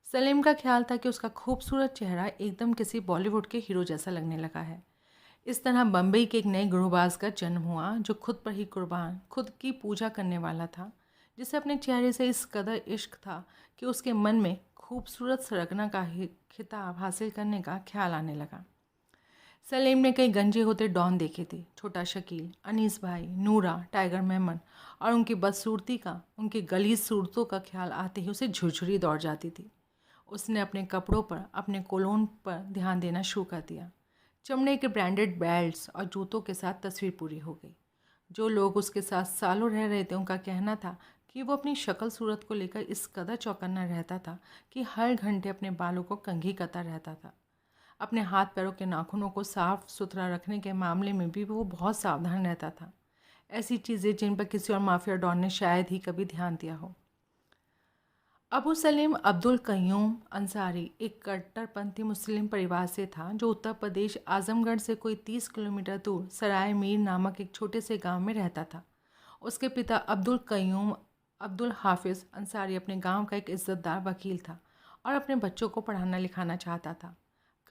सलीम का ख्याल था कि उसका खूबसूरत चेहरा एकदम किसी बॉलीवुड के हीरो जैसा लगने लगा है। इस तरह बम्बई के एक नए गिरोहबाज का जन्म हुआ, जो खुद पर ही कुर्बान, खुद की पूजा करने वाला था, जिसे अपने चेहरे से इस कदर इश्क था कि उसके मन में खूबसूरत सरगना का खिताब हासिल करने का ख्याल आने लगा। सलीम ने कई गंजे होते डॉन देखे थे, छोटा शकील, अनीस भाई, नूरा, टाइगर मेमन, और उनकी बदसूरती का, उनकी गलीज सूरतों का ख्याल आते ही उसे झुरझुरी दौड़ जाती थी। उसने अपने कपड़ों पर, अपने कोलोन पर ध्यान देना शुरू कर दिया। चमड़े के ब्रांडेड बेल्ट्स और जूतों के साथ तस्वीर पूरी हो गई। जो लोग उसके साथ सालों रह रहे थे, उनका कहना था कि वो अपनी शक्ल सूरत को लेकर इस कदर चौकन्ना रहता था कि हर घंटे अपने बालों को कंघी करता रहता था। अपने हाथ पैरों के नाखूनों को साफ सुथरा रखने के मामले में भी वो बहुत सावधान रहता था। ऐसी चीज़ें जिन पर किसी और माफिया डॉन ने शायद ही कभी ध्यान दिया हो। अबू सलीम अब्दुल कय्यूम अंसारी एक कट्टरपंथी मुस्लिम परिवार से था, जो उत्तर प्रदेश आजमगढ़ से कोई 30 किलोमीटर दूर सराय मीर नामक एक छोटे से गांव में रहता था। उसके पिता अब्दुल कय्यूम अब्दुल हाफिज़ अंसारी अपने गांव का एक इज़्ज़तदार वकील था और अपने बच्चों को पढ़ाना लिखाना चाहता था।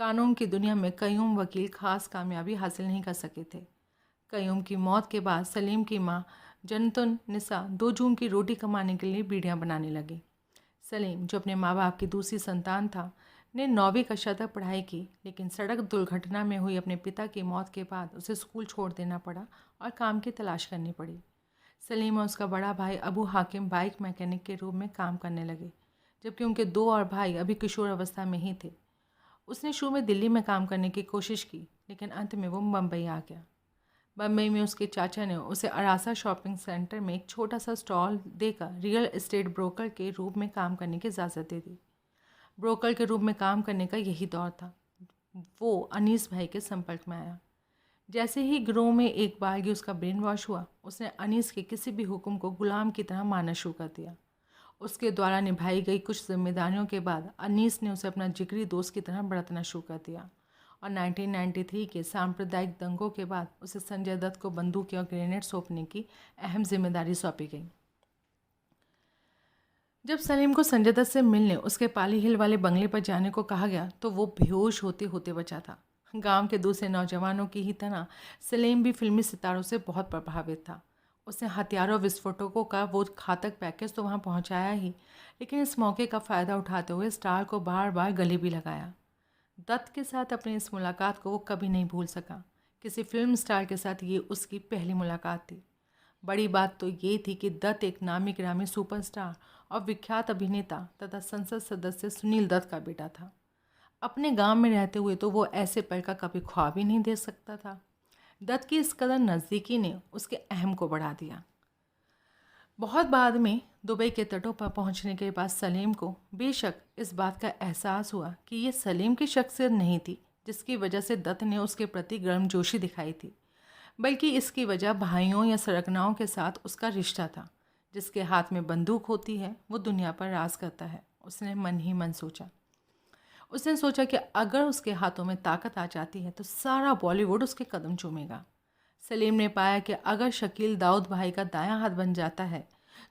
कानून की दुनिया में कय्यूम वकील खास कामयाबी हासिल नहीं कर सके थे। कय्यूम की मौत के बाद सलीम की माँ जन्नतुन निसा 2 जून की रोटी कमाने के लिए बीड़ियाँ बनाने लगी। सलीम, जो अपने माँ बाप की दूसरी संतान था, ने 9वीं कक्षा तक पढ़ाई की, लेकिन सड़क दुर्घटना में हुई अपने पिता की मौत के बाद उसे स्कूल छोड़ देना पड़ा और काम की तलाश करनी पड़ी। सलीम और उसका बड़ा भाई अबू हाकिम बाइक मैकेनिक के रूप में काम करने लगे, जबकि उनके 2 और भाई अभी किशोर अवस्था में ही थे। उसने शुरू में दिल्ली में काम करने की कोशिश की, लेकिन अंत में वो मुंबई आ गया। बम्बई में उसके चाचा ने उसे अरासा शॉपिंग सेंटर में एक छोटा सा स्टॉल देकर रियल एस्टेट ब्रोकर के रूप में काम करने की इजाज़त दे दी। ब्रोकर के रूप में काम करने का यही दौर था। वो अनीस भाई के संपर्क में आया। जैसे ही गिरोह में एक बारगी उसका ब्रेन वॉश हुआ, उसने अनीस के किसी भी हुक्म को गुलाम की तरह मानना शुरू कर दिया। उसके द्वारा निभाई गई कुछ जिम्मेदारियों के बाद अनीस ने उसे अपना जिगरी दोस्त की तरह बरतना शुरू कर दिया और 1993 के सांप्रदायिक दंगों के बाद उसे संजय दत्त को बंदूक और ग्रेनेड सौंपने की अहम जिम्मेदारी सौंपी गई। जब सलीम को संजय दत्त से मिलने उसके पाली हिल वाले बंगले पर जाने को कहा गया तो वो बेहोश होते होते बचा था। गांव के दूसरे नौजवानों की ही तरह सलीम भी फिल्मी सितारों से बहुत प्रभावित था। उसने हथियारों विस्फोटकों का वो घातक पैकेज तो वहाँ पहुँचाया ही, लेकिन इस मौके का फ़ायदा उठाते हुए स्टार को बार बार गले भी लगाया। दत्त के साथ अपनी इस मुलाकात को वो कभी नहीं भूल सका। किसी फिल्म स्टार के साथ ये उसकी पहली मुलाकात थी। बड़ी बात तो ये थी कि दत्त एक नामी गिरामी सुपरस्टार और विख्यात अभिनेता तथा संसद सदस्य सुनील दत्त का बेटा था। अपने गांव में रहते हुए तो वो ऐसे पल का कभी ख्वाब ही नहीं देख सकता था। दत्त की इस कदर नज़दीकी ने उसके अहम को बढ़ा दिया। बहुत बाद में दुबई के तटों पर पहुंचने के बाद सलीम को बेशक इस बात का एहसास हुआ कि ये सलीम की शख्सियत नहीं थी जिसकी वजह से दत्त ने उसके प्रति गर्मजोशी दिखाई थी, बल्कि इसकी वजह भाइयों या सरगनाओं के साथ उसका रिश्ता था। जिसके हाथ में बंदूक होती है वो दुनिया पर राज करता है, उसने मन ही मन सोचा। उसने सोचा कि अगर उसके हाथों में ताकत आ जाती है तो सारा बॉलीवुड उसके कदम चूमेगा। सलीम ने पाया कि अगर शकील दाऊद भाई का दायां हाथ बन जाता है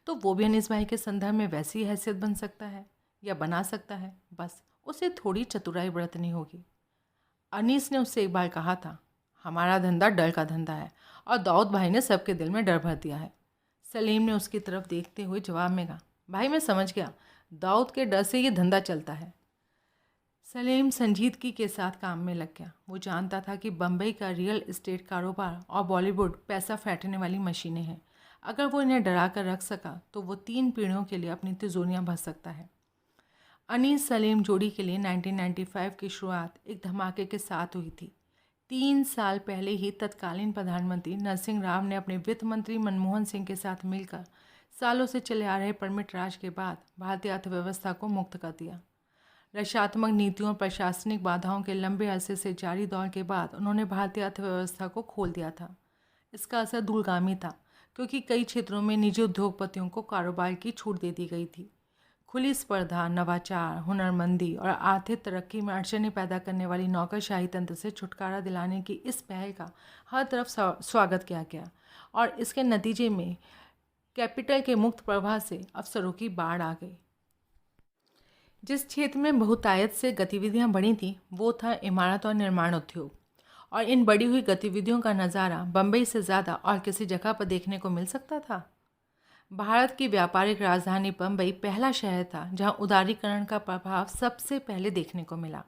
तो वो भी अनीस भाई के संदर्भ में वैसी हैसियत बन सकता है या बना सकता है, बस उसे थोड़ी चतुराई बरतनी होगी। अनीस ने उससे एक बार कहा था, हमारा धंधा डर का धंधा है और दाऊद भाई ने सबके दिल में डर भर दिया है। सलीम ने उसकी तरफ देखते हुए जवाब में कहा, भाई मैं समझ गया, दाऊद के डर से ये धंधा चलता है। सलीम संजीदगी के साथ काम में लग गया। वो जानता था कि बम्बई का रियल एस्टेट कारोबार और बॉलीवुड पैसा फेंटने वाली मशीनें हैं। अगर वो इन्हें डरा कर रख सका तो वो 3 पीढ़ियों के लिए अपनी तिजोरियां भर सकता है। अनीस सलीम जोड़ी के लिए 1995 की शुरुआत एक धमाके के साथ हुई थी। 3 साल पहले ही तत्कालीन प्रधानमंत्री नरसिंह राव ने अपने वित्त मंत्री मनमोहन सिंह के साथ मिलकर सालों से चले आ रहे परमिट राज के बाद भारतीय अर्थव्यवस्था को मुक्त कर दिया। रक्षात्मक नीतियों और प्रशासनिक बाधाओं के लंबे अरसे से जारी दौर के बाद उन्होंने भारतीय अर्थव्यवस्था को खोल दिया था। इसका असर दूरगामी था, क्योंकि कई क्षेत्रों में निजी उद्योगपतियों को कारोबार की छूट दे दी गई थी। खुली स्पर्धा, नवाचार, हुनरमंदी और आर्थिक तरक्की में अड़चनें पैदा करने वाली नौकरशाही तंत्र से छुटकारा दिलाने की इस पहल का हर तरफ स्वागत किया गया और इसके नतीजे में कैपिटल के मुक्त प्रवाह से अवसरों की बाढ़ आ गई। जिस क्षेत्र में बहुतायत से गतिविधियां बढ़ी थीं वो था इमारत और निर्माण उद्योग, और इन बढ़ी हुई गतिविधियों का नज़ारा बम्बई से ज़्यादा और किसी जगह पर देखने को मिल सकता था। भारत की व्यापारिक राजधानी बम्बई पहला शहर था जहां उदारीकरण का प्रभाव सबसे पहले देखने को मिला।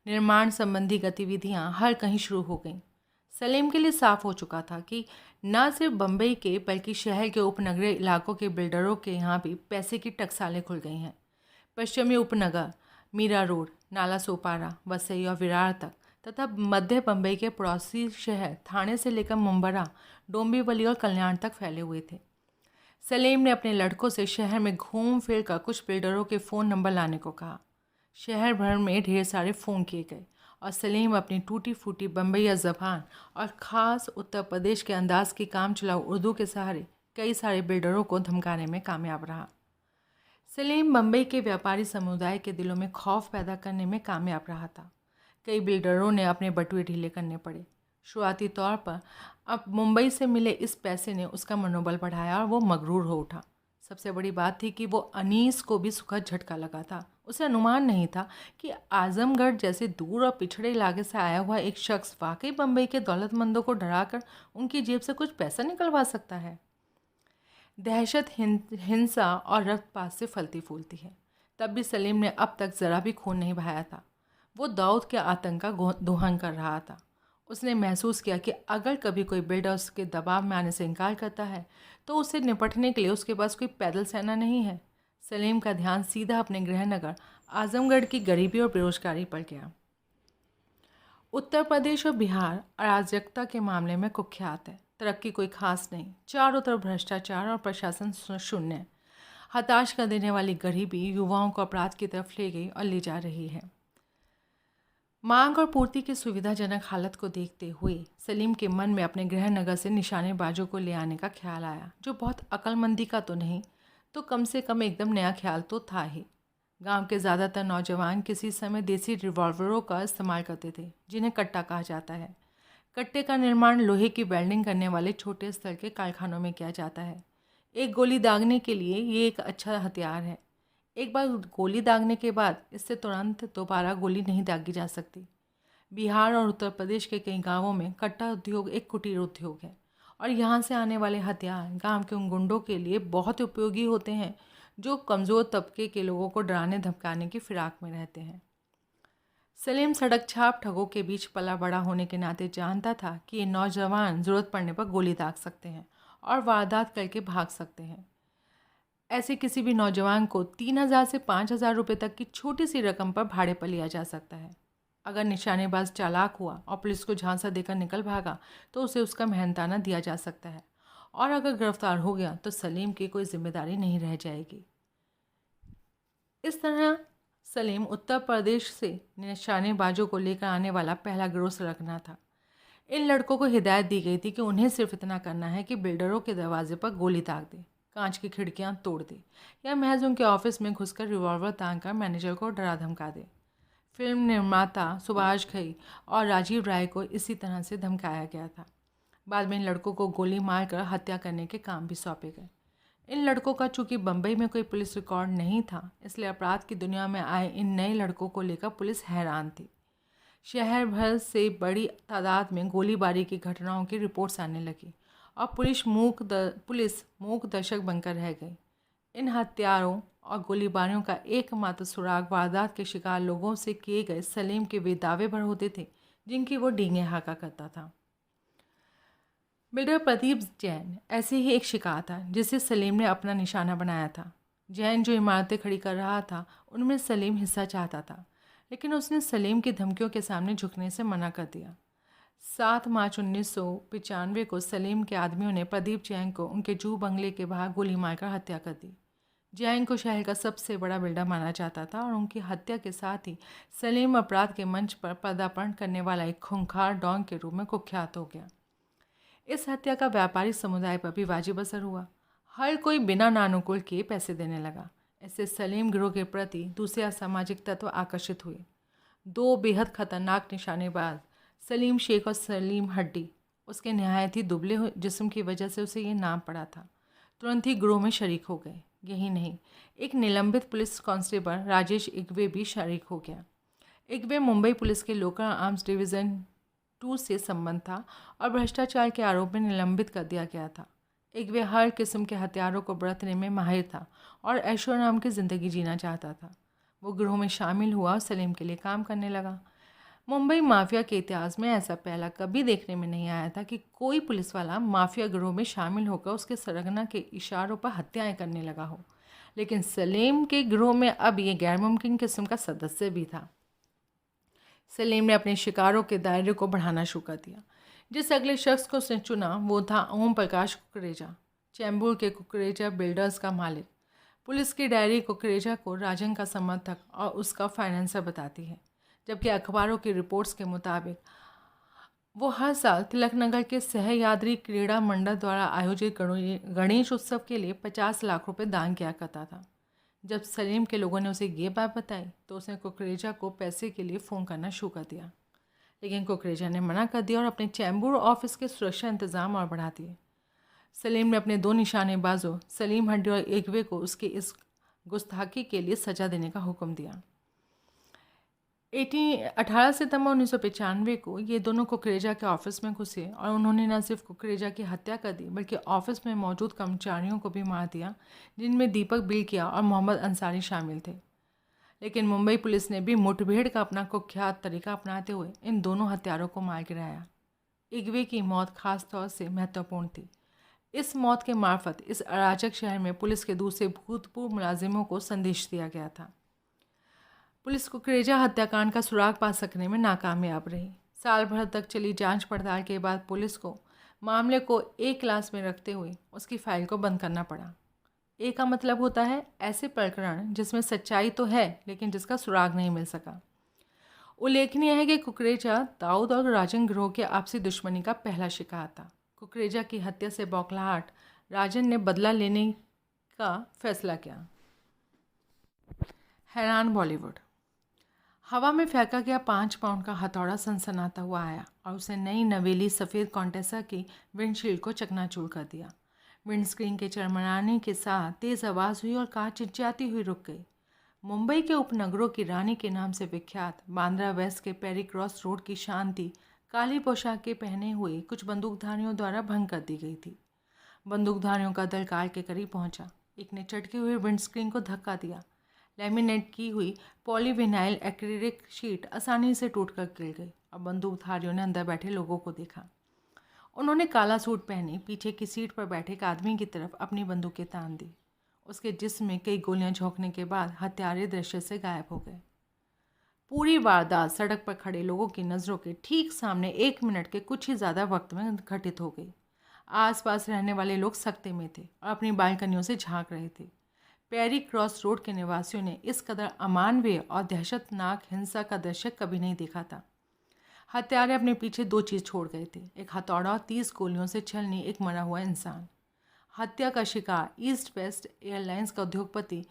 निर्माण संबंधी गतिविधियां हर कहीं शुरू हो गईं। सलीम के लिए साफ हो चुका था कि न सिर्फ बम्बई के बल्कि शहर के उपनगरीय इलाकों के बिल्डरों के यहाँ भी पैसे की टकसालें खुल गई हैं। पश्चिमी उपनगर, मीरा रोड, नाला सोपारा, वसई और विरार तक तथा मध्य बम्बई के पड़ोसी शहर थाने से लेकर मुंबरा, डोंबिवली और कल्याण तक फैले हुए थे। सलीम ने अपने लड़कों से शहर में घूम फिर कर कुछ बिल्डरों के फ़ोन नंबर लाने को कहा। शहर भर में ढेर सारे फ़ोन किए गए और सलीम अपनी टूटी फूटी बम्बईया ज़बान और ख़ास उत्तर प्रदेश के अंदाज की काम चलाऊ उर्दू के सहारे कई सारे बिल्डरों को धमकाने में कामयाब रहा। सलीम बम्बई के व्यापारी समुदाय के दिलों में खौफ पैदा करने में कामयाब रहा था। कई बिल्डरों ने अपने बटुए ढीले करने पड़े। शुरुआती तौर पर अब मुंबई से मिले इस पैसे ने उसका मनोबल बढ़ाया और वो मगरूर हो उठा। सबसे बड़ी बात थी कि वो अनीस को भी सुखद झटका लगा था। उसे अनुमान नहीं था कि आजमगढ़ जैसे दूर और पिछड़े इलाके से आया हुआ एक शख्स वाकई बम्बई के दौलतमंदों को डराकर उनकी जेब से कुछ पैसा निकलवा सकता है। दहशत हिंसा और रक्तपात से फलती फूलती है। तब भी सलीम ने अब तक ज़रा भी खून नहीं बहाया था। वो दाऊद के आतंक का दोहन कर रहा था। उसने महसूस किया कि अगर कभी कोई बिल्डर उसके दबाव में आने से इनकार करता है तो उससे निपटने के लिए उसके पास कोई पैदल सेना नहीं है। सलीम का ध्यान सीधा अपने गृहनगर आजमगढ़ की गरीबी और बेरोजगारी पर गया। उत्तर प्रदेश और बिहार अराजकता के मामले में कुख्यात है। तरक्की कोई खास नहीं, चारों तरफ भ्रष्टाचार और प्रशासन शून्य। हताश कर देने वाली गरीबी युवाओं को अपराध की तरफ ले गई और ले जा रही है। मांग और पूर्ति की सुविधाजनक हालत को देखते हुए सलीम के मन में अपने गृहनगर से निशानेबाजों को ले आने का ख्याल आया, जो बहुत अक्लमंदी का तो नहीं तो कम से कम एकदम नया ख्याल तो था ही। गांव के ज़्यादातर नौजवान किसी समय देसी रिवॉल्वरों का इस्तेमाल करते थे, जिन्हें कट्टा कहा जाता है। कट्टे का निर्माण लोहे की वेल्डिंग करने वाले छोटे स्तर के कारखानों में किया जाता है। एक गोली दागने के लिए ये एक अच्छा हथियार है। एक बार गोली दागने के बाद इससे तुरंत दोबारा गोली नहीं दागी जा सकती। बिहार और उत्तर प्रदेश के कई गांवों में कट्टा उद्योग एक कुटीर उद्योग है और यहाँ से आने वाले हथियार गांव के उन गुंडों के लिए बहुत उपयोगी होते हैं जो कमज़ोर तबके के लोगों को डराने धमकाने की फिराक में रहते हैं। सलीम सड़क छाप ठगों के बीच पला बड़ा होने के नाते जानता था कि ये नौजवान ज़रूरत पड़ने पर गोली दाग सकते हैं और वारदात करके भाग सकते हैं। ऐसे किसी भी नौजवान को 3,000 से 5,000 रुपये तक की छोटी सी रकम पर भाड़े पर लिया जा सकता है। अगर निशानेबाज चालाक हुआ और पुलिस को झांसा देकर निकल भागा तो उसे उसका मेहनताना दिया जा सकता है, और अगर गिरफ्तार हो गया तो सलीम की कोई जिम्मेदारी नहीं रह जाएगी। इस तरह सलीम उत्तर प्रदेश से निशानेबाजों को लेकर आने वाला पहला गिरोह सरगना था। इन लड़कों को हिदायत दी गई थी कि उन्हें सिर्फ इतना करना है कि बिल्डरों के दरवाजे पर गोली दाग दे, कांच की खिड़कियां तोड़ दे या महज उनके ऑफिस में घुसकर रिवॉल्वर तान कर मैनेजर को डरा धमका दे। फिल्म निर्माता सुभाष घई और राजीव राय को इसी तरह से धमकाया गया था। बाद में इन लड़कों को गोली मारकर हत्या करने के काम भी सौंपे गए। इन लड़कों का चूंकि बम्बई में कोई पुलिस रिकॉर्ड नहीं था, इसलिए अपराध की दुनिया में आए इन नए लड़कों को लेकर पुलिस हैरान थी। शहर भर से बड़ी तादाद में गोलीबारी की घटनाओं की रिपोर्ट्स आने लगी और पुलिस मूक दर्शक बनकर रह गई। इन हत्यारों और गोलीबारियों का एकमात्र सुराग वारदात के शिकार लोगों से किए गए सलीम के वे दावे भर होते थे जिनकी वो डींगे हाका करता था। बिल्डर प्रदीप जैन ऐसे ही एक शिकार था जिसे सलीम ने अपना निशाना बनाया था। जैन जो इमारतें खड़ी कर रहा था उनमें सलीम हिस्सा चाहता था, लेकिन उसने सलीम की धमकियों के सामने झुकने से मना कर दिया। 7 मार्च 1995 को सलीम के आदमियों ने प्रदीप जैन को उनके जू बंगले के बाहर गोली मारकर हत्या कर दी। जैन को शहर का सबसे बड़ा बिल्डर माना जाता था और उनकी हत्या के साथ ही सलीम अपराध के मंच पर पदार्पण करने वाला एक खूंखार डॉन के रूप में कुख्यात हो गया। इस हत्या का व्यापारिक समुदाय पर भी वाजिब असर हुआ। हर कोई बिना नानुकुल के पैसे देने लगा। इससे सलीम गिरोह के प्रति दूसरे असामाजिक तत्व आकर्षित हुए। 2 बेहद खतरनाक निशानेबाज सलीम शेख और सलीम हड्डी, उसके नहायत ही दुबले जिस्म की वजह से उसे ये नाम पड़ा था, तुरंत ही गिरोह में शरीक हो गए। यही नहीं, एक निलंबित पुलिस कांस्टेबल राजेश इग्वे भी शरीक हो गया। इग्वे मुंबई पुलिस के लोकल आर्म्स डिवीज़न 2 से संबंध था और भ्रष्टाचार के आरोप में निलंबित कर दिया गया था। इग्वे हर किस्म के हथियारों को बरतने में माहिर था और ऐशो नाम की ज़िंदगी जीना चाहता था। वो गिरोह में शामिल हुआ और सलीम के लिए काम करने लगा। मुंबई माफिया के इतिहास में ऐसा पहला कभी देखने में नहीं आया था कि कोई पुलिस वाला माफिया गिरोह में शामिल होकर उसके सरगना के इशारों पर हत्याएं करने लगा हो, लेकिन सलीम के गिरोह में अब ये गैरमुमकिन किस्म का सदस्य भी था। सलीम ने अपने शिकारों के दायरे को बढ़ाना शुरू कर दिया। जिस अगले शख्स को उसने चुना वो था ओम प्रकाश कुकरेजा, चैम्बूर के कुकरेजा बिल्डर्स का मालिक। पुलिस की डायरी कुकरेजा को राजन का समर्थक और उसका फाइनेंसर बताती है, जबकि अखबारों की रिपोर्ट्स के मुताबिक वो हर साल तिलकनगर के सहयाद्री क्रीड़ा मंडल द्वारा आयोजित गणेश उत्सव के लिए 50 लाख रुपए दान किया करता था। जब सलीम के लोगों ने उसे ये बात बताई तो उसने कुकरेजा को पैसे के लिए फ़ोन करना शुरू कर दिया, लेकिन कुकरेजा ने मना कर दिया और अपने चैम्बूर ऑफिस के सुरक्षा इंतज़ाम और बढ़ा दिए। सलीम ने अपने 2 निशानेबाजों सलीम हड्डी और इग्वे को उसकी इस गुस्ताखी के लिए सज़ा देने का हुक्म दिया। 18 सितंबर 1995 को ये दोनों कुकरेजा के ऑफिस में घुसे और उन्होंने न सिर्फ कुकरेजा की हत्या कर दी बल्कि ऑफिस में मौजूद कर्मचारियों को भी मार दिया, जिनमें दीपक बिलकिया और मोहम्मद अंसारी शामिल थे। लेकिन मुंबई पुलिस ने भी मुठभेड़ का अपना कुख्यात तरीका अपनाते हुए इन दोनों हत्यारों को मार गिराया। इग्वे की मौत खास तौर से महत्वपूर्ण थी। इस मौत के मार्फत इस अराजक शहर में पुलिस के दूसरे भूतपूर्व मुलाजिमों को संदेश दिया गया था। पुलिस कुकरेजा हत्याकांड का सुराग पा सकने में नाकामयाब रही। साल भर तक चली जांच पड़ताल के बाद पुलिस को मामले को एक क्लास में रखते हुए उसकी फाइल को बंद करना पड़ा। ए का मतलब होता है ऐसे प्रकरण जिसमें सच्चाई तो है लेकिन जिसका सुराग नहीं मिल सका। उल्लेखनीय है कि कुकरेजा दाऊद और राजन गिरोह के आपसी दुश्मनी का पहला शिकार था। कुकरेजा की हत्या से बौखलाहट राजन ने बदला लेने का फैसला किया। हैरान बॉलीवुड। हवा में फेंका गया 5 पाउंड का हथौड़ा सनसनाता हुआ आया और उसे नई नवेली सफ़ेद कॉन्टेसा की विंडशील्ड को चकनाचूर कर दिया। विंडस्क्रीन के चरमराने के साथ तेज़ आवाज़ हुई और कार चिंचियाती हुई रुक गई। मुंबई के उपनगरों की रानी के नाम से विख्यात बांद्रा वेस्ट के पेरी क्रॉस रोड की शांति काली पोशाकें पहने हुए कुछ बंदूकधारियों द्वारा भंग कर दी गई थी। बंदूकधारियों का दल कार के करीब पहुंचा। एक ने चटके हुए विंडस्क्रीन को धक्का दिया। लैमिनेट की हुई पॉलीविनाइल एक्रिलिक शीट आसानी से टूटकर गिर गई और बंदूकधारियों ने अंदर बैठे लोगों को देखा। उन्होंने काला सूट पहने पीछे की सीट पर बैठे एक आदमी की तरफ अपनी बंदूकें तान दी। उसके जिस्म में कई गोलियां झोंकने के बाद हत्यारे दृश्य से गायब हो गए। पूरी वारदात सड़क पर खड़े लोगों की नज़रों के ठीक सामने 1 मिनट के कुछ ही ज़्यादा वक्त में घटित हो गई। आसपास रहने वाले लोग सकते में थे और अपनी बालकनियों से झांक रहे थे। पेरी क्रॉस रोड के निवासियों ने इस कदर अमानवीय और दहशतनाक हिंसा का दृश्य कभी नहीं देखा था। हत्यारे अपने पीछे 2 चीज़ छोड़ गए थे, एक हथौड़ा और 30 गोलियों से छलनी एक मरा हुआ इंसान। हत्या का शिकार ईस्ट वेस्ट एयरलाइंस का उद्योगपति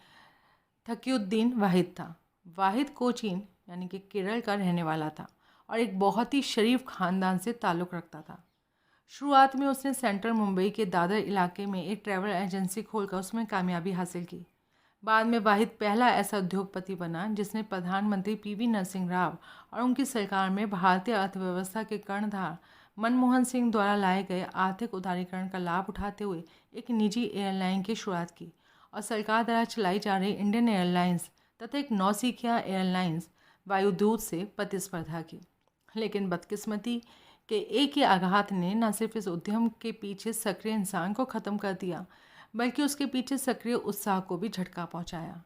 तकीउद्दीन वाहिद था। वाहिद कोचीन यानी कि केरल का रहने वाला था और एक बहुत ही शरीफ खानदान से ताल्लुक़ रखता था। शुरुआत में उसने सेंट्रल मुंबई के दादर इलाके में एक ट्रैवल एजेंसी खोलकर उसमें कामयाबी हासिल की। बाद में वाहिद पहला ऐसा उद्योगपति बना जिसने प्रधानमंत्री पीवी नरसिंह राव और उनकी सरकार में भारतीय अर्थव्यवस्था के कर्णधार मनमोहन सिंह द्वारा लाए गए आर्थिक उदारीकरण का लाभ उठाते हुए एक निजी एयरलाइन की शुरुआत की और सरकार द्वारा चलाई जा रही इंडियन एयरलाइंस तथा एक नौसिखिया एयरलाइंस वायुदूत से प्रतिस्पर्धा की। लेकिन बदकिस्मती के एक ही आघात ने न सिर्फ इस उद्यम के पीछे सक्रिय इंसान को ख़त्म कर दिया बल्कि उसके पीछे सक्रिय उत्साह को भी झटका पहुंचाया।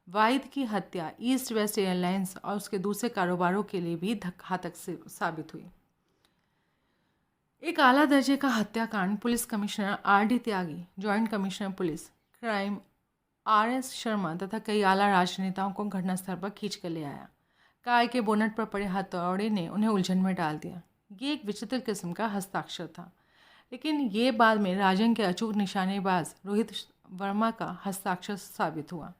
वाहिद की हत्या ईस्ट वेस्ट एयरलाइंस और उसके दूसरे कारोबारों के लिए भी घातक साबित हुई। एक आला दर्जे का हत्याकांड police commissioner R.D. Tyagi, joint commissioner police crime R.S. Sharma तथा कई आला राजनेताओं को घटनास्थल पर खींच कर ले आया। कार के बोनट पर पड़े हथौड़े ने उन्हें उलझन में डाल दिया। ये एक विचित्र किस्म का हस्ताक्षर था, लेकिन ये बाद में राजन के अचूक निशानेबाज रोहित वर्मा का हस्ताक्षर साबित हुआ।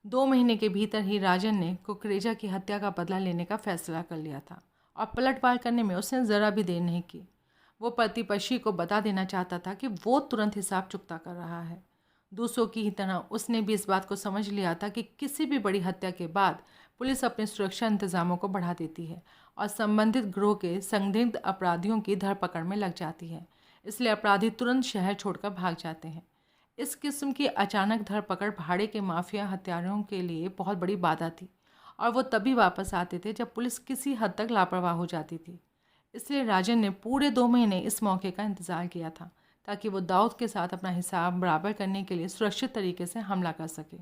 2 महीने के भीतर ही राजन ने कुकरेजा की हत्या का बदला लेने का फैसला कर लिया था और पलटवार करने में उसने ज़रा भी देर नहीं की। वो प्रतिपक्षी को बता देना चाहता था कि वो तुरंत हिसाब चुकता कर रहा है। दूसरों की ही तरह उसने भी इस बात को समझ लिया था कि किसी भी बड़ी हत्या के बाद पुलिस अपने सुरक्षा इंतजामों को बढ़ा देती है और संबंधित गिरोह के संदिग्ध अपराधियों की धरपकड़ में लग जाती है। इसलिए अपराधी तुरंत शहर छोड़कर भाग जाते हैं। इस किस्म की अचानक धरपकड़ भाड़े के माफिया हत्यारों के लिए बहुत बड़ी बाधा थी और वो तभी वापस आते थे जब पुलिस किसी हद तक लापरवाह हो जाती थी। इसलिए राजन ने पूरे 2 महीने इस मौके का इंतज़ार किया था ताकि वो दाऊद के साथ अपना हिसाब बराबर करने के लिए सुरक्षित तरीके से हमला कर सके।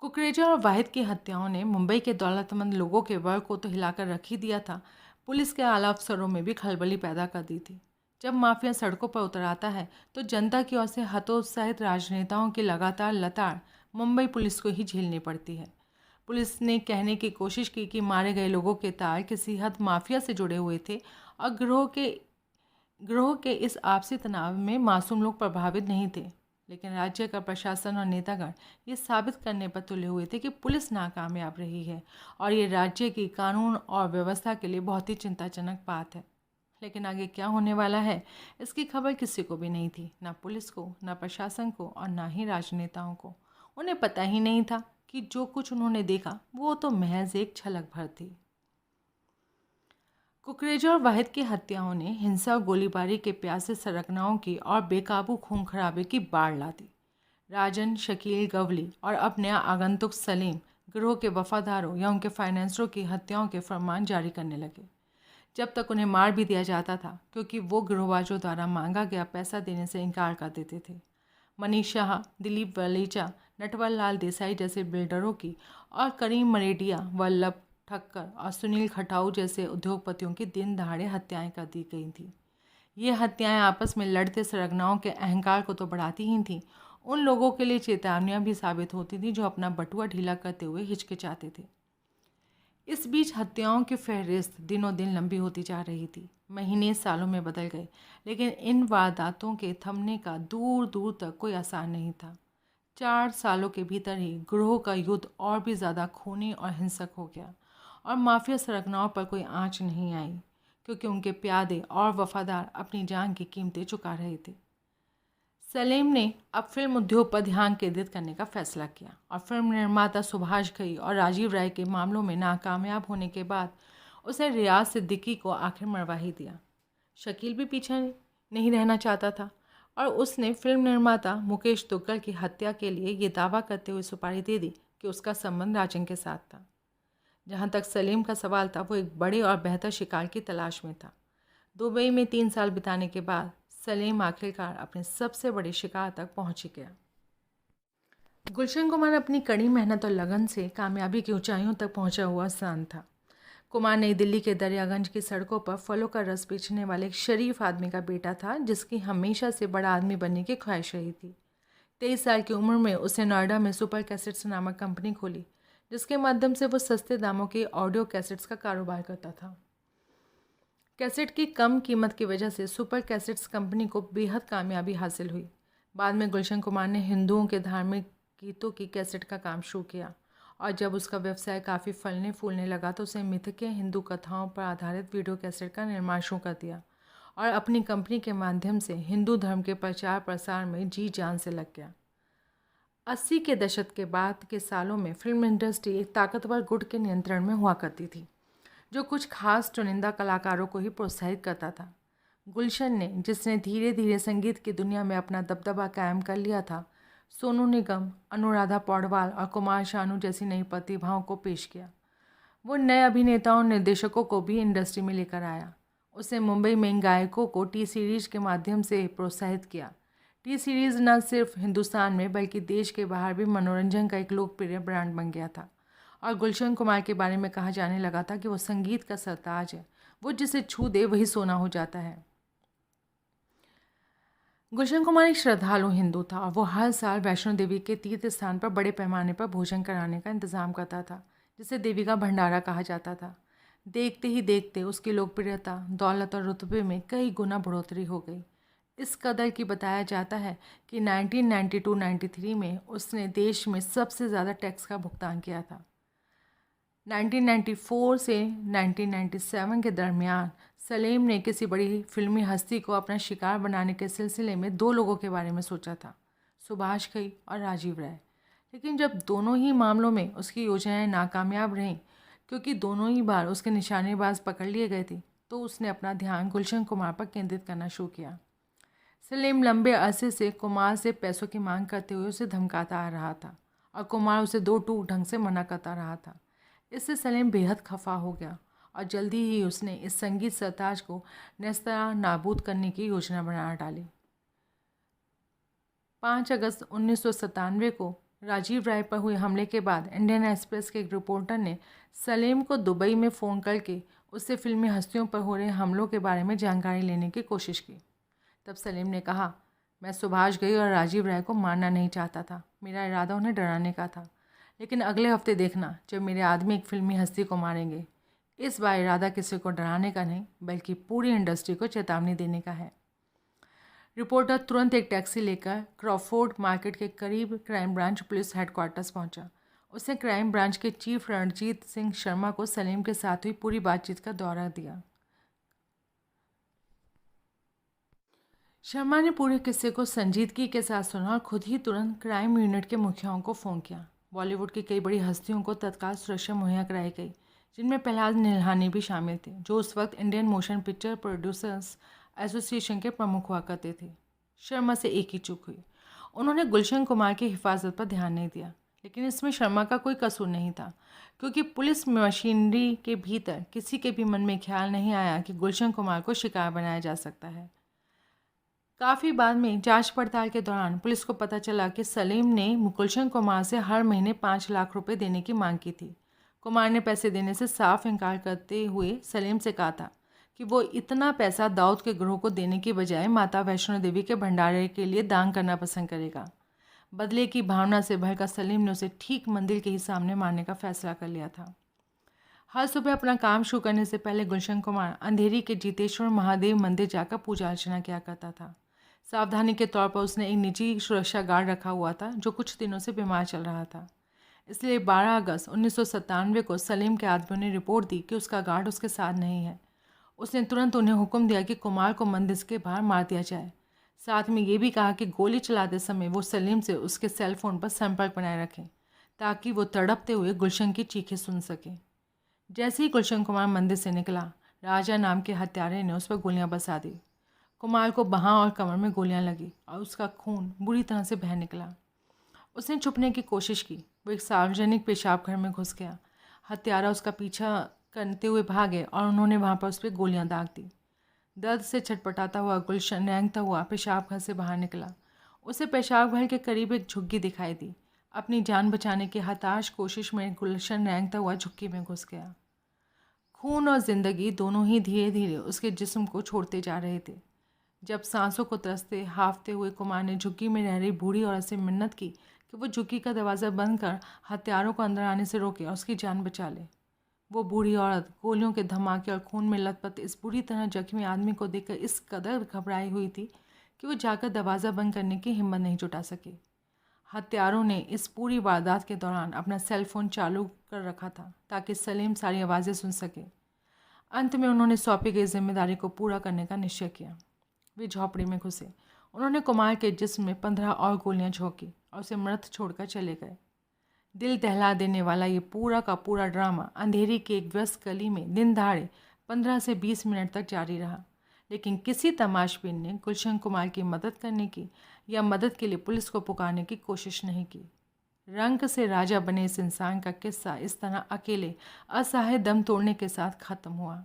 कुकरेजा और वाहिद की हत्याओं ने मुंबई के दौलतमंद लोगों के वर्ग को तो हिलाकर रख ही दिया था, पुलिस के आला अफसरों में भी खलबली पैदा कर दी थी। जब माफिया सड़कों पर उतर आता है तो जनता की ओर से हतोत्साहित राजनेताओं की लगातार लताड़ मुंबई पुलिस को ही झेलनी पड़ती है। पुलिस ने कहने की कोशिश की कि मारे गए लोगों के तार किसी हद माफिया से जुड़े हुए थे और गिरोह के इस आपसी तनाव में मासूम लोग प्रभावित नहीं थे, लेकिन राज्य का प्रशासन और नेतागण ये साबित करने पर तुले हुए थे कि पुलिस नाकामयाब रही है और ये राज्य की कानून और व्यवस्था के लिए बहुत ही चिंताजनक बात है। लेकिन आगे क्या होने वाला है इसकी खबर किसी को भी नहीं थी, ना पुलिस को, ना प्रशासन को और ना ही राजनेताओं को। उन्हें पता ही नहीं था कि जो कुछ उन्होंने देखा वो तो महज एक झलक भर थी। कुकरेजा और वाहिद की हत्याओं ने हिंसा और गोलीबारी के प्यासे सरगनाओं की और बेकाबू खून खराबे की बाढ़ ला दी। राजन, शकील, गवली और अब नया आगंतुक सलीम गिरोह के वफादारों या उनके फाइनेंसरों की हत्याओं के फरमान जारी करने लगे। जब तक उन्हें मार भी दिया जाता था, क्योंकि वो गिरोहबाजों द्वारा मांगा गया पैसा देने से इनकार कर देते थे। मनीष शाह, दिलीप वलेचा, नटवर लाल देसाई जैसे बिल्डरों की और करीम मरेडिया, वल्लभ ठक्कर और सुनील खटाऊ जैसे उद्योगपतियों की दिन दहाड़े हत्याएं कर दी गई थीं। ये हत्याएं आपस में लड़ते सरगनाओं के अहंकार को तो बढ़ाती ही थीं, उन लोगों के लिए चेतावनियां भी साबित होती थीं जो अपना बटुआ ढीला करते हुए हिचकिचाते थे। इस बीच हत्याओं की फहरिस्त दिनों दिन लंबी होती जा रही थी। महीने सालों में बदल गए, लेकिन इन वारदातों के थमने का दूर दूर तक कोई आसार नहीं था। 4 सालों के भीतर ही गिरोह का युद्ध और भी ज़्यादा खूनी और हिंसक हो गया और माफिया सरगनाओं पर कोई आंच नहीं आई, क्योंकि उनके प्यादे और वफादार अपनी जान की कीमतें चुका रहे थे। सलीम ने अब फिल्म उद्योग पर ध्यान केंद्रित करने का फैसला किया और फिल्म निर्माता सुभाष घई और राजीव राय के मामलों में नाकामयाब होने के बाद उसने रियाज सिद्दीकी को आखिर मरवा ही दिया। शकील भी पीछे नहीं रहना चाहता था और उसने फिल्म निर्माता मुकेश दुग्गल की हत्या के लिए ये दावा करते हुए सुपारी दे दी कि उसका संबंध राजन के साथ था। जहाँ तक सलीम का सवाल था, वो एक बड़े और बेहतर शिकार की तलाश में था। दुबई में 3 साल बिताने के बाद सलीम आखिरकार अपने सबसे बड़े शिकार तक पहुंच ही गया। गुलशन कुमार अपनी कड़ी मेहनत और लगन से कामयाबी की ऊंचाइयों तक पहुंचा हुआ इंसान था। कुमार नई दिल्ली के दरियागंज की सड़कों पर फलों का रस बेचने वाले एक शरीफ आदमी का बेटा था, जिसकी हमेशा से बड़ा आदमी बनने की ख्वाहिश रही थी। 23 साल की उम्र में उसने नोएडा में सुपर कैसेट्स नामक कंपनी खोली, जिसके माध्यम से वो सस्ते दामों के ऑडियो कैसेट्स का कारोबार करता था। कैसेट की कम कीमत की वजह से सुपर कैसेट्स कंपनी को बेहद कामयाबी हासिल हुई। बाद में गुलशन कुमार ने हिंदुओं के धार्मिक गीतों की कैसेट का काम शुरू किया और जब उसका व्यवसाय काफ़ी फलने फूलने लगा तो उसने मिथकीय हिंदू कथाओं पर आधारित वीडियो कैसेट का निर्माण शुरू कर दिया और अपनी कंपनी के माध्यम से हिंदू धर्म के प्रचार प्रसार में जी जान से लग गया। 80 के दशक के बाद के सालों में फिल्म इंडस्ट्री एक ताकतवर गुट के नियंत्रण में हुआ करती थी, जो कुछ खास चुनिंदा कलाकारों को ही प्रोत्साहित करता था। गुलशन ने, जिसने धीरे धीरे संगीत की दुनिया में अपना दबदबा कायम कर लिया था, सोनू निगम, अनुराधा पौडवाल और कुमार शानू जैसी नई प्रतिभाओं को पेश किया। वो नए अभिनेताओं और निर्देशकों को भी इंडस्ट्री में लेकर आया। उसने मुंबई में गायकों को टी सीरीज के माध्यम से प्रोत्साहित किया। टी सीरीज़ न सिर्फ हिंदुस्तान में बल्कि देश के बाहर भी मनोरंजन का एक लोकप्रिय ब्रांड बन गया था और गुलशन कुमार के बारे में कहा जाने लगा था कि वो संगीत का सरताज है, वो जिसे छू दे वही सोना हो जाता है। गुलशन कुमार एक श्रद्धालु हिंदू था और वो हर साल वैष्णो देवी के तीर्थ स्थान पर बड़े पैमाने पर भोजन कराने का इंतज़ाम करता था, जिसे देवी का भंडारा कहा जाता था। देखते ही देखते उसकी लोकप्रियता, दौलत और रुतबे में कई गुना बढ़ोतरी हो गई। इस कदर की बताया जाता है कि 1992-93 में उसने देश में सबसे ज़्यादा टैक्स का भुगतान किया था। 1994 से 1997 के दरमियान सलीम ने किसी बड़ी फिल्मी हस्ती को अपना शिकार बनाने के सिलसिले में 2 लोगों के बारे में सोचा था, सुभाष घई और राजीव राय। लेकिन जब दोनों ही मामलों में उसकी योजनाएं नाकामयाब रहीं, क्योंकि दोनों ही बार उसके निशानेबाज पकड़ लिए गए थे, तो उसने अपना ध्यान गुलशन कुमार पर केंद्रित करना शुरू किया। सलीम लंबे अरसे से कुमार से पैसों की मांग करते हुए उसे धमकाता आ रहा था और कुमार उसे 2 टूक ढंग से मना करता रहा था। इससे सलीम बेहद खफा हो गया और जल्दी ही उसने इस संगीत सरताज को नेस्ता नाबूद करने की योजना बना डाली। 5 अगस्त 1997 को राजीव राय पर हुए हमले के बाद इंडियन एक्सप्रेस के एक रिपोर्टर ने सलीम को दुबई में फ़ोन करके उससे फिल्मी हस्तियों पर हो रहे हमलों के बारे में जानकारी लेने की कोशिश की। तब सलीम ने कहा, मैं सुभाष घई और राजीव राय को मारना नहीं चाहता था, मेरा इरादा उन्हें डराने का था। लेकिन अगले हफ्ते देखना, जब मेरे आदमी एक फिल्मी हस्ती को मारेंगे। इस बार इरादा किसी को डराने का नहीं, बल्कि पूरी इंडस्ट्री को चेतावनी देने का है। रिपोर्टर तुरंत एक टैक्सी लेकर क्रॉफोर्ड मार्केट के करीब क्राइम ब्रांच पुलिस हेडक्वार्टर्स पहुंचा। उसने क्राइम ब्रांच के चीफ रणजीत सिंह शर्मा को सलीम के साथ हुई पूरी बातचीत का दौरा दिया। शर्मा ने पूरे किस्से को संजीदगी के साथ सुना और खुद ही तुरंत क्राइम यूनिट के मुखियाओं को फ़ोन किया। बॉलीवुड की कई बड़ी हस्तियों को तत्काल सुरक्षा मुहैया कराई गई, जिनमें प्रहलाद निल्हानी भी शामिल थे, जो उस वक्त Indian motion picture producers association के प्रमुख हुआ करते थे। शर्मा से एक ही चूक हुई, उन्होंने गुलशन कुमार की हिफाजत पर ध्यान नहीं दिया, लेकिन इसमें शर्मा का कोई कसूर नहीं था, क्योंकि पुलिस मशीनरी के भीतर किसी के भी मन में ख्याल नहीं आया कि गुलशन कुमार को शिकार बनाया जा सकता है। काफ़ी बाद में जांच पड़ताल के दौरान पुलिस को पता चला कि सलीम ने गुलशन कुमार से हर महीने 5 लाख रुपए देने की मांग की थी। कुमार ने पैसे देने से साफ इनकार करते हुए सलीम से कहा था कि वो इतना पैसा दाऊद के ग्रोह को देने की बजाय माता वैष्णो देवी के भंडारे के लिए दान करना पसंद करेगा। बदले की भावना से भड़का सलीम ने उसे ठीक मंदिर के ही सामने मारने का फैसला कर लिया था। हर सुबह अपना काम शुरू करने से पहले गुलशन कुमार अंधेरी के जीतेश्वर महादेव मंदिर जाकर पूजा अर्चना किया करता था। सावधानी के तौर पर उसने एक निजी सुरक्षा गार्ड रखा हुआ था जो कुछ दिनों से बीमार चल रहा था। इसलिए 12 अगस्त 1997 को सलीम के आदमियों ने रिपोर्ट दी कि उसका गार्ड उसके साथ नहीं है। उसने तुरंत उन्हें हुक्म दिया कि कुमार को मंदिर के बाहर मार दिया जाए। साथ में ये भी कहा कि गोली चलाते समय वो सलीम से उसके सेल फोन पर संपर्क बनाए रखें, ताकि वो तड़पते हुए गुलशन की चीखें सुन सके। जैसे ही गुलशन कुमार मंदिर से निकला, राजा नाम के हत्यारे ने उस पर गोलियां बरसा दी। कुमार को बाहां और कमर में गोलियां लगी और उसका खून बुरी तरह से बह निकला। उसने छुपने की कोशिश की। वो एक सार्वजनिक पेशाब घर में घुस गया। हत्यारा उसका पीछा करते हुए भागे और उन्होंने वहाँ पर उस पर गोलियां दाग दी। दर्द से छटपटाता हुआ गुलशन रेंगता हुआ पेशाब घर से बाहर निकला। उसे पेशाब घर के करीब एक झुग्गी दिखाई दी। अपनी जान बचाने की हताश कोशिश में गुलशन रेंगता हुआ झुग्गी में घुस गया। खून और जिंदगी दोनों ही धीरे धीरे उसके जिस्म को छोड़ते जा रहे थे। जब सांसों को तरसते हाफते हुए कुमार ने झुग्गी में रह रही बूढ़ी औरत से मिन्नत की कि वो झुग्गी का दरवाज़ा बंद कर हत्यारों को अंदर आने से रोके और उसकी जान बचा ले। वो बूढ़ी औरत गोलियों के धमाके और खून में लथपथ इस बुरी तरह जख्मी आदमी को देखकर इस कदर घबराई हुई थी कि वो जाकर दरवाज़ा बंद करने की हिम्मत नहीं जुटा सकी। हत्यारों ने इस पूरी वारदात के दौरान अपना सेल फोन चालू कर रखा था ताकि सलीम सारी आवाज़ें सुन सके। अंत में उन्होंने सौंपी गई जिम्मेदारी को पूरा करने का निश्चय किया। वे झोपड़ी में घुसे। उन्होंने कुमार के जिस्म में 15 और गोलियां झोंकी और उसे मृत छोड़कर चले गए। दिल दहला देने वाला ये पूरा का पूरा ड्रामा अंधेरी की एक व्यस्त गली में दिन दहाड़े 15 से 20 मिनट तक जारी रहा, लेकिन किसी तमाशबीन ने गुलशन कुमार की मदद करने की या मदद के लिए पुलिस को पुकारने की कोशिश नहीं की। रंग से राजा बने इस इंसान का किस्सा इस तरह अकेले असहाय दम तोड़ने के साथ ख़त्म हुआ।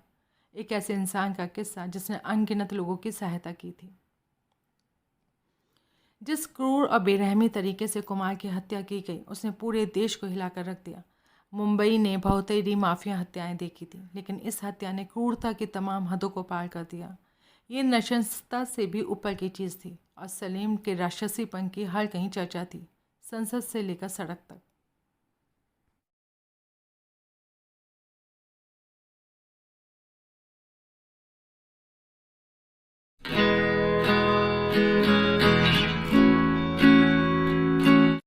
एक ऐसे इंसान का किस्सा जिसने अनगिनत लोगों की सहायता की थी। जिस क्रूर और बेरहमी तरीके से कुमार की हत्या की गई उसने पूरे देश को हिलाकर रख दिया। मुंबई ने बहुतेरी माफिया हत्याएं देखी थी, लेकिन इस हत्या ने क्रूरता की तमाम हदों को पार कर दिया। ये नशंसता से भी ऊपर की चीज़ थी और सलीम के राक्षसीपन की हर कहीं चर्चा थी, संसद से लेकर सड़क तक।